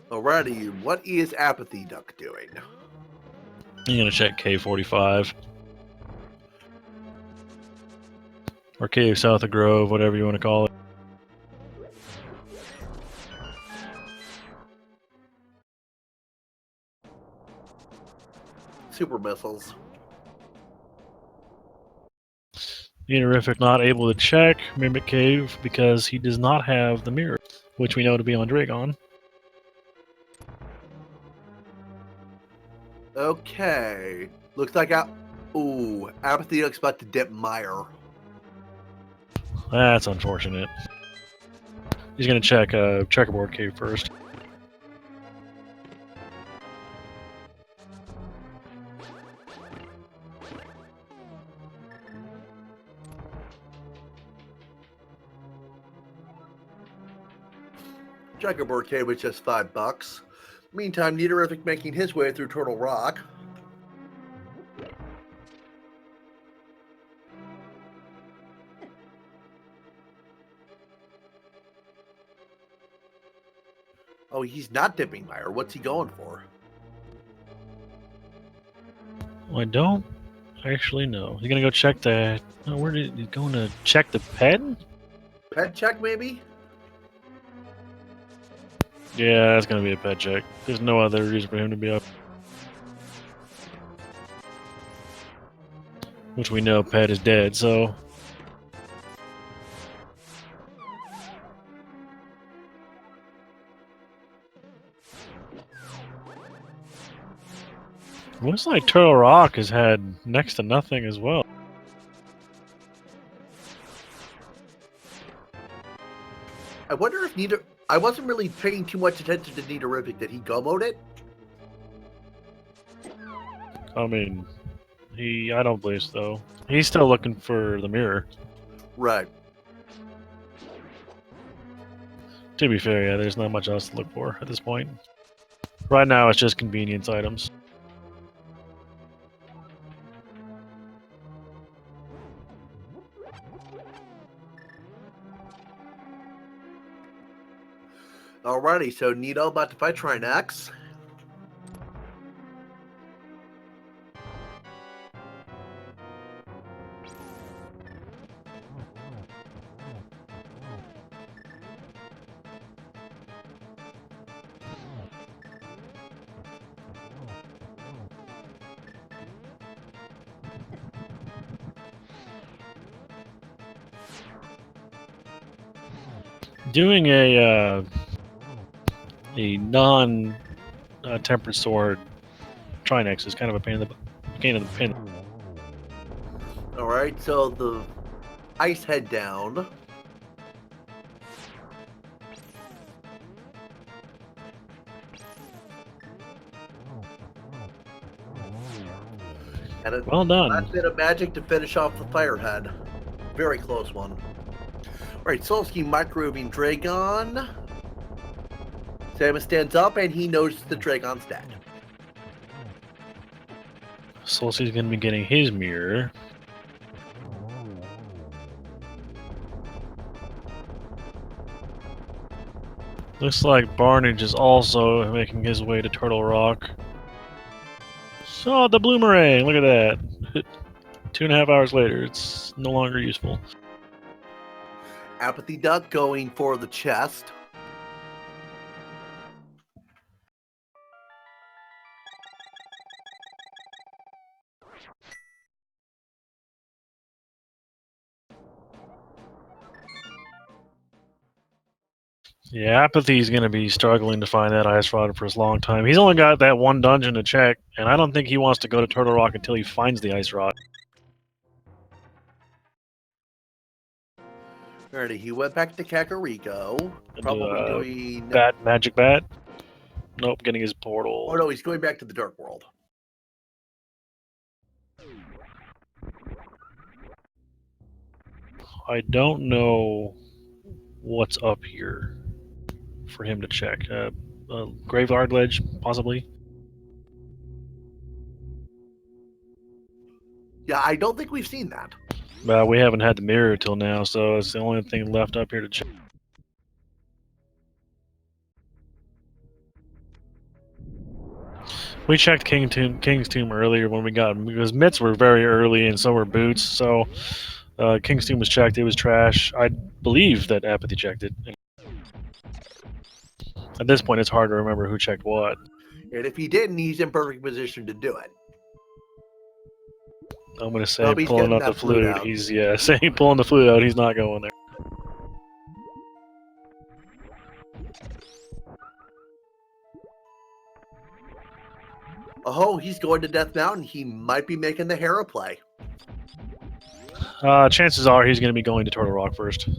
Alrighty, what is Apathy Duck doing? You're gonna check K45. Or Cave South of Grove, whatever you want to call it. Super missiles. Unerific not able to check Mimic Cave because he does not have the mirror, which we know to be on Dragon. Okay. Looks like Apathy Duck's about to dip Mire. That's unfortunate. He's gonna check Checkerboard Cave first. Checkerboard Cave was just $5. Meantime, Neaterific making his way through Turtle Rock. Oh, he's not dipping Mire. What's he going for? I don't actually know. He's gonna go check the. Oh, where did he going to check the pen? Pet check, maybe? Yeah, that's gonna be a pet check. There's no other reason for him to be up. Which we know Pet is dead, so. Looks like Turtle Rock has had next to nothing as well. I wonder if I wasn't really paying too much attention to Neaterific. Did he go mode it? I mean, I don't believe so. He's still looking for the mirror. Right. To be fair, yeah, there's not much else to look for at this point. Right now, it's just convenience items. Alrighty, so Nito about to fight Trinex. Doing a non-tempered sword Trinex is kind of a pain in the pin. Alright, so the ice head down. And a Well done. last bit of magic to finish off the Firehead. Very close one. Alright, Solsky microwaving Dragon. Samus stands up and he notices the Dragon stat. Solstice's going to be getting his mirror. Looks like Barnage is also making his way to Turtle Rock. So the Bloomerang, look at that. 2.5 hours later, it's no longer useful. Apathy Duck going for the chest. Yeah, Apathy's going to be struggling to find that ice rod for a long time. He's only got that one dungeon to check, and I don't think he wants to go to Turtle Rock until he finds the ice rod. Alrighty, he went back to Kakariko. Probably doing... Magic Bat? Nope, getting his portal. Oh no, he's going back to the Dark World. I don't know what's up here for him to check. Graveyard Ledge, possibly? Yeah, I don't think we've seen that. We haven't had the mirror till now, so it's the only thing left up here to check. We checked King's Tomb earlier when we got him because mitts were very early and so were boots. So King's Tomb was checked. It was trash. I believe that Apathy checked it. At this point, it's hard to remember who checked what. And if he didn't, he's in perfect position to do it. I'm going to say Nope, he's pulling getting up the that flute flute. out. He's saying pulling the flute out. He's not going there. Oh, he's going to Death Mountain. He might be making the Hera play. Chances are he's going to be going to Turtle Rock first.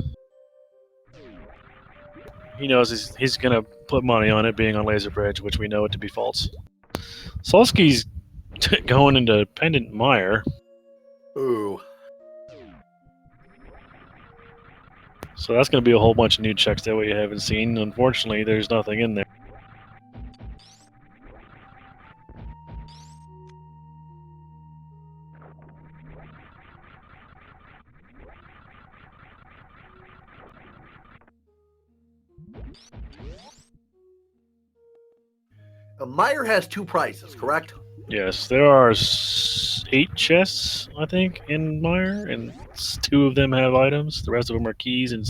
He knows he's going to put money on it being on Laser Bridge, which we know it to be false. Solsky's going into Pendant Mire. Ooh. So that's going to be a whole bunch of new checks that we haven't seen. Unfortunately, there's nothing in there. Meyer has 2 prizes, correct? Yes, there are 8 chests, I think, in Mire, and 2 of them have items. The rest of them are keys and.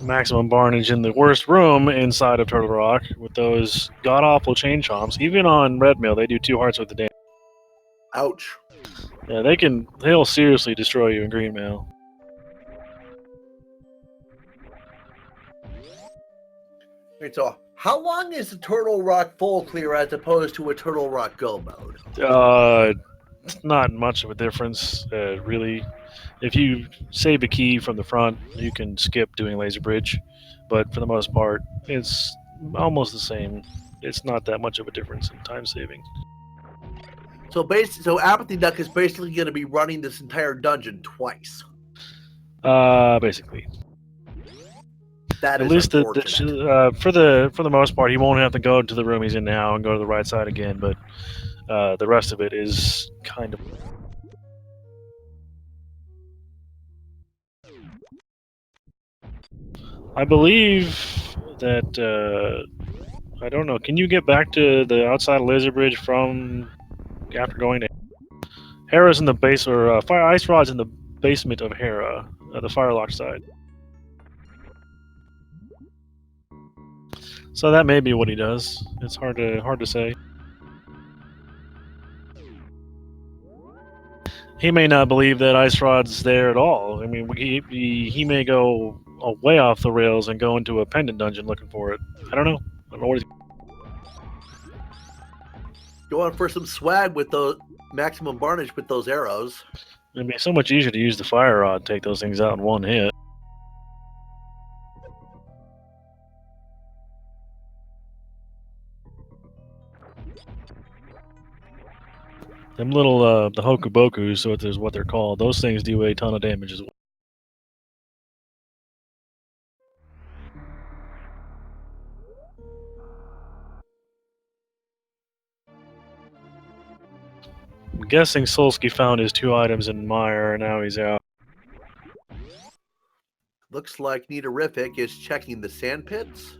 Maximum Barnage in the worst room inside of Turtle Rock with those god awful chain chomps. Even on Red Mail, they do 2 hearts with the damage. Ouch. Yeah, they'll seriously destroy you in Green Mail. Wait, so how long is the Turtle Rock full clear as opposed to a Turtle Rock go mode? Not much of a difference, really. If you save a key from the front, you can skip doing Laser Bridge, but for the most part, it's almost the same. It's not that much of a difference in time saving. So Apathy Duck is basically going to be running this entire dungeon twice. Basically. That At is least unfortunate. for the most part, he won't have to go to the room he's in now and go to the right side again. But the rest of it is kind of. I believe that I don't know. Can you get back to the outside laser bridge from after going to Hera's in the base or fire ice rod's in the basement of Hera, the Firelock side. So that may be what he does. It's hard to say. He may not believe that ice rod's there at all. I mean, he may go way off the rails and go into a pendant dungeon looking for it. I don't know. I don't know what he's. Going for some swag with those maximum varnish with those arrows. It'd be so much easier to use the fire rod, take those things out in one hit. Them little the Hokubokus, so is what they're called. Those things do a ton of damage as well. I'm guessing Solsky found his 2 items in Mire, and now he's out. Looks like Nidarific is checking the sand pits.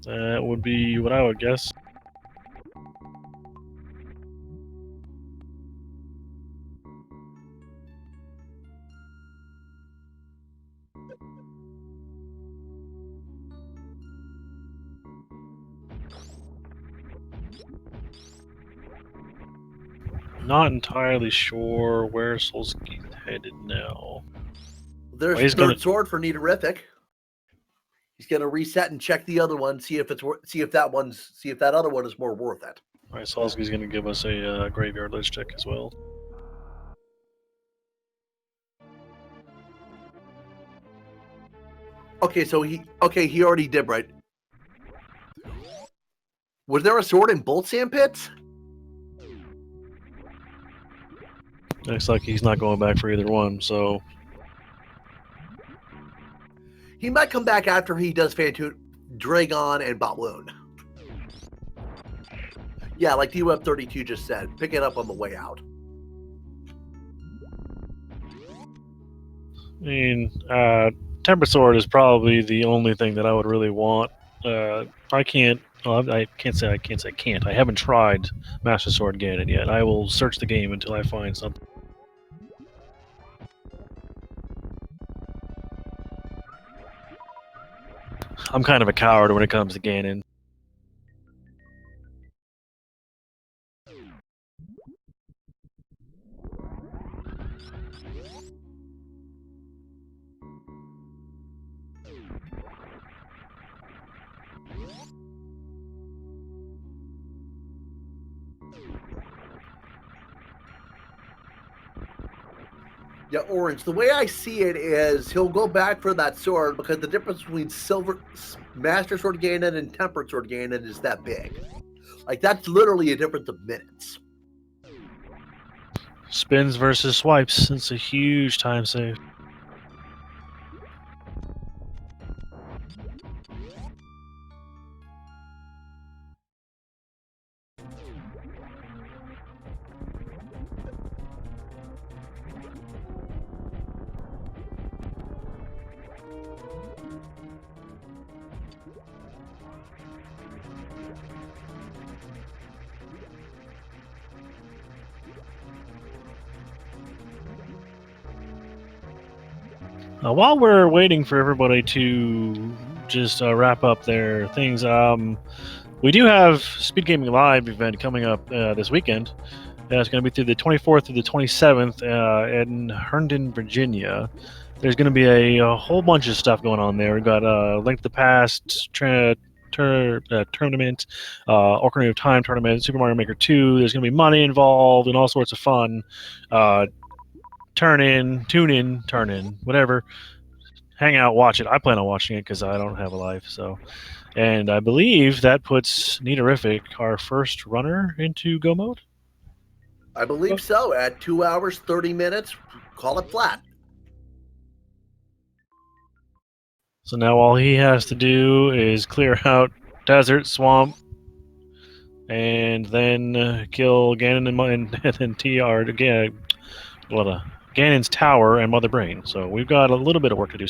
That would be what I would guess. Not entirely sure where Solsky's headed now. There's he's third sword for Nidarific. He's gonna reset and check the other one, see if that other one is more worth it. Alright, Solsky's gonna give us a graveyard list check as well. Okay, so he already did, right? Was there a sword in both sand pits? Looks like he's not going back for either one, so. He might come back after he does Phantoon, Dragon, and Balloon. Yeah, like DWeb32 just said. Pick it up on the way out. I mean, Temper Sword is probably the only thing that I would really want. I can't. Well, I can't say I can't say I can't. I haven't tried Master Sword Ganon yet. I will search the game until I find something. I'm kind of a coward when it comes to Ganon. Yeah, Orange. The way I see it is he'll go back for that sword because the difference between Master Sword Ganon and Tempered Sword Ganon is that big. Like, that's literally a difference of minutes. Spins versus swipes. It's a huge time save. While we're waiting for everybody to just wrap up their things, we do have Speed Gaming Live event coming up this weekend. It's going to be through the 24th through the 27th in Herndon, Virginia. There's going to be a whole bunch of stuff going on there. We've got Link to the Past tournament, Ocarina of Time tournament, Super Mario Maker 2. There's going to be money involved and all sorts of fun. Turn in, whatever. Hang out, watch it. I plan on watching it because I don't have a life. So, and I believe that puts Neaterific, our first runner, into Go mode. I believe so. At 2 hours, 30 minutes, call it flat. So now all he has to do is clear out desert, swamp, and then kill Ganon and then TR again. Ganon's Tower and Mother Brain. So we've got a little bit of work to do.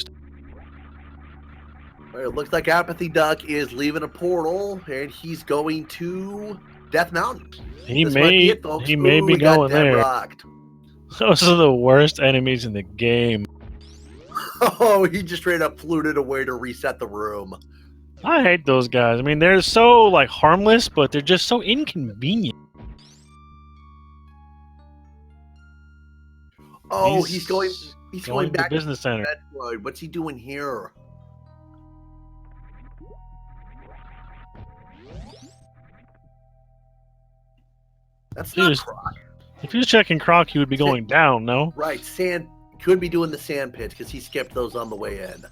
It looks like Apathy Duck is leaving a portal, and he's going to Death Mountain. He may be going there. Rocked. Those are the worst enemies in the game. Oh, he just straight up fluted away to reset the room. I hate those guys. I mean, they're so like harmless, but they're just so inconvenient. Oh, he's going back to the business center. Metroid. What's he doing here? That's not Croc. If he was checking Croc, he would be going down, no? Right, Sand could be doing the sand pits because he skipped those on the way in.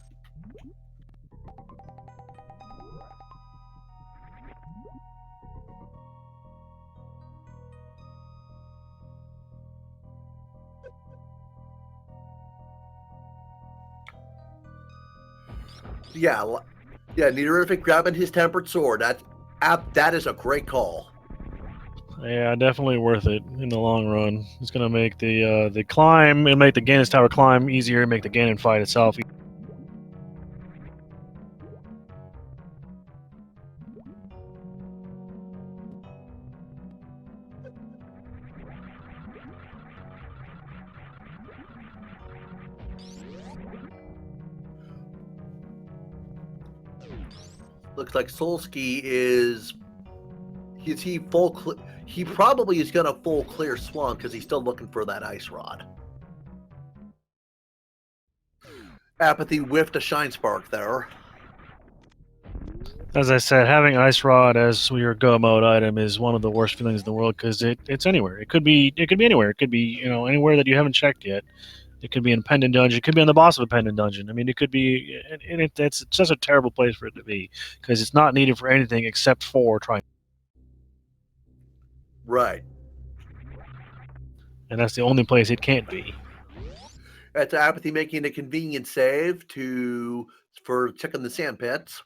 Yeah, Neaterific grabbing his tempered sword. That is a great call. Yeah, definitely worth it in the long run. It's gonna make the climb and make the Ganon's Tower climb easier, make the Ganon fight itself. Looks like Solsky is he probably is gonna full clear Swamp because he's still looking for that ice rod. Apathy whiffed a Shine Spark there. As I said, having Ice Rod as your go mode item is one of the worst feelings in the world because it's anywhere. It could be anywhere. It could be anywhere that you haven't checked yet. It could be in a Pendant dungeon. It could be on the boss of a Pendant dungeon. I mean, it could be, and it's just a terrible place for it to be because it's not needed for anything except for trying. Right. And that's the only place it can't be. That's Apathy making a convenient save for checking the sand pits.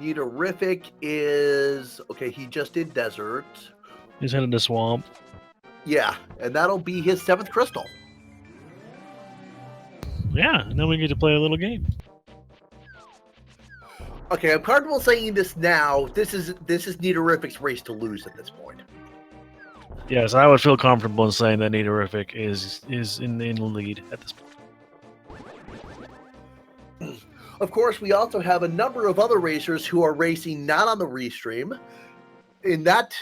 Niterific is okay. He just did desert. He's headed to swamp. Yeah, and that'll be his 7th crystal. Yeah, and then we get to play a little game. Okay, I'm comfortable saying this now. This is Niterific's race to lose at this point. Yes, I would feel comfortable in saying that Niterific is in the lead at this point. Of course, we also have a number of other racers who are racing not on the restream. In that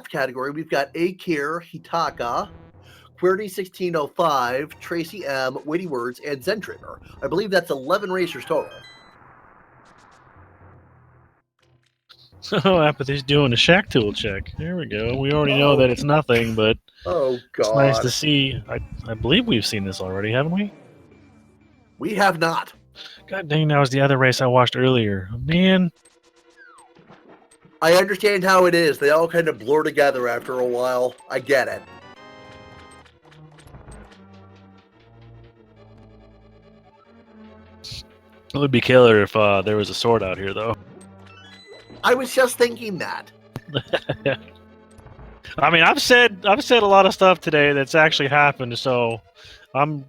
category, we've got Akir, Hitaka, Query1605, Tracy M, Witty Words, and Zentrimmer. I believe that's 11 racers total. So Apathy's doing a Shack Tool check. There we go. We already know that it's nothing, but oh god, it's nice to see. I believe we've seen this already, haven't we? We have not. God dang, that was the other race I watched earlier. Man. I understand how it is. They all kind of blur together after a while. I get it. It would be killer if there was a sword out here, though. I was just thinking that. I mean, I've said a lot of stuff today that's actually happened, so I'm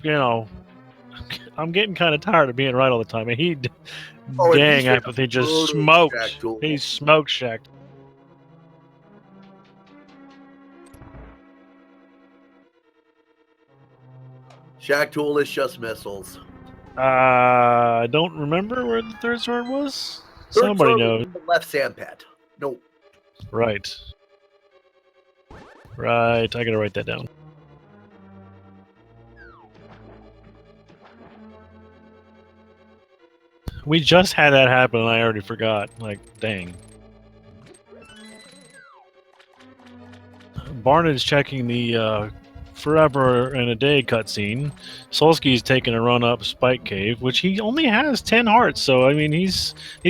getting kind of tired of being right all the time. And dang, Apathy just smoked. He smoked Shack. Shack Tool is just missiles. I don't remember where the third sword was. Somebody knows. The left sand pit. Nope. Right. I gotta write that down. We just had that happen and I already forgot. Like, dang. Barnard's checking the Forever and a Day cutscene. Solsky's taking a run up Spike Cave, which he only has 10 hearts, so I mean he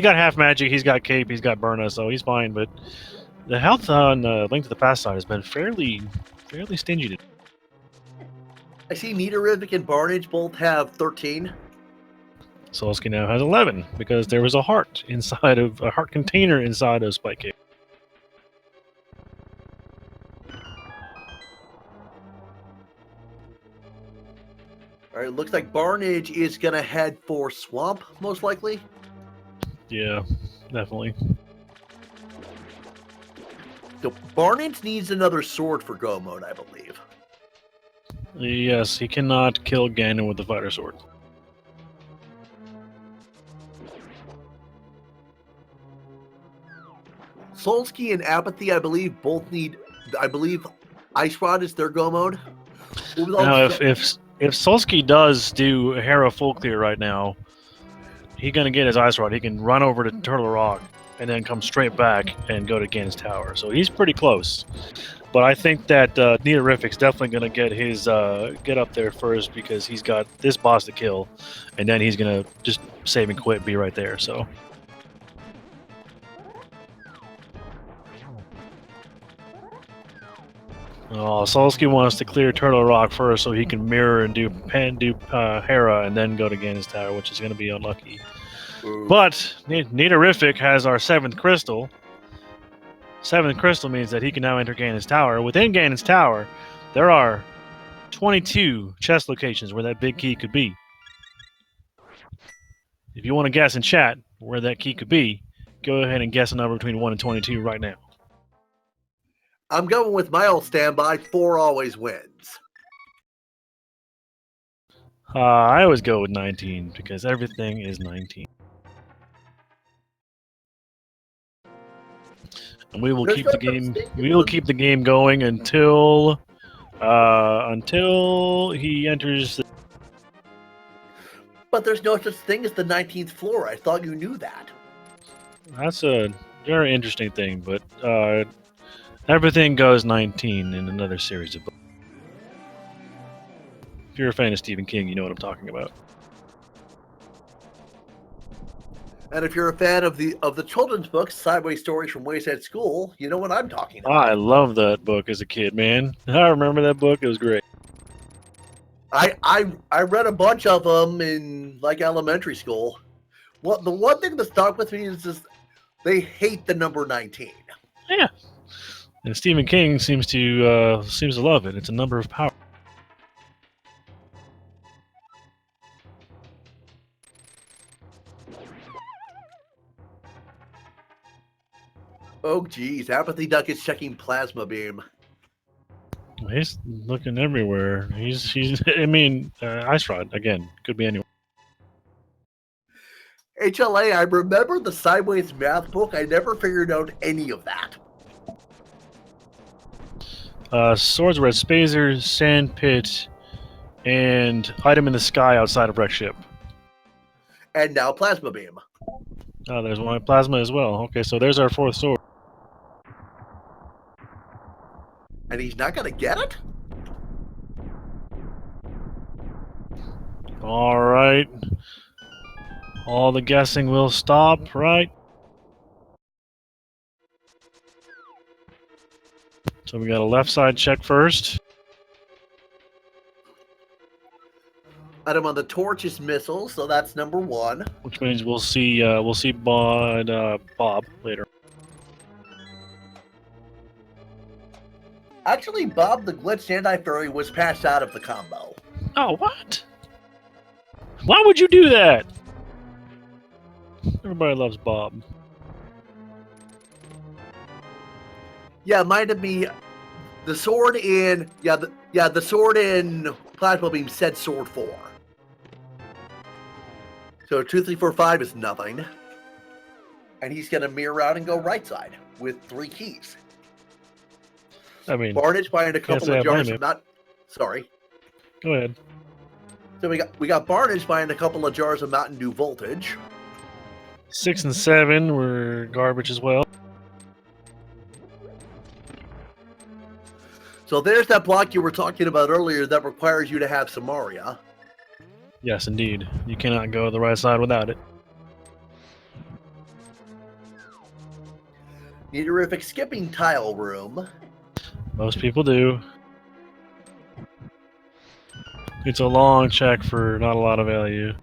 got half magic, he's got cape, he's got Burna, so he's fine, but the health on Link to the Past side has been fairly stingy. I see Niterific and Barnage both have 13. Solsky now has 11 because there was a heart container inside of Spike Cave. All right, looks like Barnage is gonna head for Swamp, most likely. Yeah, definitely. So Barnage needs another sword for Go mode, I believe. Yes, he cannot kill Ganon with the fighter sword. Solsky and Apathy, I believe, both need. I believe Ice Rod is their Go mode. Now, if Solsky does do Hera full clear right now, he's gonna get his Ice Rod. He can run over to Turtle Rock and then come straight back and go to Ganon's Tower. So he's pretty close. But I think that Niterific's definitely gonna get his get up there first because he's got this boss to kill, and then he's gonna just save and quit, be right there. So. Oh, Solsky wants to clear Turtle Rock first so he can mirror and do Hera and then go to Ganon's Tower, which is going to be unlucky. Ooh. But Niterific has our 7th crystal. 7th crystal means that he can now enter Ganon's Tower. Within Ganon's Tower, there are 22 chest locations where that big key could be. If you want to guess in chat where that key could be, go ahead and guess a number between 1 and 22 right now. I'm going with my old standby. 4 always wins. I always go with 19 because everything is 19. And we will keep the game. We will keep the game going until he enters. But there's no such thing as the 19th floor. I thought you knew that. That's a very interesting thing, but. Everything goes 19 in another series of books. If you're a fan of Stephen King, you know what I'm talking about. And if you're a fan of the children's books, Sideways Stories from Wayside School, you know what I'm talking about. I loved that book as a kid, man. I remember that book. It was great. I read a bunch of them in like elementary school. Well, the one thing that stuck with me is just they hate the number 19. Yeah. And Stephen King seems to love it. It's a number of power. Oh, geez. Apathy Duck is checking Plasma Beam. He's looking everywhere. He's. I mean, Ice Rod again. Could be anywhere. HLA, I remember the Sideways math book. I never figured out any of that. Swords Red Spazer, Sand Pit, and Item in the Sky outside of Wreck Ship. And now Plasma Beam. Oh, there's one Plasma as well. Okay, so there's our fourth sword. And he's not going to get it? All right. All the guessing will stop, right? So we got a left side check first. Item on the torch is missiles, so that's number 1. Which means we'll see Bob later. Actually, Bob the Glitched Anti-Fairy was passed out of the combo. Oh, what? Why would you do that? Everybody loves Bob. Yeah, it might have been the sword in the sword in Plasma Beam said sword 4. So 2, 3, 4, 5 is nothing. And he's gonna mirror out and go right side with 3 keys. I mean, Barnage buying a couple of jars of sorry. Go ahead. So we got Barnage buying a couple of jars of Mountain Dew Voltage. 6 and 7 were garbage as well. So there's that block you were talking about earlier that requires you to have Samaria. Yes, indeed. You cannot go the right side without it. Neaterific skipping tile room. Most people do. It's a long check for not a lot of value.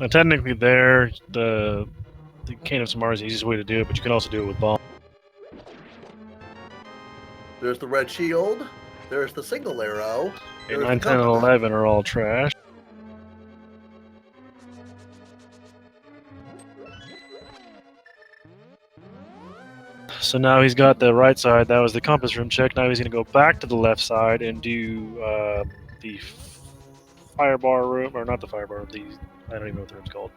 Now, technically, the Cane of Samara is the easiest way to do it, but you can also do it with bomb. There's the red shield. There's the single arrow. 8, 9, 10, and 11 are all trash. So now he's got the right side. That was the compass room check. Now he's going to go back to the left side and do the firebar room, or not the firebar. I don't even know what the room's called.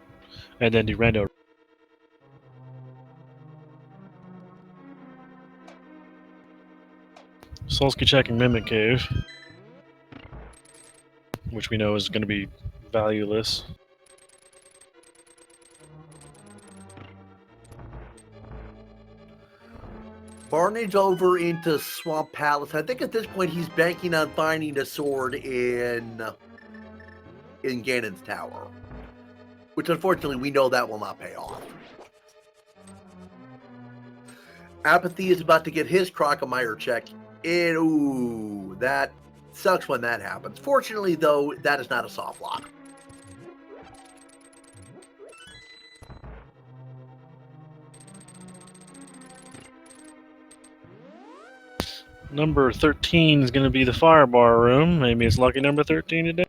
And then do rando. Solsky checking Mimic Cave, which we know is going to be valueless. Barnage over into Swamp Palace. I think at this point he's banking on finding a sword in Ganon's tower, which unfortunately we know that will not pay off. Apathy is about to get his Crocomire check, and ooh, that sucks when that happens. Fortunately, though, that is not a soft lock. Number 13 is going to be the firebar room. Maybe it's lucky number 13 today.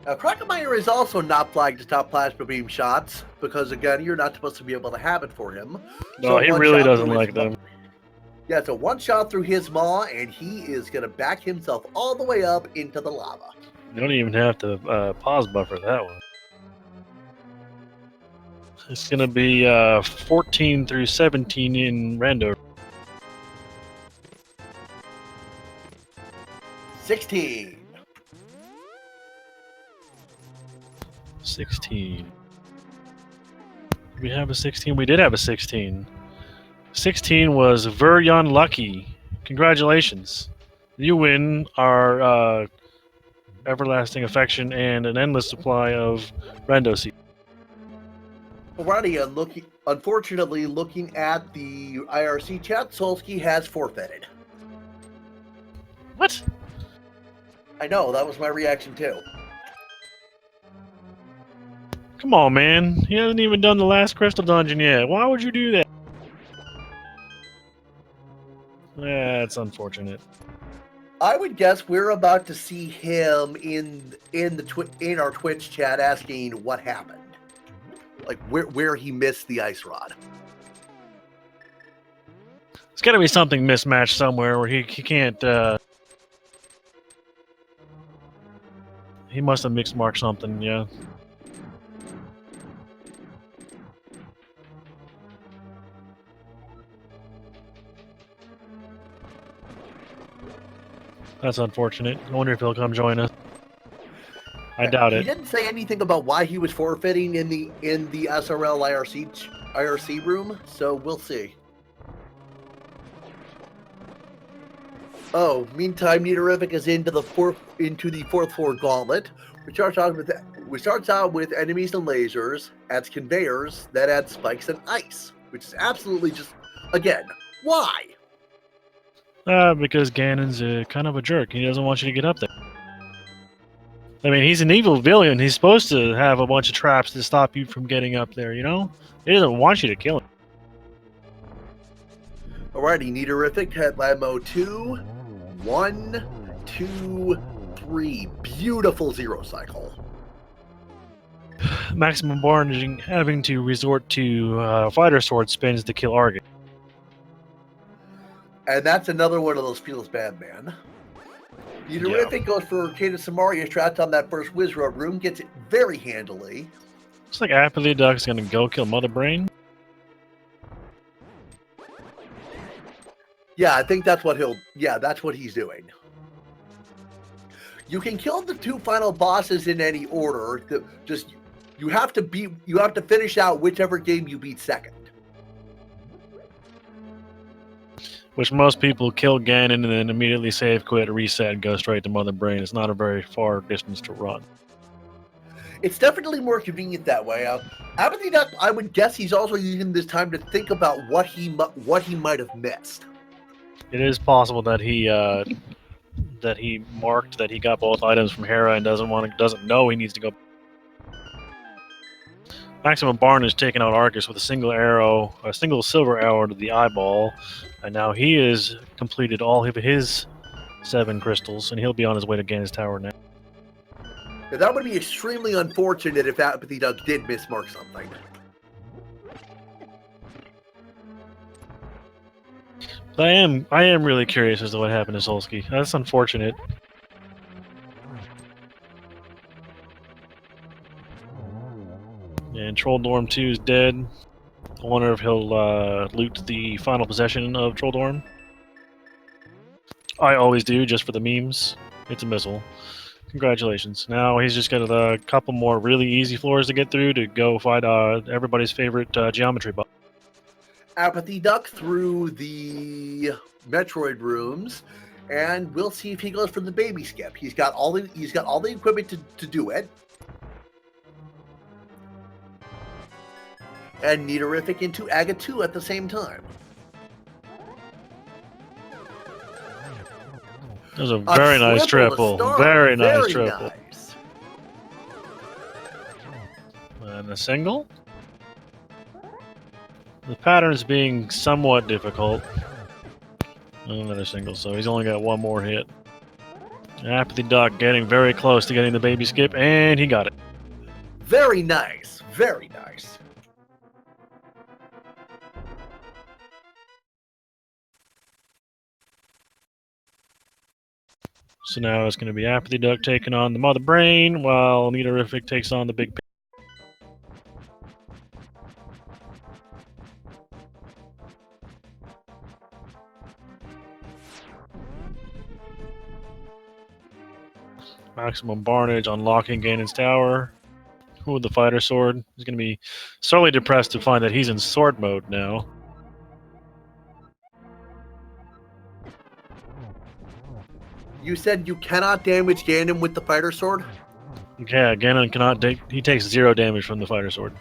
Now, Crocomire is also not flagged to stop plasma beam shots because, again, you're not supposed to be able to have it for him. No, he really doesn't like them. Yeah, so one shot through his maw, and he is going to back himself all the way up into the lava. You don't even have to pause buffer that one. It's going to be 14 through 17 in rando. 16. 16. Did we have a 16? We did have a 16. 16 was very unlucky. Congratulations. You win our everlasting affection and an endless supply of rando seeds. Alrighty, unfortunately, looking at the IRC chat, Solsky has forfeited. What? I know, that was my reaction too. Come on, man. He hasn't even done the last crystal dungeon yet. Why would you do that? That's unfortunate. I would guess we're about to see him in our Twitch chat asking what happened, like where he missed the ice rod. There's got to be something mismatched somewhere where he can't. He must have mixed marked something. Yeah. That's unfortunate. I wonder if he'll come join us. I doubt it. He didn't say anything about why he was forfeiting in the SRL IRC room, so we'll see. Oh, meantime, Nidorevic is into the fourth floor gauntlet. We starts out with enemies and lasers, adds conveyors, that adds spikes and ice, which is absolutely just, again, why? Because Ganon's kind of a jerk. He doesn't want you to get up there. I mean, he's an evil villain. He's supposed to have a bunch of traps to stop you from getting up there, you know? He doesn't want you to kill him. Alrighty, Nidorevic, headlamp mode 2. 1, 2, 3. Beautiful zero cycle. Maximum Barnaging having to resort to fighter sword spins to kill Argus. And that's another one of those feels bad, man. Nidorevic goes for Arcana Samaria, trapped on that first Wizroad room, gets it very handily. Looks like Apathy Duck's gonna go kill Mother Brain. Yeah, I think that's what that's what he's doing. You can kill the two final bosses in any order. You have to finish out whichever game you beat second. Which most people kill Ganon and then immediately save, quit, reset, and go straight to Mother Brain. It's not a very far distance to run. It's definitely more convenient that way. Apathy Duck, I would guess he's also using this time to think about what he might have missed. It is possible that he marked that he got both items from Hera and doesn't know he needs to go. Maximum Barn is taking out Argus with a single silver arrow to the eyeball, and now he has completed all of his 7 crystals, and he'll be on his way to Ganon's Tower now. Yeah, that would be extremely unfortunate if Apathy Duck did mismark something. I am really curious as to what happened to Solsky. That's unfortunate. And Troll Dorm 2 is dead. I wonder if he'll loot the final possession of Troll Dorm. I always do, just for the memes. It's a missile. Congratulations. Now he's just got a couple more really easy floors to get through to go fight everybody's favorite geometry boss. Apathy Duck through the Metroid rooms, and we'll see if he goes for the baby skip. He's got all the equipment to do it. And Nidorevic into Aga 2 at the same time. That was a very nice triple. Very nice triple. Nice. And a single? The pattern's being somewhat difficult. Another single, so he's only got one more hit. Apathy Duck getting very close to getting the baby skip, and he got it. Very nice. Very nice. So now it's going to be Apathy Duck taking on the Mother Brain, while Nidorevic takes on the Big Pig. Maximum Barnage unlocking Ganon's Tower. With the fighter sword. He's going to be sorely depressed to find that he's in sword mode now. You said you cannot damage Ganon with the fighter sword? Yeah, Ganon cannot take. He takes 0 damage from the fighter sword.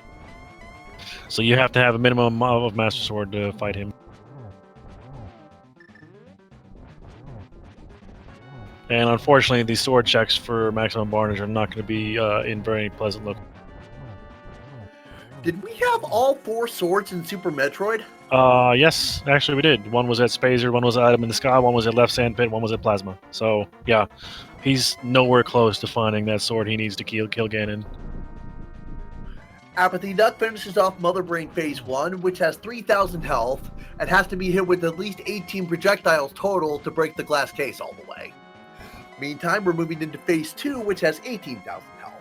So you have to have a minimum of Master Sword to fight him. And unfortunately, the sword checks for maximum Barnage are not going to be in very pleasant look. Did we have all 4 swords in Super Metroid? Yes, actually we did. One was at Spazer, one was at Item in the Sky, one was at Left Sandpit, one was at Plasma. So, yeah, he's nowhere close to finding that sword he needs to kill Ganon. Apathy Duck finishes off Mother Brain Phase 1, which has 3,000 health, and has to be hit with at least 18 projectiles total to break the glass case all the way. Meantime, we're moving into Phase 2, which has 18,000 health.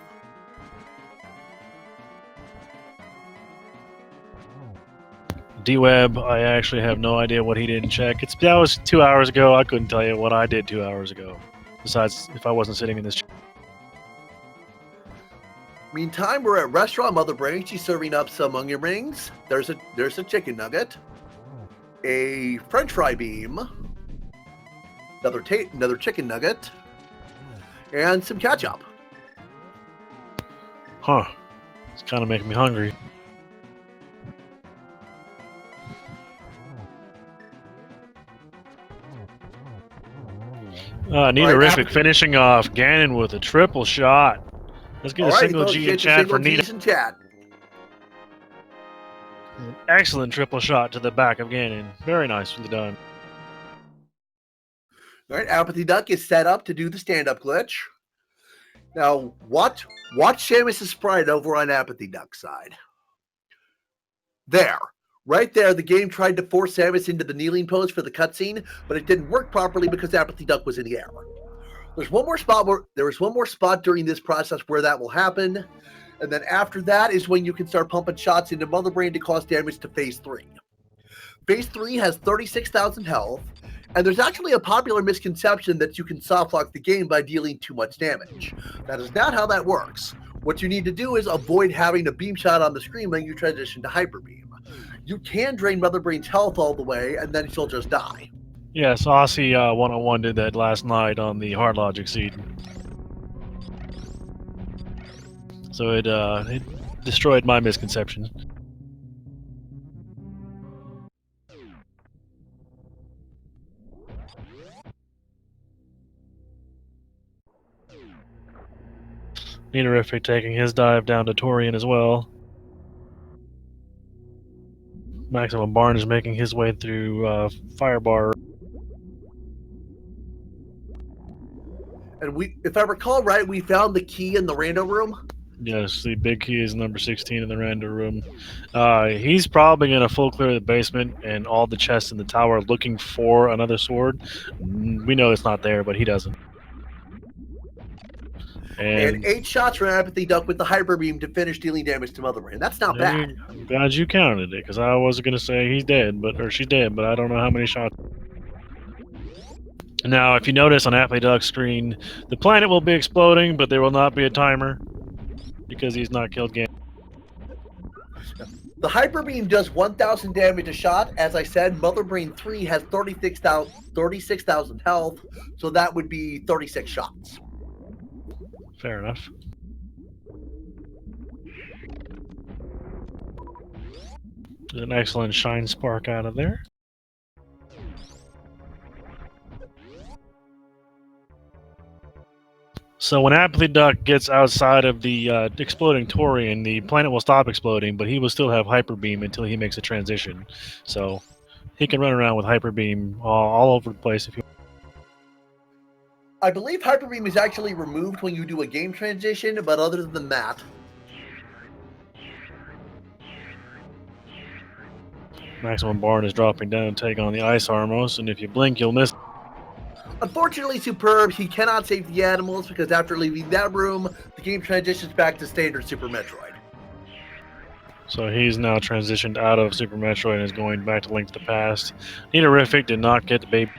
D-Web, I actually have no idea what he didn't check. That was 2 hours ago. I couldn't tell you what I did 2 hours ago. Besides, if I wasn't sitting in this chair. Meantime, we're at Restaurant Mother Brain. She's serving up some onion rings. There's a chicken nugget, a French fry beam, another chicken nugget, and some ketchup. Huh. It's kind of making me hungry. Nita-rific finishing off Ganon with a triple shot. Let's get a single G in chat for Nita. Excellent triple shot to the back of Ganon. Very nicely done. All right, Apathy Duck is set up to do the stand-up glitch. Now, watch Samus's sprite over on Apathy Duck's side. There. Right there, the game tried to force Samus into the kneeling pose for the cutscene, but it didn't work properly because Apathy Duck was in the air. There was one more spot during this process where that will happen, and then after that is when you can start pumping shots into Mother Brain to cause damage to Phase 3. Phase 3 has 36,000 health, and there's actually a popular misconception that you can softlock the game by dealing too much damage. That is not how that works. What you need to do is avoid having a beam shot on the screen when you transition to Hyper Beam. You can drain Mother Brain's health all the way, and then she'll just die. Yes, Aussie 101 did that last night on the Hard Logic seed. So it destroyed my misconception. Nita-rific taking his dive down to Torian as well. Maximum Barn is making his way through Firebar. And if I recall right, we found the key in the rando room. Yes, the big key is number 16 in the rando room. He's probably going to full clear the basement and all the chests in the tower looking for another sword. We know it's not there, but he doesn't. And 8 shots from Apathy Duck with the Hyper Beam to finish dealing damage to Mother Brain. That's not bad. I'm glad you counted it, because I was going to say he's dead, or she's dead, but I don't know how many shots. Now, if you notice on Apathy Duck's screen, the planet will be exploding, but there will not be a timer, because he's not killed Ganon. The Hyper Beam does 1,000 damage a shot. As I said, Mother Brain 3 has 36,000 health, so that would be 36 shots. Fair enough. An excellent shine spark out of there. So when Apathy Duck gets outside of the exploding Torian, the planet will stop exploding, but he will still have Hyper Beam until he makes a transition. So he can run around with Hyper Beam all over the place if you. I believe Hyper Beam is actually removed when you do a game transition, but other than that. Maximum Barn is dropping down and taking on the Ice Armos, and if you blink, you'll miss. Unfortunately, Superb, he cannot save the animals because after leaving that room, the game transitions back to standard Super Metroid. So he's now transitioned out of Super Metroid and is going back to Link to the Past. Nita-rific did not get the baby.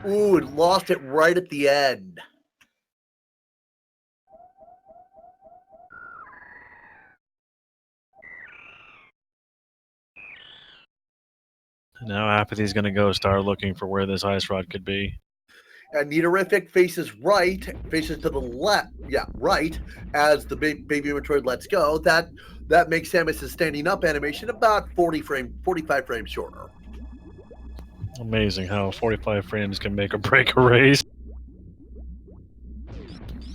Ooh, it lost it right at the end. Now Apathy's going to go start looking for where this ice rod could be. And Nidourific faces to the left, right, as the baby Metroid lets go. That makes Samus's standing up animation about 45 frames shorter. Amazing how 45 frames can make or break a race.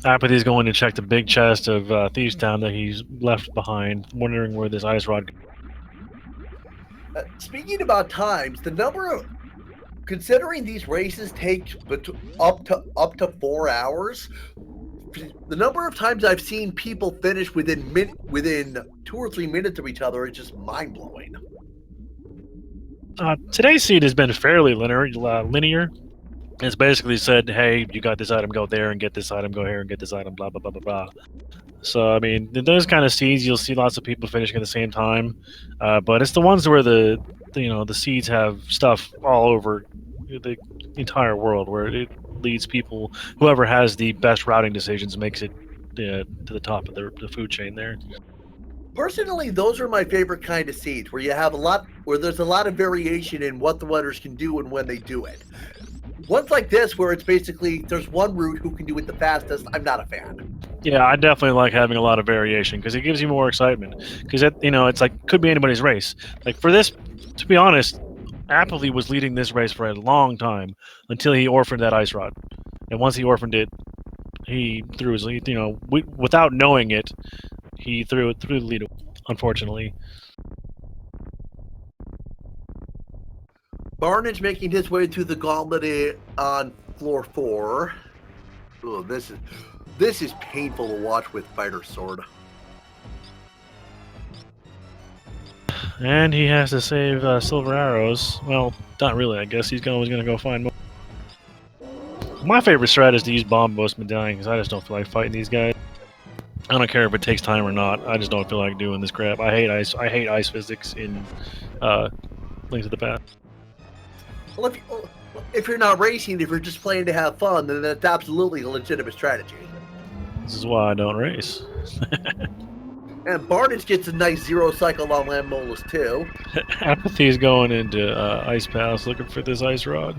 Apathy's going to check the big chest of Thieves Town that he's left behind, wondering where this ice rod. Speaking about times, considering these races take up to 4 hours, the number of times I've seen people finish within 2 or 3 minutes of each other is just mind blowing. Today's seed has been fairly linear. It's basically said, hey, you got this item, go there and get this item, go here and get this item, blah, blah, blah, blah, blah. So, I mean, those kind of seeds, you'll see lots of people finishing at the same time. But it's the ones where the seeds have stuff all over the entire world, where it leads people, whoever has the best routing decisions makes it to the top of the food chain there. Personally, those are my favorite kind of seeds, where there's a lot of variation in what the runners can do and when they do it. Ones like this, where it's basically there's one route who can do it the fastest, I'm not a fan. Yeah, I definitely like having a lot of variation because it gives you more excitement. Because it's like could be anybody's race. Like for this, to be honest, Apathy was leading this race for a long time until he orphaned that ice rod, and once he orphaned it, he threw his lead. Without knowing it, he threw it through the lead. Unfortunately. Barnage making his way through the gauntlet on floor 4. Oh, this is painful to watch with Fighter Sword. And he has to save Silver Arrows. Well, not really, I guess. He's always going to go find more. My favorite strat is to use Bomb Boost Medallion because I just don't feel like fighting these guys. I don't care if it takes time or not. I just don't feel like doing this crap. I hate ice physics in Link to the Past. Well, if you're not racing, if you're just playing to have fun, then that's absolutely a legitimate strategy. This is why I don't race. And Barnage gets a nice 0 cycle on Lammolas too. Apathy's going into Ice Pass looking for this ice rod.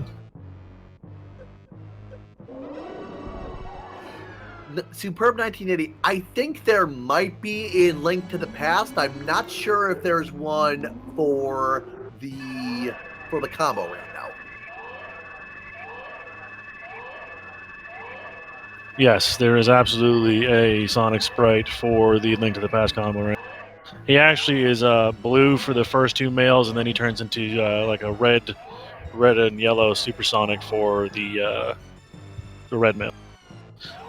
Superb 1980. I think there might be in Link to the Past. I'm not sure if there's one for the combo right now. Yes, there is absolutely a Sonic sprite for the Link to the Past combo. Right? He actually is blue for the first 2 males, and then he turns into like a red and yellow Supersonic for the red male.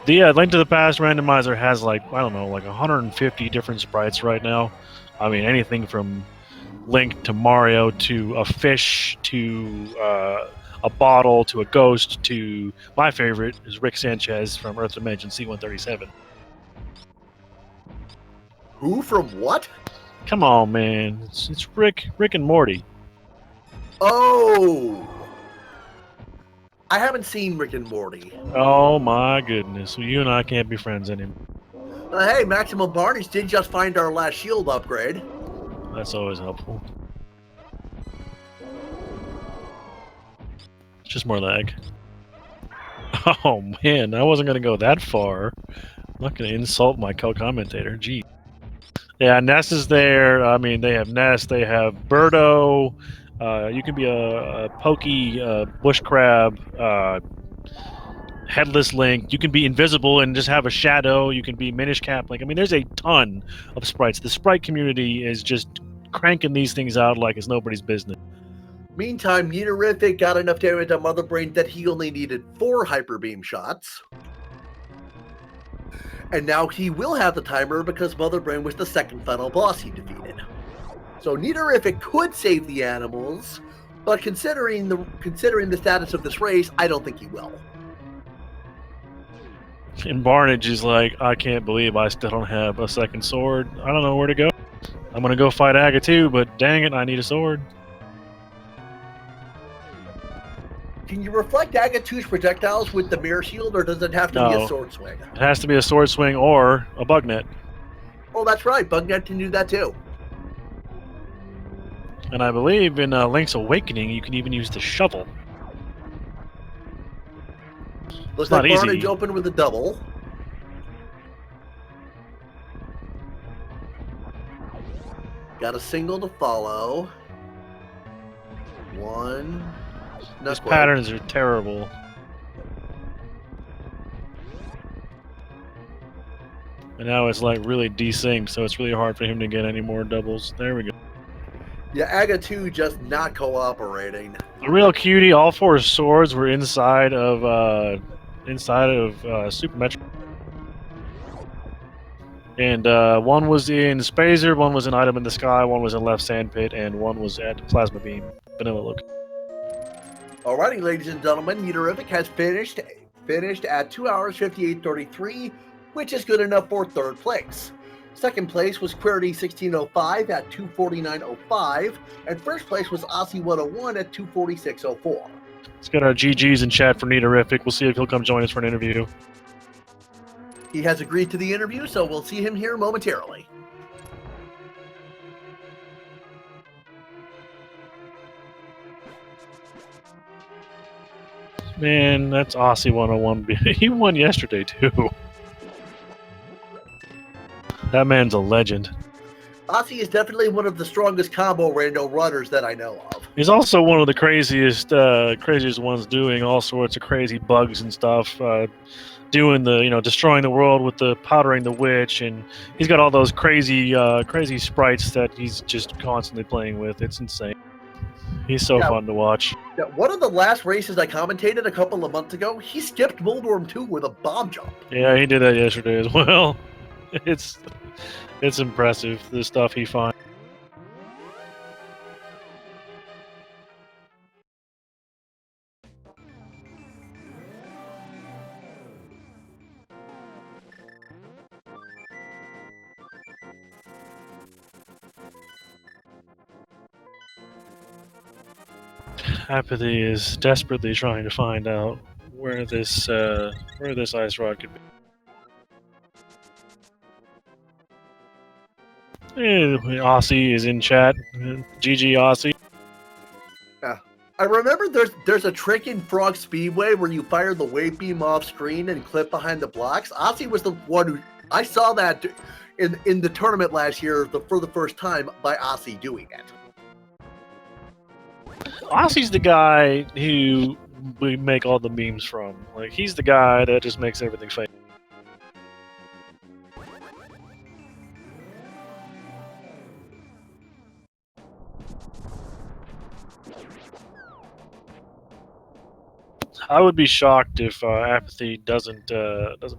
The Link to the Past randomizer has like 150 different sprites right now. I mean, anything from Link to Mario to a fish to a bottle to a ghost to my favorite is Rick Sanchez from Earth Dimension C-137. Who from what? Come on, man! It's Rick and Morty. Oh, I haven't seen Rick and Morty. Oh my goodness! Well, you and I can't be friends anymore. Hey, Maximum Barnage did just find our last shield upgrade. That's always helpful. Just more lag. Oh man, I wasn't gonna go that far. I'm not gonna insult my co-commentator. Gee. Yeah, Ness is there. I mean, they have Ness. They have Birdo. You can be a pokey bush crab, headless Link. You can be invisible and just have a shadow. You can be Minish Cap Link. I mean, there's a ton of sprites. The sprite community is just cranking these things out like it's nobody's business. Meantime, Nidourific got enough damage on Mother Brain that he only needed 4 Hyper Beam shots. And now he will have the timer because Mother Brain was the second final boss he defeated. So Nidourific could save the animals, but considering the status of this race, I don't think he will. And Barnage is like, I can't believe I still don't have a second sword. I don't know where to go. I'm gonna go fight Aga too, but dang it, I need a sword. Can you reflect Agatu's projectiles with the mirror shield, or does it have to be a sword swing? It has to be a sword swing or a bug net. Oh, that's right. Bug net can do that too. And I believe in Link's Awakening, you can even use the shovel. Looks not like Barnage easy. opened with a double. Got a single to follow. One. His Not quite. patterns are terrible. And now it's like really desynced, so it's really hard for him to get any more doubles. There we go. Yeah, Aga 2 just not cooperating. A real cutie. All four swords were inside of Super Metroid. And one was in Spazer, one was an item in the sky, one was in left sandpit, and one was at Plasma Beam. Vanilla look. Alrighty, ladies and gentlemen, Meteorific has finished at 2 hours 58:33, which is good enough for third place. Second place was Querity 1605 at 249.05, and first place was Aussie 101 at 246.04. Let's get our GGs in chat for Meteorific. We'll see if he'll come join us for an interview. He has agreed to the interview, so we'll see him here momentarily. Man, that's Aussie 101. He won yesterday, too. That man's a legend. Aussie is definitely one of the strongest combo rando runners that I know of. He's also one of the craziest ones, doing all sorts of crazy bugs and stuff. Doing the, destroying the world with the powdering the witch, and he's got all those crazy sprites that he's just constantly playing with. It's insane. He's so fun to watch. Yeah, one of the last races I commentated a couple of months ago, he skipped Moldorm 2 with a bomb jump. Yeah, he did that yesterday as well. It's impressive, the stuff he finds. Apathy is desperately trying to find out where this ice rod could be. Aussie is in chat. GG Aussie. Yeah. I remember there's a trick in Frog Speedway where you fire the wave beam off screen and clip behind the blocks. Aussie was the one who I saw that in the tournament last year for the first time by Aussie doing it. Aussie's the guy who we make all the memes from. Like, he's the guy that just makes everything fake. I would be shocked if Apathy doesn't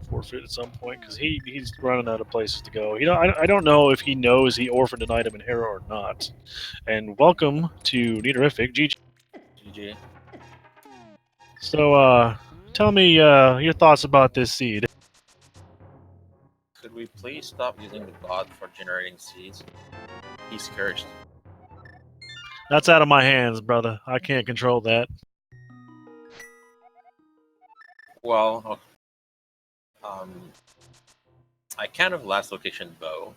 forfeit at some point, because he's running out of places to go. I don't know if he knows he orphaned an item in Hera or not. And welcome to Meteorific. GG. GG. So tell me your thoughts about this seed. Could we please stop using the god for generating seeds? He's cursed. That's out of my hands, brother. I can't control that. Well, I kind of last location bow,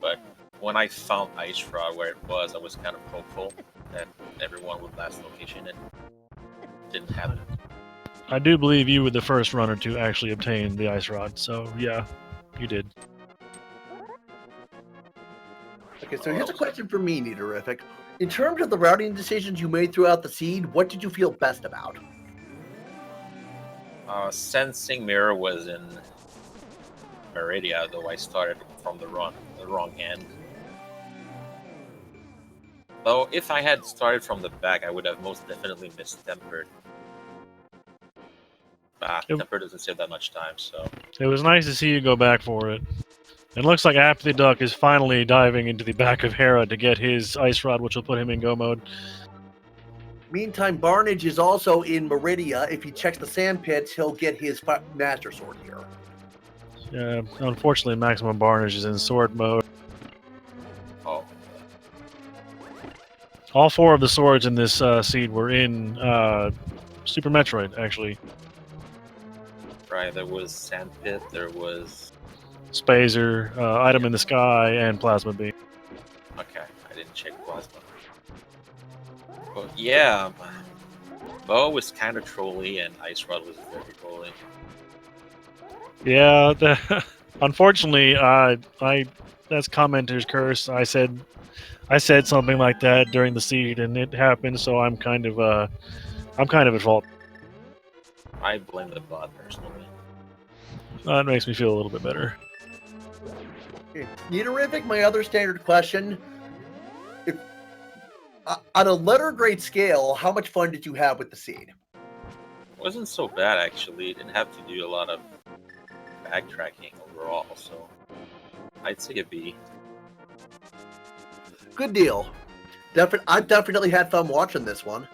but when I found Ice Rod where it was, I was kind of hopeful that everyone would last location. It didn't happen. I do believe you were the first runner to actually obtain the ice rod, so yeah, you did. Okay, so here's a question for me, Meteorific. In terms of the routing decisions you made throughout the seed, what did you feel best about? Sensing Mirror was in Meridia, though I started from the wrong end. Though if I had started from the back, I would have most definitely missed Tempered. Tempered doesn't save that much time, so... It was nice to see you go back for it. It looks like Apathy Duck is finally diving into the back of Hera to get his ice rod, which will put him in go mode. Meantime, Barnage is also in Meridia. If he checks the sand pits, he'll get his Master Sword here. Yeah, unfortunately, Maximum Barnage is in sword mode. Oh. All four of the swords in this seed were in Super Metroid, actually. Right, there was Sandpit, there was... Spazer, Item in the Sky, and Plasma Beam. Okay, I didn't check Plasma. But yeah, Bow was kind of trolly, and Ice Rod was very trolly. Yeah, unfortunately, that's commenter's curse. I said something like that during the seed, and it happened. So I'm kind of at fault. I blame the bot personally. That makes me feel a little bit better. Okay. Niterific, my other standard question. If, on a letter grade scale, how much fun did you have with the seed? It wasn't so bad actually. Didn't have to do a lot of backtracking overall, so I'd say a B. Good deal. I've definitely had fun watching this one.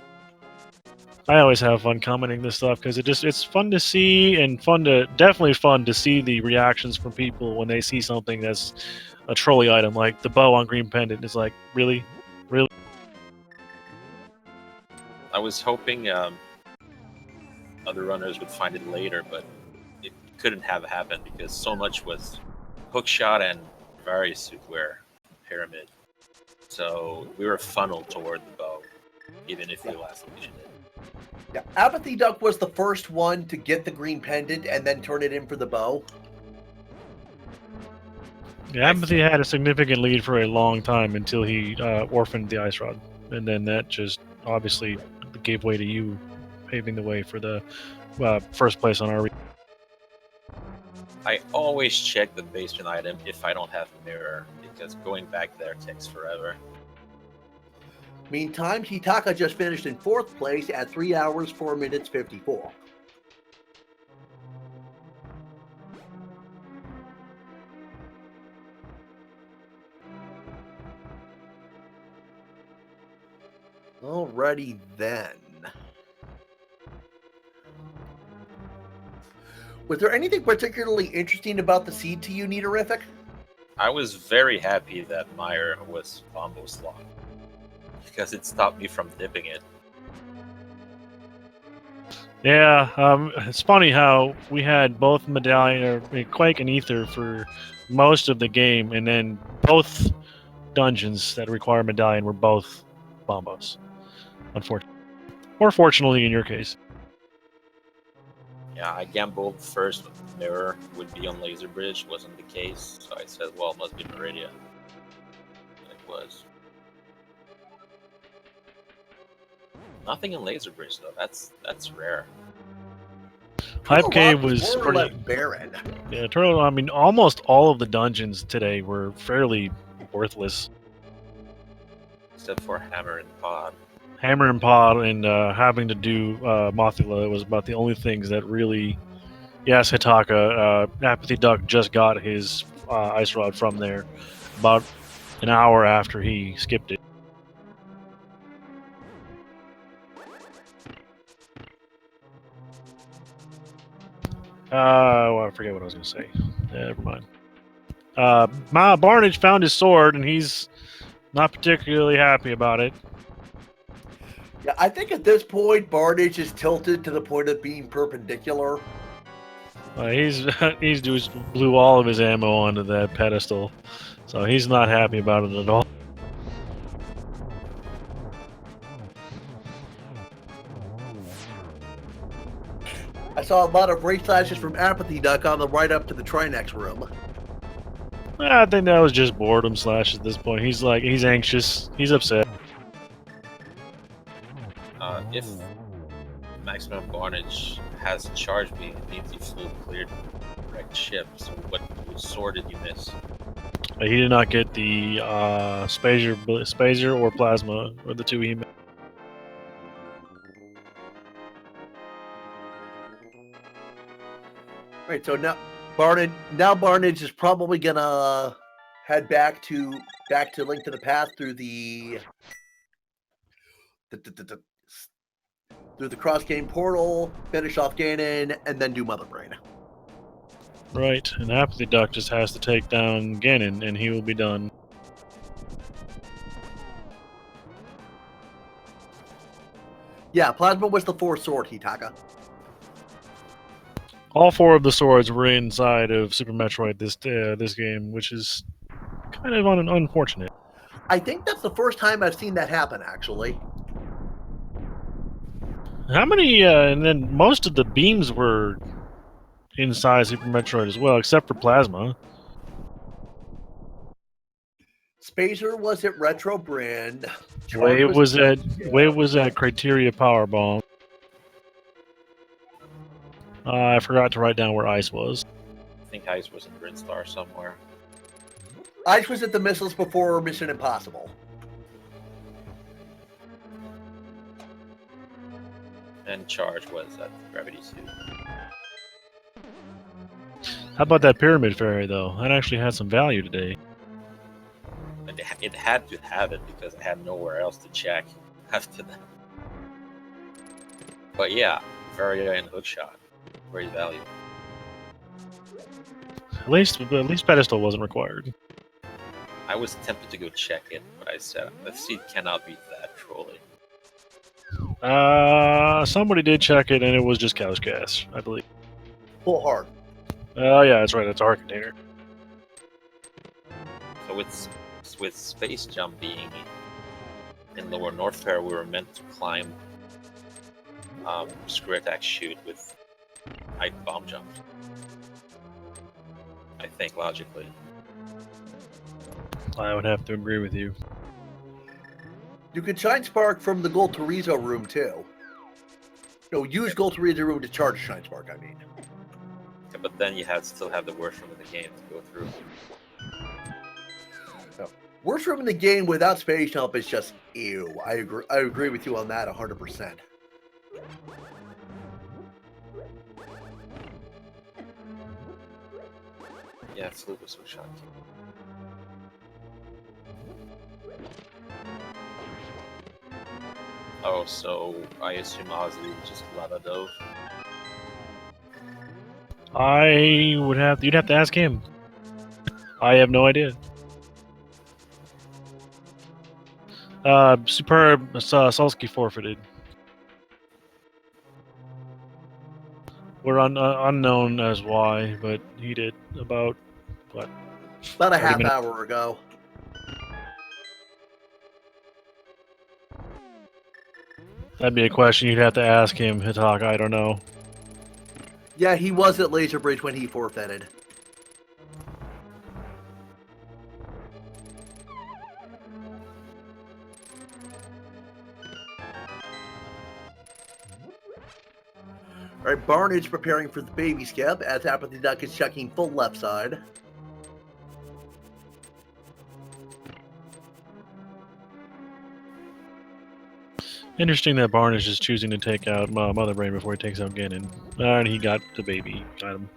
I always have fun commenting this stuff because it's fun to see and definitely fun to see the reactions from people when they see something that's a trolley item, like the bow on Green Pendant. It's like, really? I was hoping other runners would find it later, but it couldn't have happened because so much was hookshot and various suit wear pyramid. So we were funneled toward the bow, even if we last location it. Yeah, Apathy Duck was the first one to get the green pendant and then turn it in for the bow. Yeah, Apathy had a significant lead for a long time until he orphaned the Ice Rod, and then that just obviously gave way to you, paving the way for the first place on our. I always check the basement item if I don't have a mirror, because going back there takes forever. Meantime, Hitaka just finished in 4th place at 3 hours, 4 minutes, 54. Alrighty then. Was there anything particularly interesting about the seed to you, Niterific? I was very happy that Meyer was combo slot, because it stopped me from dipping it. Yeah, it's funny how we had both Medallion or Quake and Ether for most of the game, and then both dungeons that require Medallion were both bombos. Unfortunately, or fortunately in your case. Yeah, I gambled first with mirror would be on Laser Bridge, wasn't the case, so I said, well, it must be Meridia. And it was. Nothing in Laser Bridge though. That's rare. Hype Cave Turtle Rock was more or pretty less barren. Yeah, Turtle. I mean, almost all of the dungeons today were fairly worthless. Except for Hammer and Pod. Hammer and Pod and having to do Mothula was about the only things that really. Yes, Hitaka. Apathy Duck just got his Ice Rod from there about an hour after he skipped it. Well, I forget what I was going to say. Never mind. Barnage found his sword, and he's not particularly happy about it. Yeah, I think at this point, Barnage is tilted to the point of being perpendicular. He's just blew all of his ammo onto that pedestal, so he's not happy about it at all. I saw a lot of race flashes from Apathy Duck on the right up to the Trinex room. I think that was just boredom slash at this point. He's anxious. He's upset. If Maximum Barnage has charged me, it means you full cleared wrecked ship. So which sword did you miss? He did not get the Spazer or Plasma, or the two he missed. Right, so now Barnage is probably gonna head back to Link to the Past through the cross game portal, finish off Ganon, and then do Mother Brain. Right, and Apathy Duck just has to take down Ganon, and he will be done. Yeah, Plasma was the 4th sword, Hitaka. All 4 of the swords were inside of Super Metroid this game, which is kind of unfortunate. I think that's the first time I've seen that happen, actually. How many? And then most of the beams were inside Super Metroid as well, except for Plasma. Spacer was at Retro Brand. Wave Charge was at Criteria Power Bomb. I forgot to write down where Ice was. I think Ice was in Brinstar somewhere. Ice was at the missiles before Mission Impossible. And Charge was at Gravity Suit. How about that Pyramid Fairy, though? That actually had some value today. And it had to have it because I had nowhere else to check after that. But yeah, Varia and Hookshot. Great value. At least pedestal wasn't required. I was tempted to go check it, but I said, the seed cannot be that trolly. Somebody did check it, and it was just Couch Gas, I believe. Full hard. Oh yeah, that's right. That's our container. So with Space Jump being in Lower Norfair, we were meant to climb Screw Attack Chute with Height Bomb Jump. I think logically. I would have to agree with you. You could Shine Spark from the Gold Torizo room too. No, use Gold Torizo room to charge Shine Spark, I mean. Yeah, but then you still have the worst room in the game to go through. Worst room in the game without Space Jump is just ew. I agree with you on that 100%. Yeah, Flute was so shocking. Oh, so I assume Ozzy just Lava Dove. You'd have to ask him. I have no idea. Superb Solsky forfeited. We're unknown as why, but he did about what? About a 30 half minutes. hour ago. That'd be a question you'd have to ask him, Hitak. I don't know. Yeah, he was at Laser Bridge when he forfeited. Alright, Barnage preparing for the baby skip as Apathy Duck is checking full left side. Interesting that Barnish is choosing to take out Mother Brain before he takes out Ganon. And he got the baby item.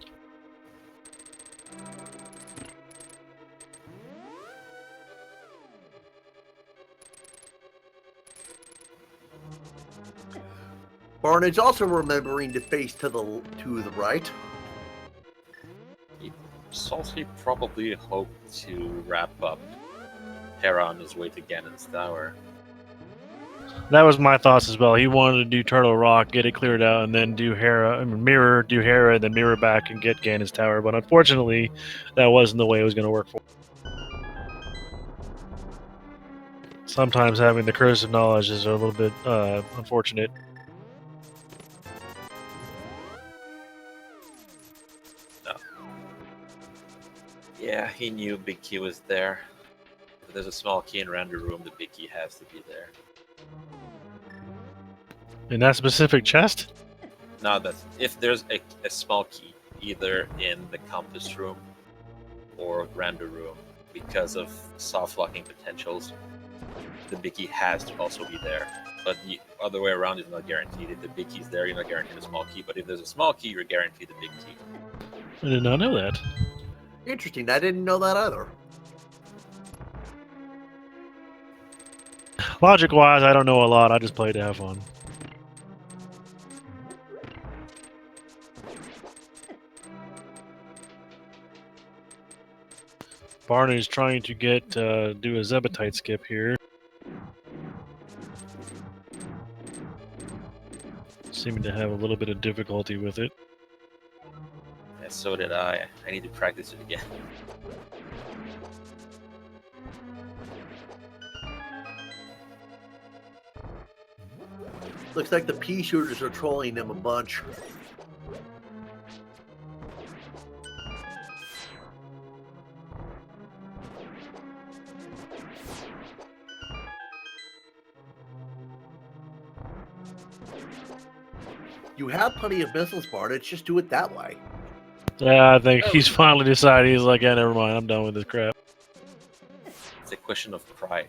Barnage also remembering to face to the right. Salty probably hoped to wrap up Hera on his way to Ganon's Tower. That was my thoughts as well. He wanted to do Turtle Rock, get it cleared out, and then do Hera, mirror, then mirror back and get Ganon's Tower. But unfortunately, that wasn't the way it was going to work for him. Sometimes having the curse of knowledge is a little bit unfortunate. Yeah, he knew Big Key was there. If there's a small key in Render Room, the Big Key has to be there. In that specific chest? No, that's if there's a small key, either in the Compass Room or Render Room, because of soft locking potentials, the Big Key has to also be there. But the other way around is not guaranteed. If the Big Key's there, you're not guaranteed a small key. But if there's a small key, you're guaranteed the Big Key. I did not know that. Interesting, I didn't know that either. Logic-wise, I don't know a lot. I just play to have fun. Barney is trying to do a Zebetite skip here. Seeming to have a little bit of difficulty with it. Yeah, so did I. I need to practice it again. Looks like the pea shooters are trolling him a bunch. You have plenty of missiles, Barnage. Just do it that way. Yeah, I think he's finally decided. He's like, yeah, never mind. I'm done with this crap. It's a question of pride.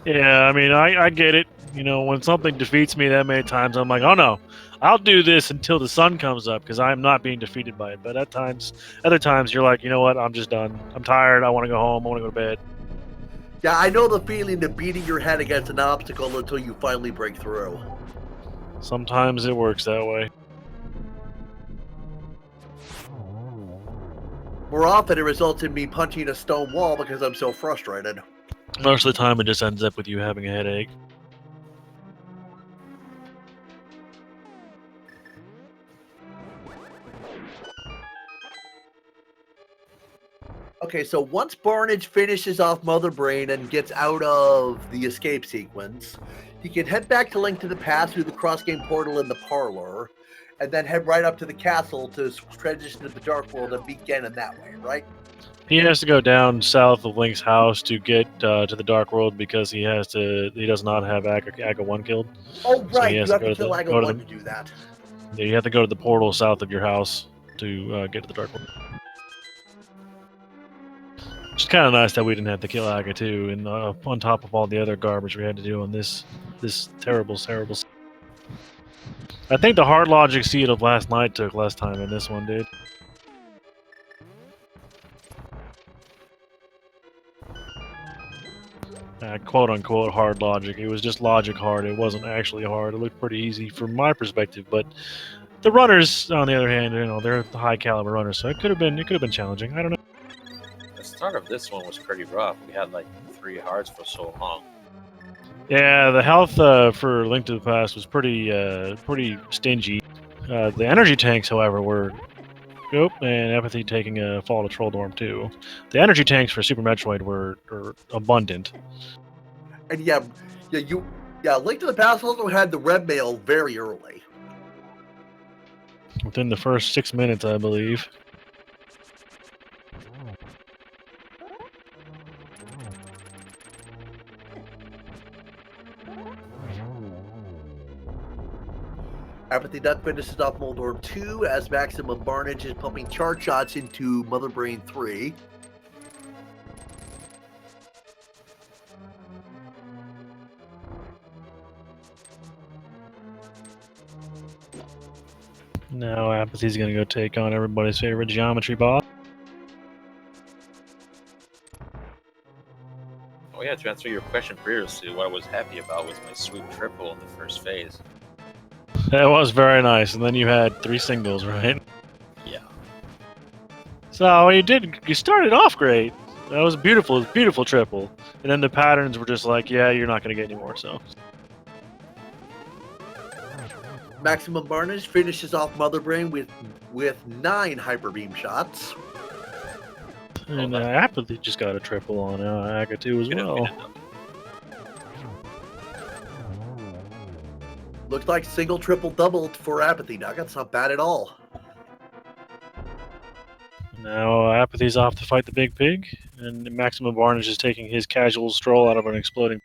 Yeah, I mean, I get it. You know, when something defeats me that many times, I'm like, oh no, I'll do this until the sun comes up because I'm not being defeated by it. But other times, you're like, you know what? I'm just done. I'm tired. I want to go home. I want to go to bed. Yeah, I know the feeling of beating your head against an obstacle until you finally break through. Sometimes it works that way. More often, it results in me punching a stone wall because I'm so frustrated. Most of the time, it just ends up with you having a headache. Okay, so once Barnage finishes off Mother Brain and gets out of the escape sequence, he can head back to Link to the Past through the cross-game portal in the parlor, and then head right up to the castle to transition to the Dark World and beat Ganon that way, right? He has to go down south of Link's house to get to the Dark World because he does not have Aga 1 killed. Oh, right, So he you has have to to kill Aga 1 to do that. Yeah, you have to go to the portal south of your house to get to the Dark World. It's kind of nice that we didn't have to kill Aga 2, and on top of all the other garbage we had to do on this terrible. I think the hard logic seed of last night took less time than this one did. Quote unquote hard logic. It was just logic hard. It wasn't actually hard. It looked pretty easy from my perspective, but the runners, on the other hand, you know, they're the high caliber runners, so it could have been challenging. I don't know. The start of this one was pretty rough. We had like 3 hearts for so long. Yeah, the health for Link to the Past was pretty stingy. The energy tanks, however, were and Apathy taking a fall to Trolldorm too. The energy tanks for Super Metroid were abundant. And Link to the Past also had the red mail very early. Within the first 6 minutes, I believe. Apathy Duck finishes off Moldorm 2 as Maximum Barnage is pumping charge shots into Mother Brain 3. Now Apathy's gonna go take on everybody's favorite geometry boss. Oh yeah, to answer your question previously, what I was happy about was my sweep triple in the first phase. That was very nice, and then you had 3 singles, right? Yeah. So you started off great. That was a beautiful triple. And then the patterns were just like, yeah, you're not gonna get any more, so. Maximum Barnage finishes off Mother Brain with 9 Hyper Beam shots. And Apathy just got a triple on Aga 2 as well. Looks like single, triple, double for Apathy Duck. That's not bad at all. Now Apathy's off to fight the big pig, and Maximum Barnage is taking his casual stroll out of an exploding.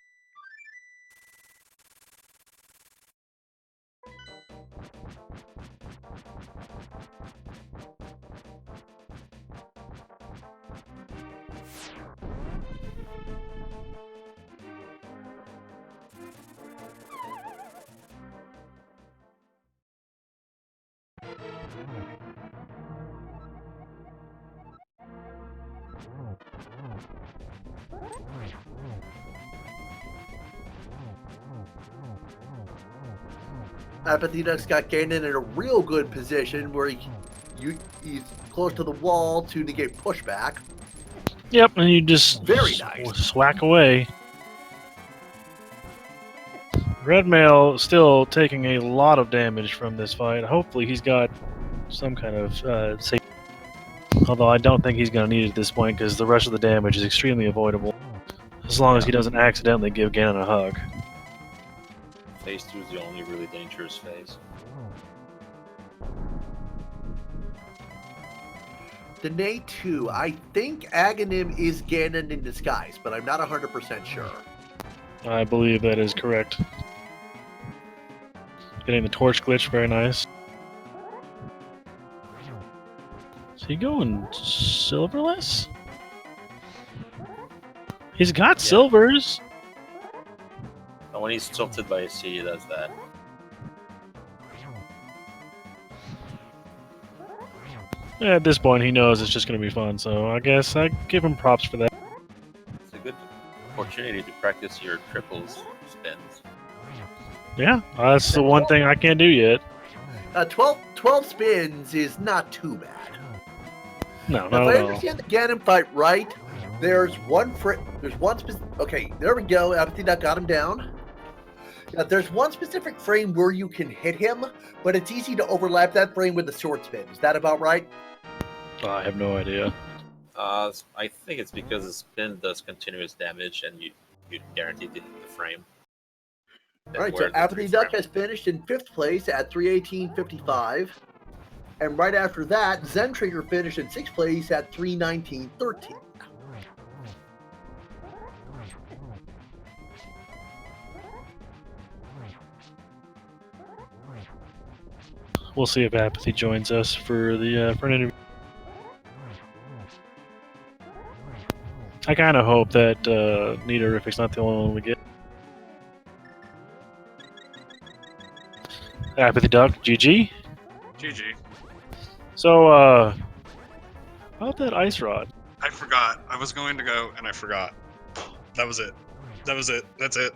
Apathy Duck's got Ganon in a real good position where he's close to the wall to negate pushback. Yep, and you just Very nice. Swack away. Red Mail still taking a lot of damage from this fight. Hopefully he's got some kind of safety. Although I don't think he's going to need it at this point because the rest of the damage is extremely avoidable. As long as he doesn't accidentally give Ganon a hug. Phase 2 is the only really dangerous phase. The Nate 2, I think Aghanim is Ganon in disguise, but I'm not 100% sure. I believe that is correct. Getting the torch glitch, very nice. Is he going silverless? He's got silvers. And when he's tilted by a C, he does that. Yeah, at this point, he knows it's just going to be fun, so I guess I give him props for that. It's a good opportunity to practice your triples spins. Yeah, that's the one thing I can't do yet. 12 spins is not too bad. No, Now, not if I at all. understand the Ganon fight right, there's one okay, there we go. Apathy Duck got him down. There's one specific frame where you can hit him, but it's easy to overlap that frame with the sword spin. Is that about right? I have no idea. I think it's because the spin does continuous damage and you guaranteed to hit the frame. All right, so Apathy Duck has finished in 5th place at 318.55. And right after that, Zen Trigger finished in 6th place at 319.13. We'll see if Apathy joins us for the for an interview. I kind of hope that Nidorufic's not the only one we get. Apathy Duck, GG. GG. So, about that ice rod. I forgot. I was going to go and I forgot. That was it. That was it. That's it.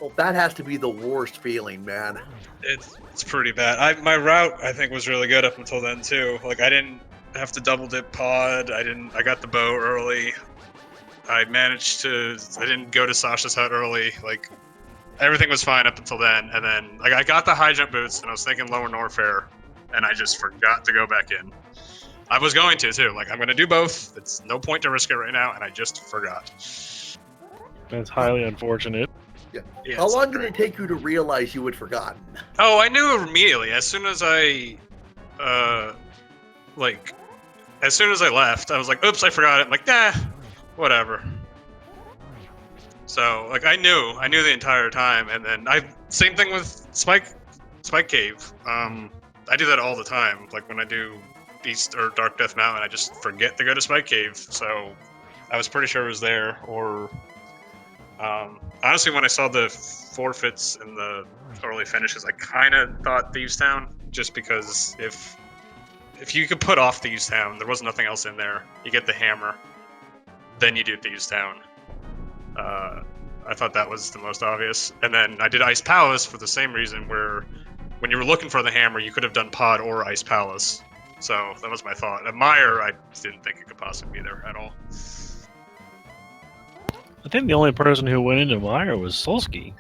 Well, that has to be the worst feeling, man. It's pretty bad. My route I think was really good up until then too. Like I didn't have to double dip pod. I got the bow early. I didn't go to Sasha's hut early. Like everything was fine up until then. And then like I got the high jump boots and I was thinking lower Norfair and I just forgot to go back in. I was going to too. Like I'm gonna do both. It's no point to risk it right now, and I just forgot. That's highly unfortunate. Yeah, How long did it take you to realize you had forgotten? Oh, I knew immediately. As soon as I left, I was like, oops, I forgot it. I'm like, nah, whatever. So, like, I knew the entire time, and then same thing with Spike Cave. I do that all the time. Like, when I do Beast or Dark Death Mountain, I just forget to go to Spike Cave, so I was pretty sure it was there, or... honestly, when I saw the forfeits and the early finishes, I kind of thought Thieves Town, just because if you could put off Thieves Town, there was nothing else in there. You get the hammer, then you do Thieves Town. I thought that was the most obvious. And then I did Ice Palace for the same reason, where when you were looking for the hammer, you could have done Pod or Ice Palace. So that was my thought. At Mire, I didn't think it could possibly be there at all. I think the only person who went into Mire was Solsky.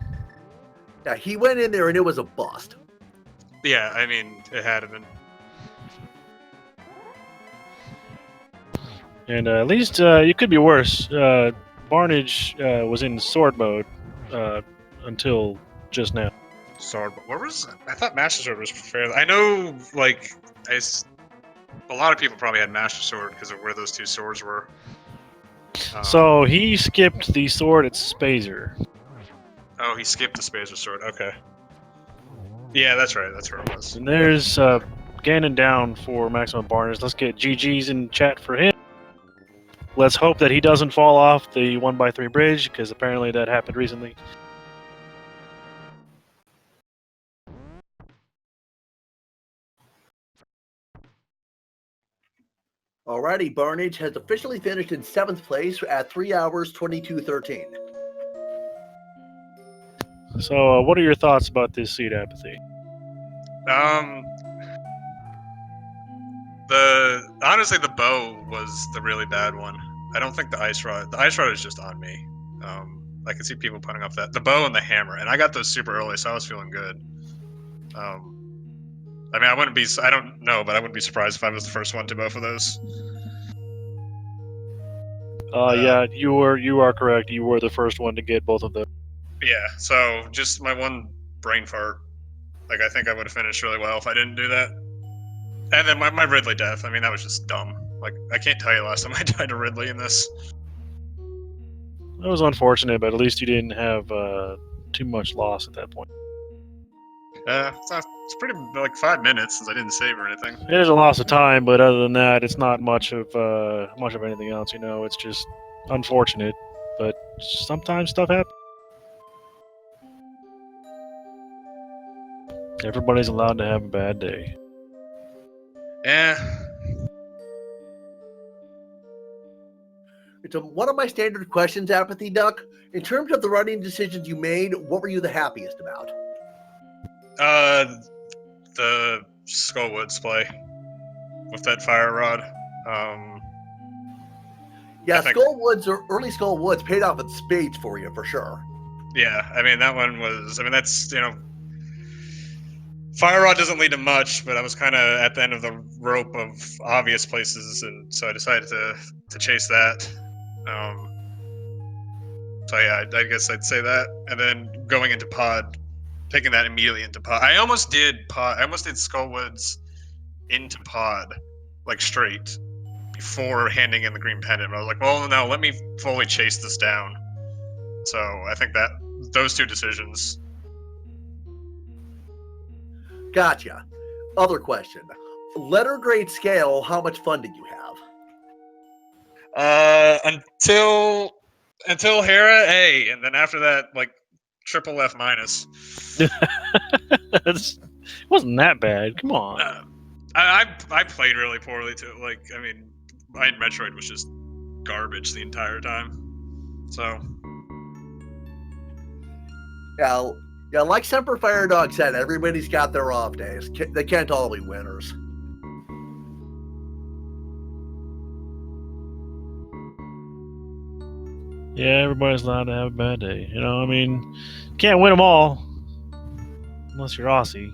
Yeah, he went in there and it was a bust. Yeah, I mean, it had been. And at least it could be worse. Barnage was in sword mode until just now. Sword. What was? I thought Master Sword was fair. I know, like, a lot of people probably had Master Sword because of where those two swords were. So he skipped the sword at Spazer. Oh, he skipped the Spazer Sword. Okay. Yeah, that's right. That's where it was. And there's Ganon down for maximum Barnage. Let's get GG's in chat for him. Let's hope that he doesn't fall off the 1x3 bridge, because apparently that happened recently. Alrighty, Barnage has officially finished in 7th place at 3 hours 22:13. So, what are your thoughts about this seed apathy? Honestly, the bow was the really bad one. I don't think the ice rod. The ice rod is just on me. I can see people putting up the bow and the hammer, and I got those super early, so I was feeling good. I mean, I don't know, but I wouldn't be surprised if I was the first one to both of those. Yeah, you are correct. You were the first one to get both of them. Yeah, so just my one brain fart. Like, I think I would have finished really well if I didn't do that. And then my Ridley death, I mean, that was just dumb. Like, I can't tell you last time I died to Ridley in this. That was unfortunate, but at least you didn't have too much loss at that point. It's pretty, like, 5 minutes since I didn't save or anything. It is a loss of time, but other than that, it's not much of anything else. You know, it's just unfortunate. But sometimes stuff happens. Everybody's allowed to have a bad day. Yeah. It's one of my standard questions, Apathy Duck. In terms of the running decisions you made, what were you the happiest about? The Skullwoods play with that fire rod. Yeah, I think- Skullwoods or early Skullwoods paid off in spades for you, for sure. Yeah, I mean, that one was, I mean, that's, fire rod doesn't lead to much, but I was kind of at the end of the rope of obvious places, and so I decided to chase that. So yeah, I guess I'd say that. And then going into pod, taking that immediately into pod. I almost did Skullwoods into pod, like straight, before handing in the green pendant. I was like, well, no, let me fully chase this down. So I think that those two decisions. Gotcha. Other question. Letter grade scale, how much fun did you have? Until Hera A, and then after that, like triple F minus. It wasn't that bad. Come on. I played really poorly too. Like, I mean, my Metroid was just garbage the entire time. So Yeah, like Semper Firedog said, everybody's got their off days. They can't all be winners. Yeah, everybody's allowed to have a bad day. You know, I mean, can't win them all unless you're Aussie.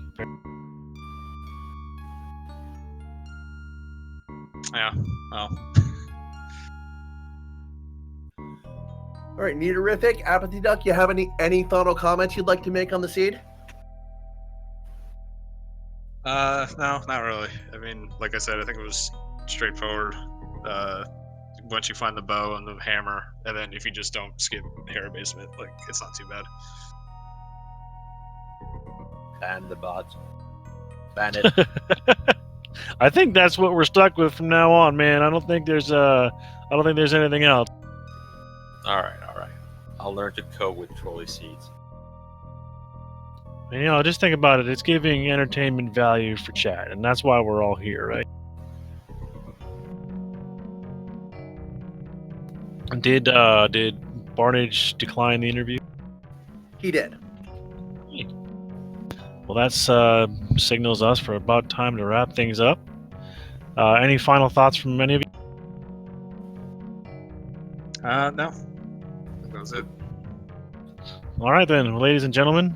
yeah, well. All right, Neaterific, Apathy Duck, you have any final comments you'd like to make on the seed? No, not really. I mean, like I said, I think it was straightforward. Once you find the bow and the hammer, and then if you just don't skip Hera basement, like, it's not too bad. Ban the bot. Ban it. I think that's what we're stuck with from now on, man. I don't think there's anything else. All right. I'll learn to cope with trolley seeds. And, you know, just think about it. It's giving entertainment value for chat, and that's why we're all here, right? Did Barnage decline the interview? He did. Well, that's signals us for about time to wrap things up. Any final thoughts from any of you? No. That was it. All right, then, ladies and gentlemen,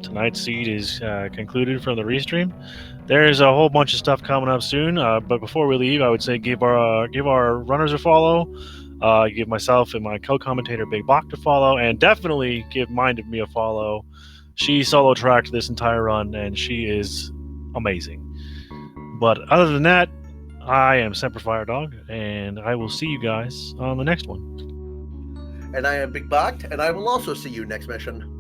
tonight's seed is concluded from the restream. There's a whole bunch of stuff coming up soon, but before we leave, I would say give our runners a follow, give myself and my co-commentator Big Bach a follow, and definitely give Mind of Me a follow. She solo tracked this entire run, and she is amazing. But other than that, I am Semper Firedog, and I will see you guys on the next one. And I am Big Bach, and I will also see you next mission.